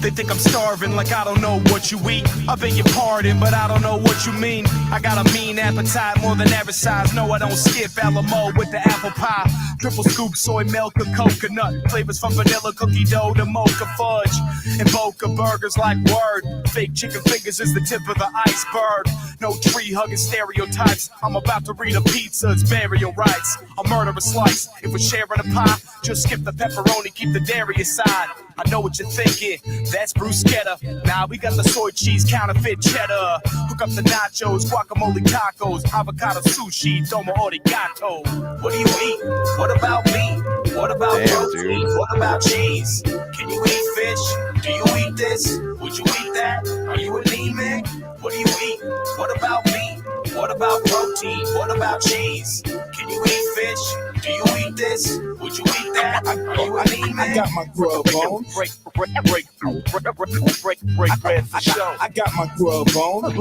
They think I'm starving like I don't know what you eat. I beg your pardon, but I don't know what you mean. I got a mean appetite, more than average size. No, I don't skip Alamo with the apple pie. Triple scoop, soy milk, or coconut. Flavors from vanilla cookie dough to mocha fudge. And Boca burgers like word. Fake chicken fingers is the tip of the iceberg. No tree hugging stereotypes. I'm about to read a pizza's burial rites. I'll murder a slice. If we're sharing a pie, just skip the pepperoni, keep the dairy aside. I know what you're thinking, that's bruschetta. Now we got the soy cheese, counterfeit cheddar. Hook up the nachos, guacamole tacos, avocado sushi, domo origato. What do you eat? What about meat? What about protein? What about cheese? Can you eat fish? Do you eat this? Would you eat that? Are you anemic? What do you eat? What about meat? What about protein? What about cheese? Can you eat fish? Do you eat this? Would you eat that? Are you anemic? I got my grub on. Break bread for show. I got my grub on.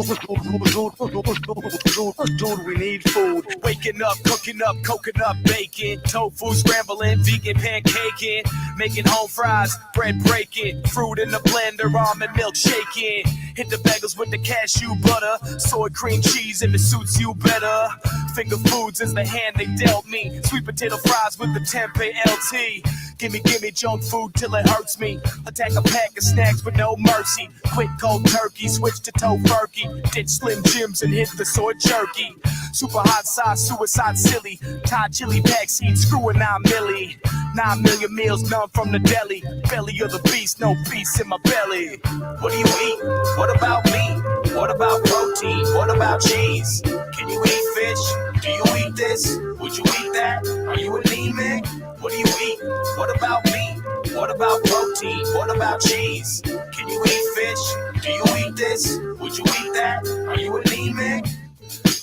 Dude, we need food. Waking up, cooking up, coconut bacon, tofu scrambling, vegan pancaking, making home fries, bread breaking, fruit in the blender, almond milk shaking. Hit the bagels with the cashew butter, soy cream cheese if it suits you better. Finger foods is the hand they dealt me. Sweet potato fries with the tempeh LT. Gimme junk food till it hurts me. Attack a pack of snacks with no mercy. Quit cold turkey, switch to tofurkey. Ditch Slim Jims and hit the soy jerky. Super hot sauce, suicide silly. Thai chili backseat, screw a 9 milli. 9 million meals, none from the deli. Belly of the beast, no peace in my belly. What do you eat? What about meat? What about protein? What about cheese? Can you eat fish? Do you eat this? Would you eat that? Are you anemic? What do you eat? What about meat? What about protein? What about cheese? Can you eat fish? Do you eat this? Would you eat that? Are you anemic?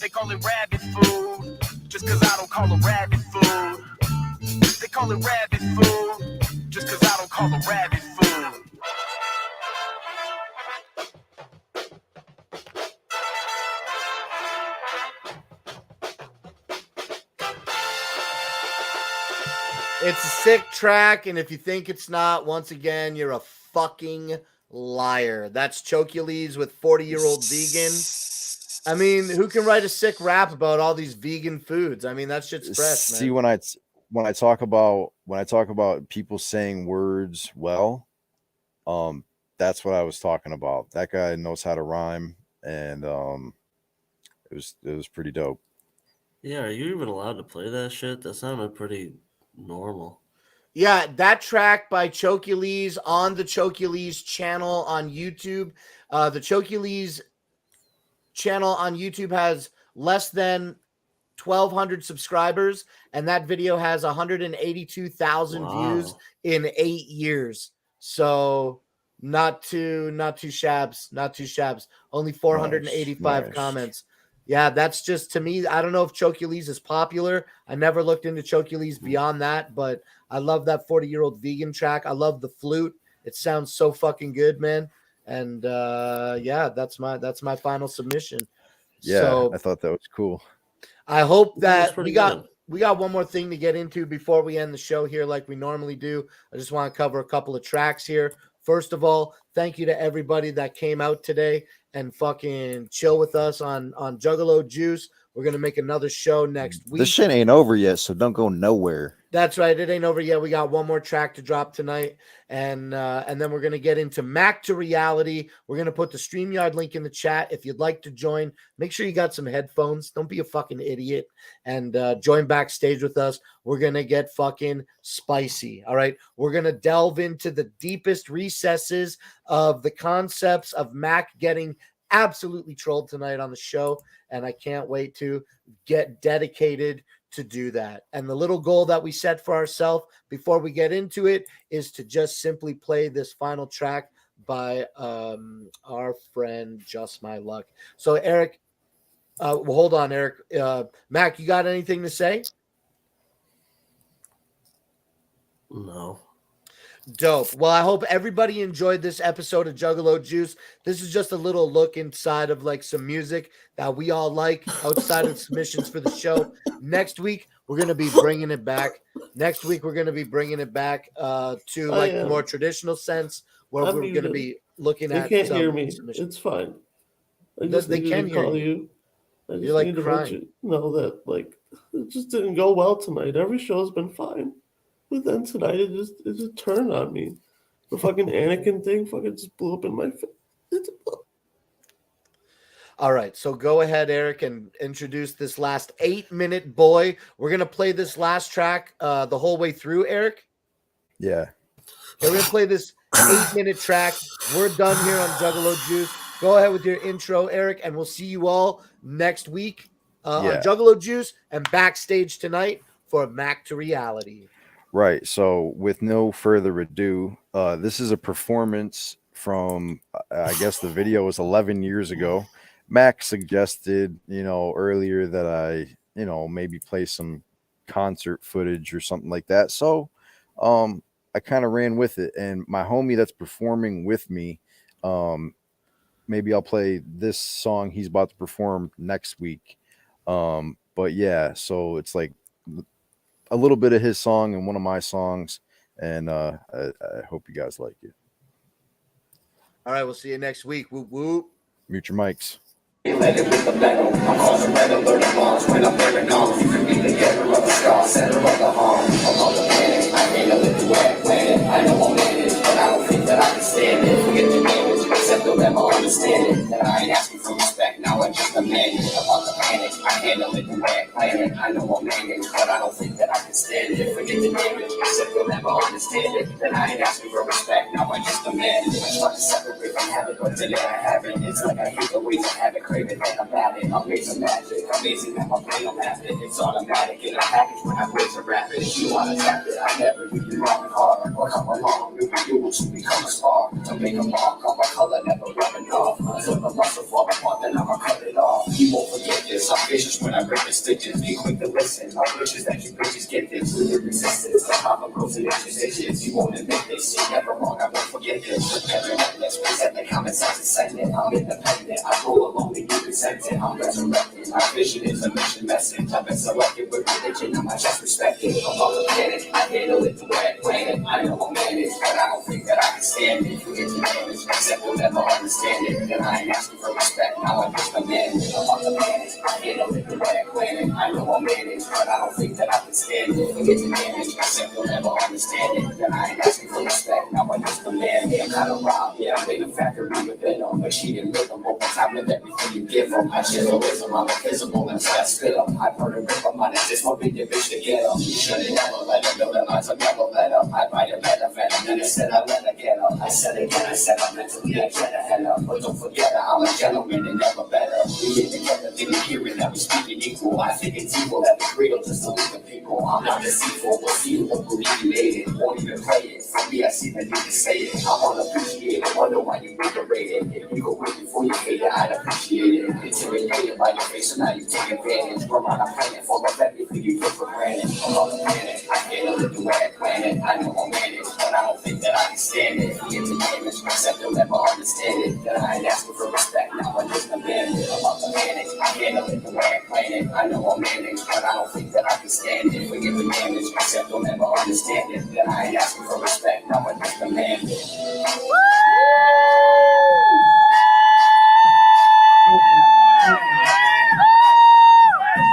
They call it rabbit food, just cause I don't call it rabbit food. They call it rabbit food, just cause I don't call it rabbit food. It's a sick track, and if you think it's not, once again, you're a fucking liar. That's Chocules with 40-Year-Old Vegan. I mean, who can write a sick rap about all these vegan foods? I mean, that shit's fresh, man. See, when I talk about people saying words well, that's what I was talking about. That guy knows how to rhyme, and it was pretty dope. Yeah, are you even allowed to play that shit? That sounded pretty normal. Yeah, that track by Chocules on the Chocules channel on YouTube. The Chocules channel on YouTube has less than 1,200 subscribers, and that video has 182,000 views in 8 years. So Not too shabs. Only 485 Nice. comments. Yeah, that's just, to me, I don't know if Chocules is popular. I never looked into Chocules beyond that, but I love that 40-year-old vegan track. I love the flute. It sounds so fucking good, man. And yeah, that's my final submission. Yeah, So I thought that was cool. I hope That's that pretty we got one more thing to get into before we end the show here, like we normally do. I just want to cover a couple of tracks here. First of all, thank you to everybody that came out today and fucking chill with us on Juggalo Juice. We're gonna make another show next week. This shit ain't over yet, so don't go nowhere. That's right. It ain't over yet. We got one more track to drop tonight. And then we're going to get into Mac to Reality. We're going to put the StreamYard link in the chat. If you'd like to join, make sure you got some headphones. Don't be a fucking idiot. And join backstage with us. We're going to get fucking spicy. All right. We're going to delve into the deepest recesses of the concepts of Mac getting absolutely trolled tonight on the show. And I can't wait to get dedicated to do that. And the little goal that we set for ourselves before we get into it is to just simply play this final track by our friend Just My Luck. So Eric, well, hold on, Eric. Mac, you got anything to say? No. Dope. Well, I hope everybody enjoyed this episode of Juggalo Juice. This is just a little look inside of like some music that we all like outside of submissions for the show. Next week, we're going to be bringing it back. To like the more traditional sense where we're going to be looking at. They can't hear me. It's fine. I just They can hear you. I just You're like need to crying. let you know that like it just didn't go well tonight. Every show's been fine. But then tonight it just turned on me. The fucking Anakin thing fucking just blew up in my face. All right, so go ahead, Eric, and introduce this last 8-minute boy. We're gonna play this last track the whole way through, Eric. Yeah. We're gonna play this 8-minute track. We're done here on Juggalo Juice. Go ahead with your intro, Eric, and we'll see you all next week on Juggalo Juice and backstage tonight for Mac to Reality. Right. So, with no further ado, this is a performance from, I guess the video was 11 years ago. Mac suggested, earlier that I, maybe play some concert footage or something like that. So, I kind of ran with it. And my homie that's performing with me, maybe I'll play this song he's about to perform next week. But yeah, so it's like a little bit of his song and one of my songs, and I hope you guys like it. All right, we'll see you next week. Whoop whoop. Mute your mics. Understanding that I ain't asking for respect, now I just demand it. About the panic, I handle it the way I plan it. I know I'm managed, but I don't think that I can stand it. Forget the damage, except you'll never understand it. That I ain't asking for respect, now I just demand it. I try to separate from habit, but today I haven't. It's like I hate the ways I have it, craving that I'm at it. I'm made some magic, amazing that my brain don't have it. It's automatic in a package when I raise a rapid. If you wanna tap it, I never do you wrong and hard. Or come along, we you to become a star. To make a mark on my color, never rubbing off. Until the muscle fall apart, then I'ma cut it off. You won't forget this, I'm vicious when I break the stitches. Be quick to listen, my wishes that you bitches get this. With the resistance, the papa grows in your stitches. You won't admit this, you're never wrong, I won't forget this. Preparing let's present the common sense is sending. I'm independent, I roll alone and you resent it. I'm resurrected, my vision is a mission message. I've been selected with religion, I'm just respected. I'm on the planet, I handle it the way I plan it. I know I'm managed, but I don't think that I can stand it. Forget the damage, except you'll never understand it. Then I ain't asking for respect, now I'm just a man. I'm on the planet, I handle it the way I plan it. I know I'm managed, but I don't think that I can stand it. Forget the damage, except you'll never understand it. Then I ain't asking for respect, now I'm just a man. I'm kind of robbed, yeah, I'm in a factory with venom. But she didn't live them, over time with everything you give them. I chisel I'm invisible and I spit them. I put a rip on mine, it's just one big bitch to get them. You should've never let her know that lines, I never let up. I bite a better venom, then instead I let her get up. I said again, I said I'm mentally, I get ahead up. But don't forget that I'm a gentleman and never better. We get together, didn't hear it, that we speaking equal. I think it's evil that the credo just to leave the people. I'm not deceitful, but see you won't believe you made it. Won't even play it. For me, I see the need to say it. I'm unappreciated, wonder why you underrated. If you go with before you hate it, I'd appreciate it. Intimidated by your face, so now you take advantage. We're on a planet full of everything you took for granted. I'm on the planet, I can't live the way I plan it. I know I'm managed, but I don't think that I can stand it. He is a damage, except they'll never understand it. That I ain't asking for respect, now I just abandoned it. I'm on the planet, I can't live the way I plan it. I know I'm managed, but I don't think that I can stand it. Forget the damage, except they'll never understand it. That I ain't asking for respect, now I just demand it.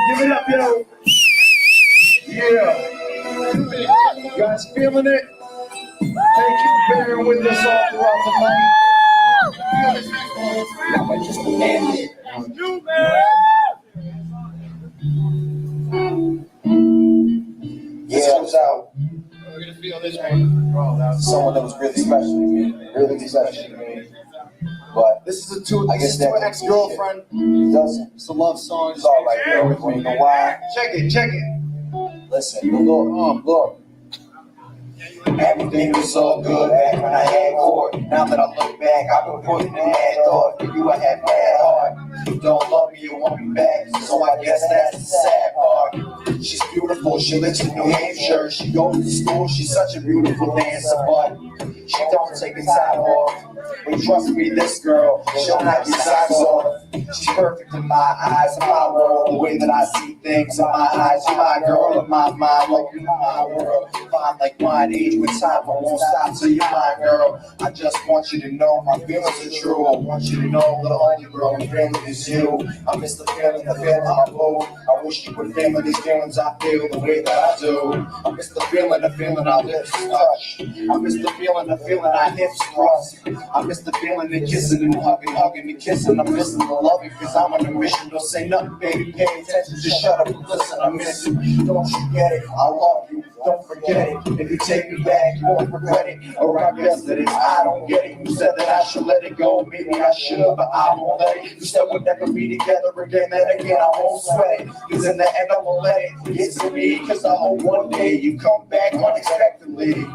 Give it up, yo. Yeah. You guys feeling it? Thank you for bearing with us all throughout the night. Now I just demand it. This comes out. We're gonna feel this one. Someone that was really special to me, really special to me. But This is to an ex-girlfriend. It's a love song. It's all right there. You know why? Check it. Listen, look. Everything was so good back when I had court. Now that I look back, I've been putting in that thought. For you, I had bad heart. You don't love me, you want me back. So I guess that's the sad part. She's beautiful, she lives in New Hampshire. She goes to school, she's such a beautiful dancer, but she don't take the time off. But trust me, this girl, she'll knock your socks off. She's perfect in my eyes, in my world. The way that I see things in my eyes. You're my girl in my mind, like you're my world. Fine like wine, age with time, I won't stop till you're my girl. I just want you to know my feelings are true. I want you to know the only girl I'm feeling is you. I miss the feeling I feel. I wish you would feel these feelings I feel the way that I do. I miss the feeling our lips touch. I miss the feeling our hips cross. I miss the feeling of kissing and hugging and kissing. I'm missing the loving because I'm on a mission. Don't say nothing, baby, pay attention, just shut up and listen. I miss you. Don't you get it? I love you. Don't forget it. If you take me back, you won't regret it. Or I guess that it's I don't get it. You said that I should let it go. Maybe I should, but I won't let it. You said we'll never be together again. Then again, I won't sweat it. Because in the end, I won't let it get to me. Because I hope one day you come back unexpectedly.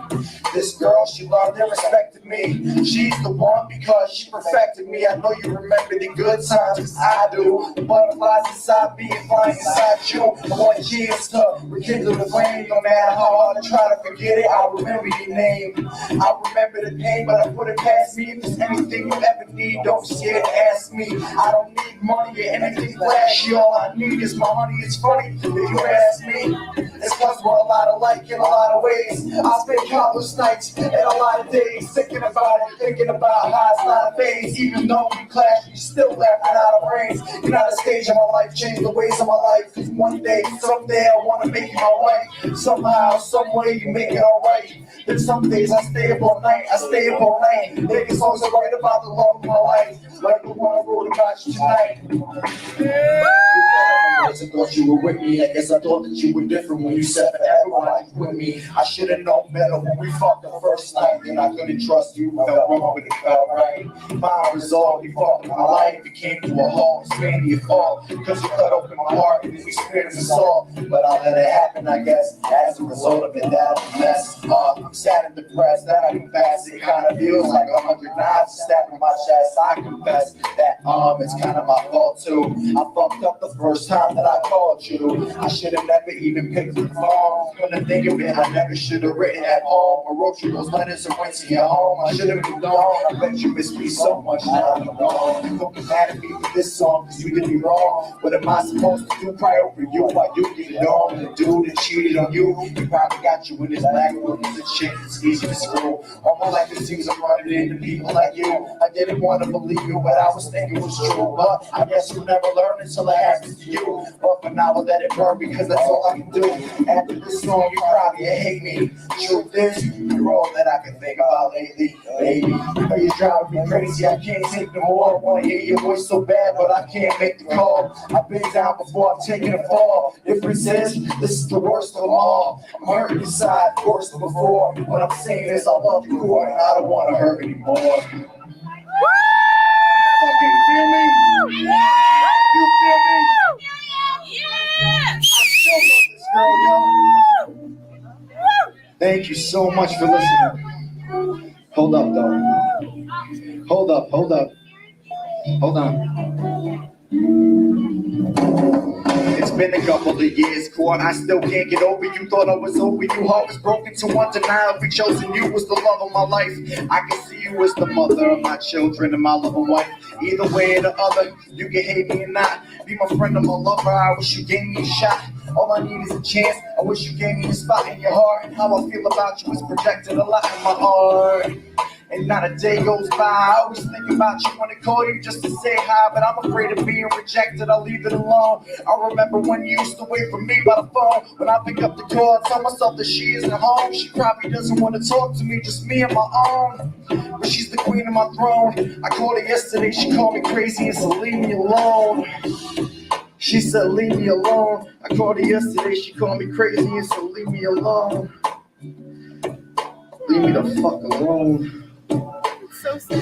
This girl, she loved and respected me. She's the one because she perfected me. I know you remember the good times, cause I do. The butterflies inside me and flying inside you. I want years to rekindle the flame. No matter how hard I try to forget it, I'll remember your name. I'll remember the pain, but I put it past me. If there's anything you ever need, don't scare to ask me. I don't need money or anything flashy. All I need is my money. It's funny if you ask me. It's cause we're a lot alike in a lot of ways. I spend countless nights and a lot of days thinking about it, thinking about how it's not a phase. Even though we clash, we still laughing out of brains. You're not a stage of my life, change the ways of my life. Cause one day, someday I wanna make you my wife. Somehow, some way you make it alright. Then some days I stay up all night, making songs that write about the love of my life. Like the one I wrote about you tonight. I thought you were with me. I guess I thought that you were different when you said forever life with me. I should have known better when we fucked the first night. Then I couldn't trust you. Felt wrong, but it felt right. My resolve, you fucked my life. It came to a halt. It's mainly your fault. Cause you cut open my heart and we experienced assault. But I'll let it happen, I guess. As a result of it, that mess. I'm sad and depressed. That I confess. It kinda feels like 100 knives stabbed in my chest. I confess that it's kinda my fault too. I fucked up the first time that I called you. I should have never even picked the phone. When I think of it, I never should have written at home. I wrote you those letters and went to your home. I should have moved on. I bet you miss me so much now I'm gone. Don't be mad at me for this song, cause you did me wrong. What am I supposed to do? Cry over you while you get it on. The dude that cheated on you, he probably got you in his black room. It's a chick, it's easy to screw. All my life it seems I'm running into people like you. I didn't want to believe you, but I was thinking it was true. But I guess you'll never learn until it happens to you. But for now, I'll let it burn because that's all I can do. After this song, you probably hate me. Truth is, you're all that I can think about lately, baby. You're driving me crazy, I can't take no more. I want to hear your voice so bad, but I can't make the call. I've been down before, I'm taking a fall. Difference is, this is the worst of them all. I'm hurting inside, worse than before. What I'm saying is, I love you more, and I don't want to hurt anymore. Fucking feel me? You feel me? I still love this girl, yo. Thank you so much for listening. Hold up, though. Hold up. Hold on. It's been a couple of years, Court. I still can't get over you. Thought I was over you. Heart was broken to undeniably chosen. You was the love of my life. I can see you as the mother of my children and my loving wife. Either way or the other, you can hate me or not. Be my friend or my lover. I wish you gave me a shot. All I need is a chance. I wish you gave me a spot in your heart. And how I feel about you is projected a lot in my heart. And not a day goes by. I always think about you when I call you just to say hi, but I'm afraid of being rejected. I'll leave it alone. I remember when you used to wait for me by the phone. When I pick up the call, I tell myself that she isn't home. She probably doesn't want to talk to me, just me and my own. But she's the queen of my throne. I called her yesterday, she called me crazy and said leave me alone. She said leave me alone. I called her yesterday, she called me crazy and said leave me alone. Leave me the fuck alone. So sad.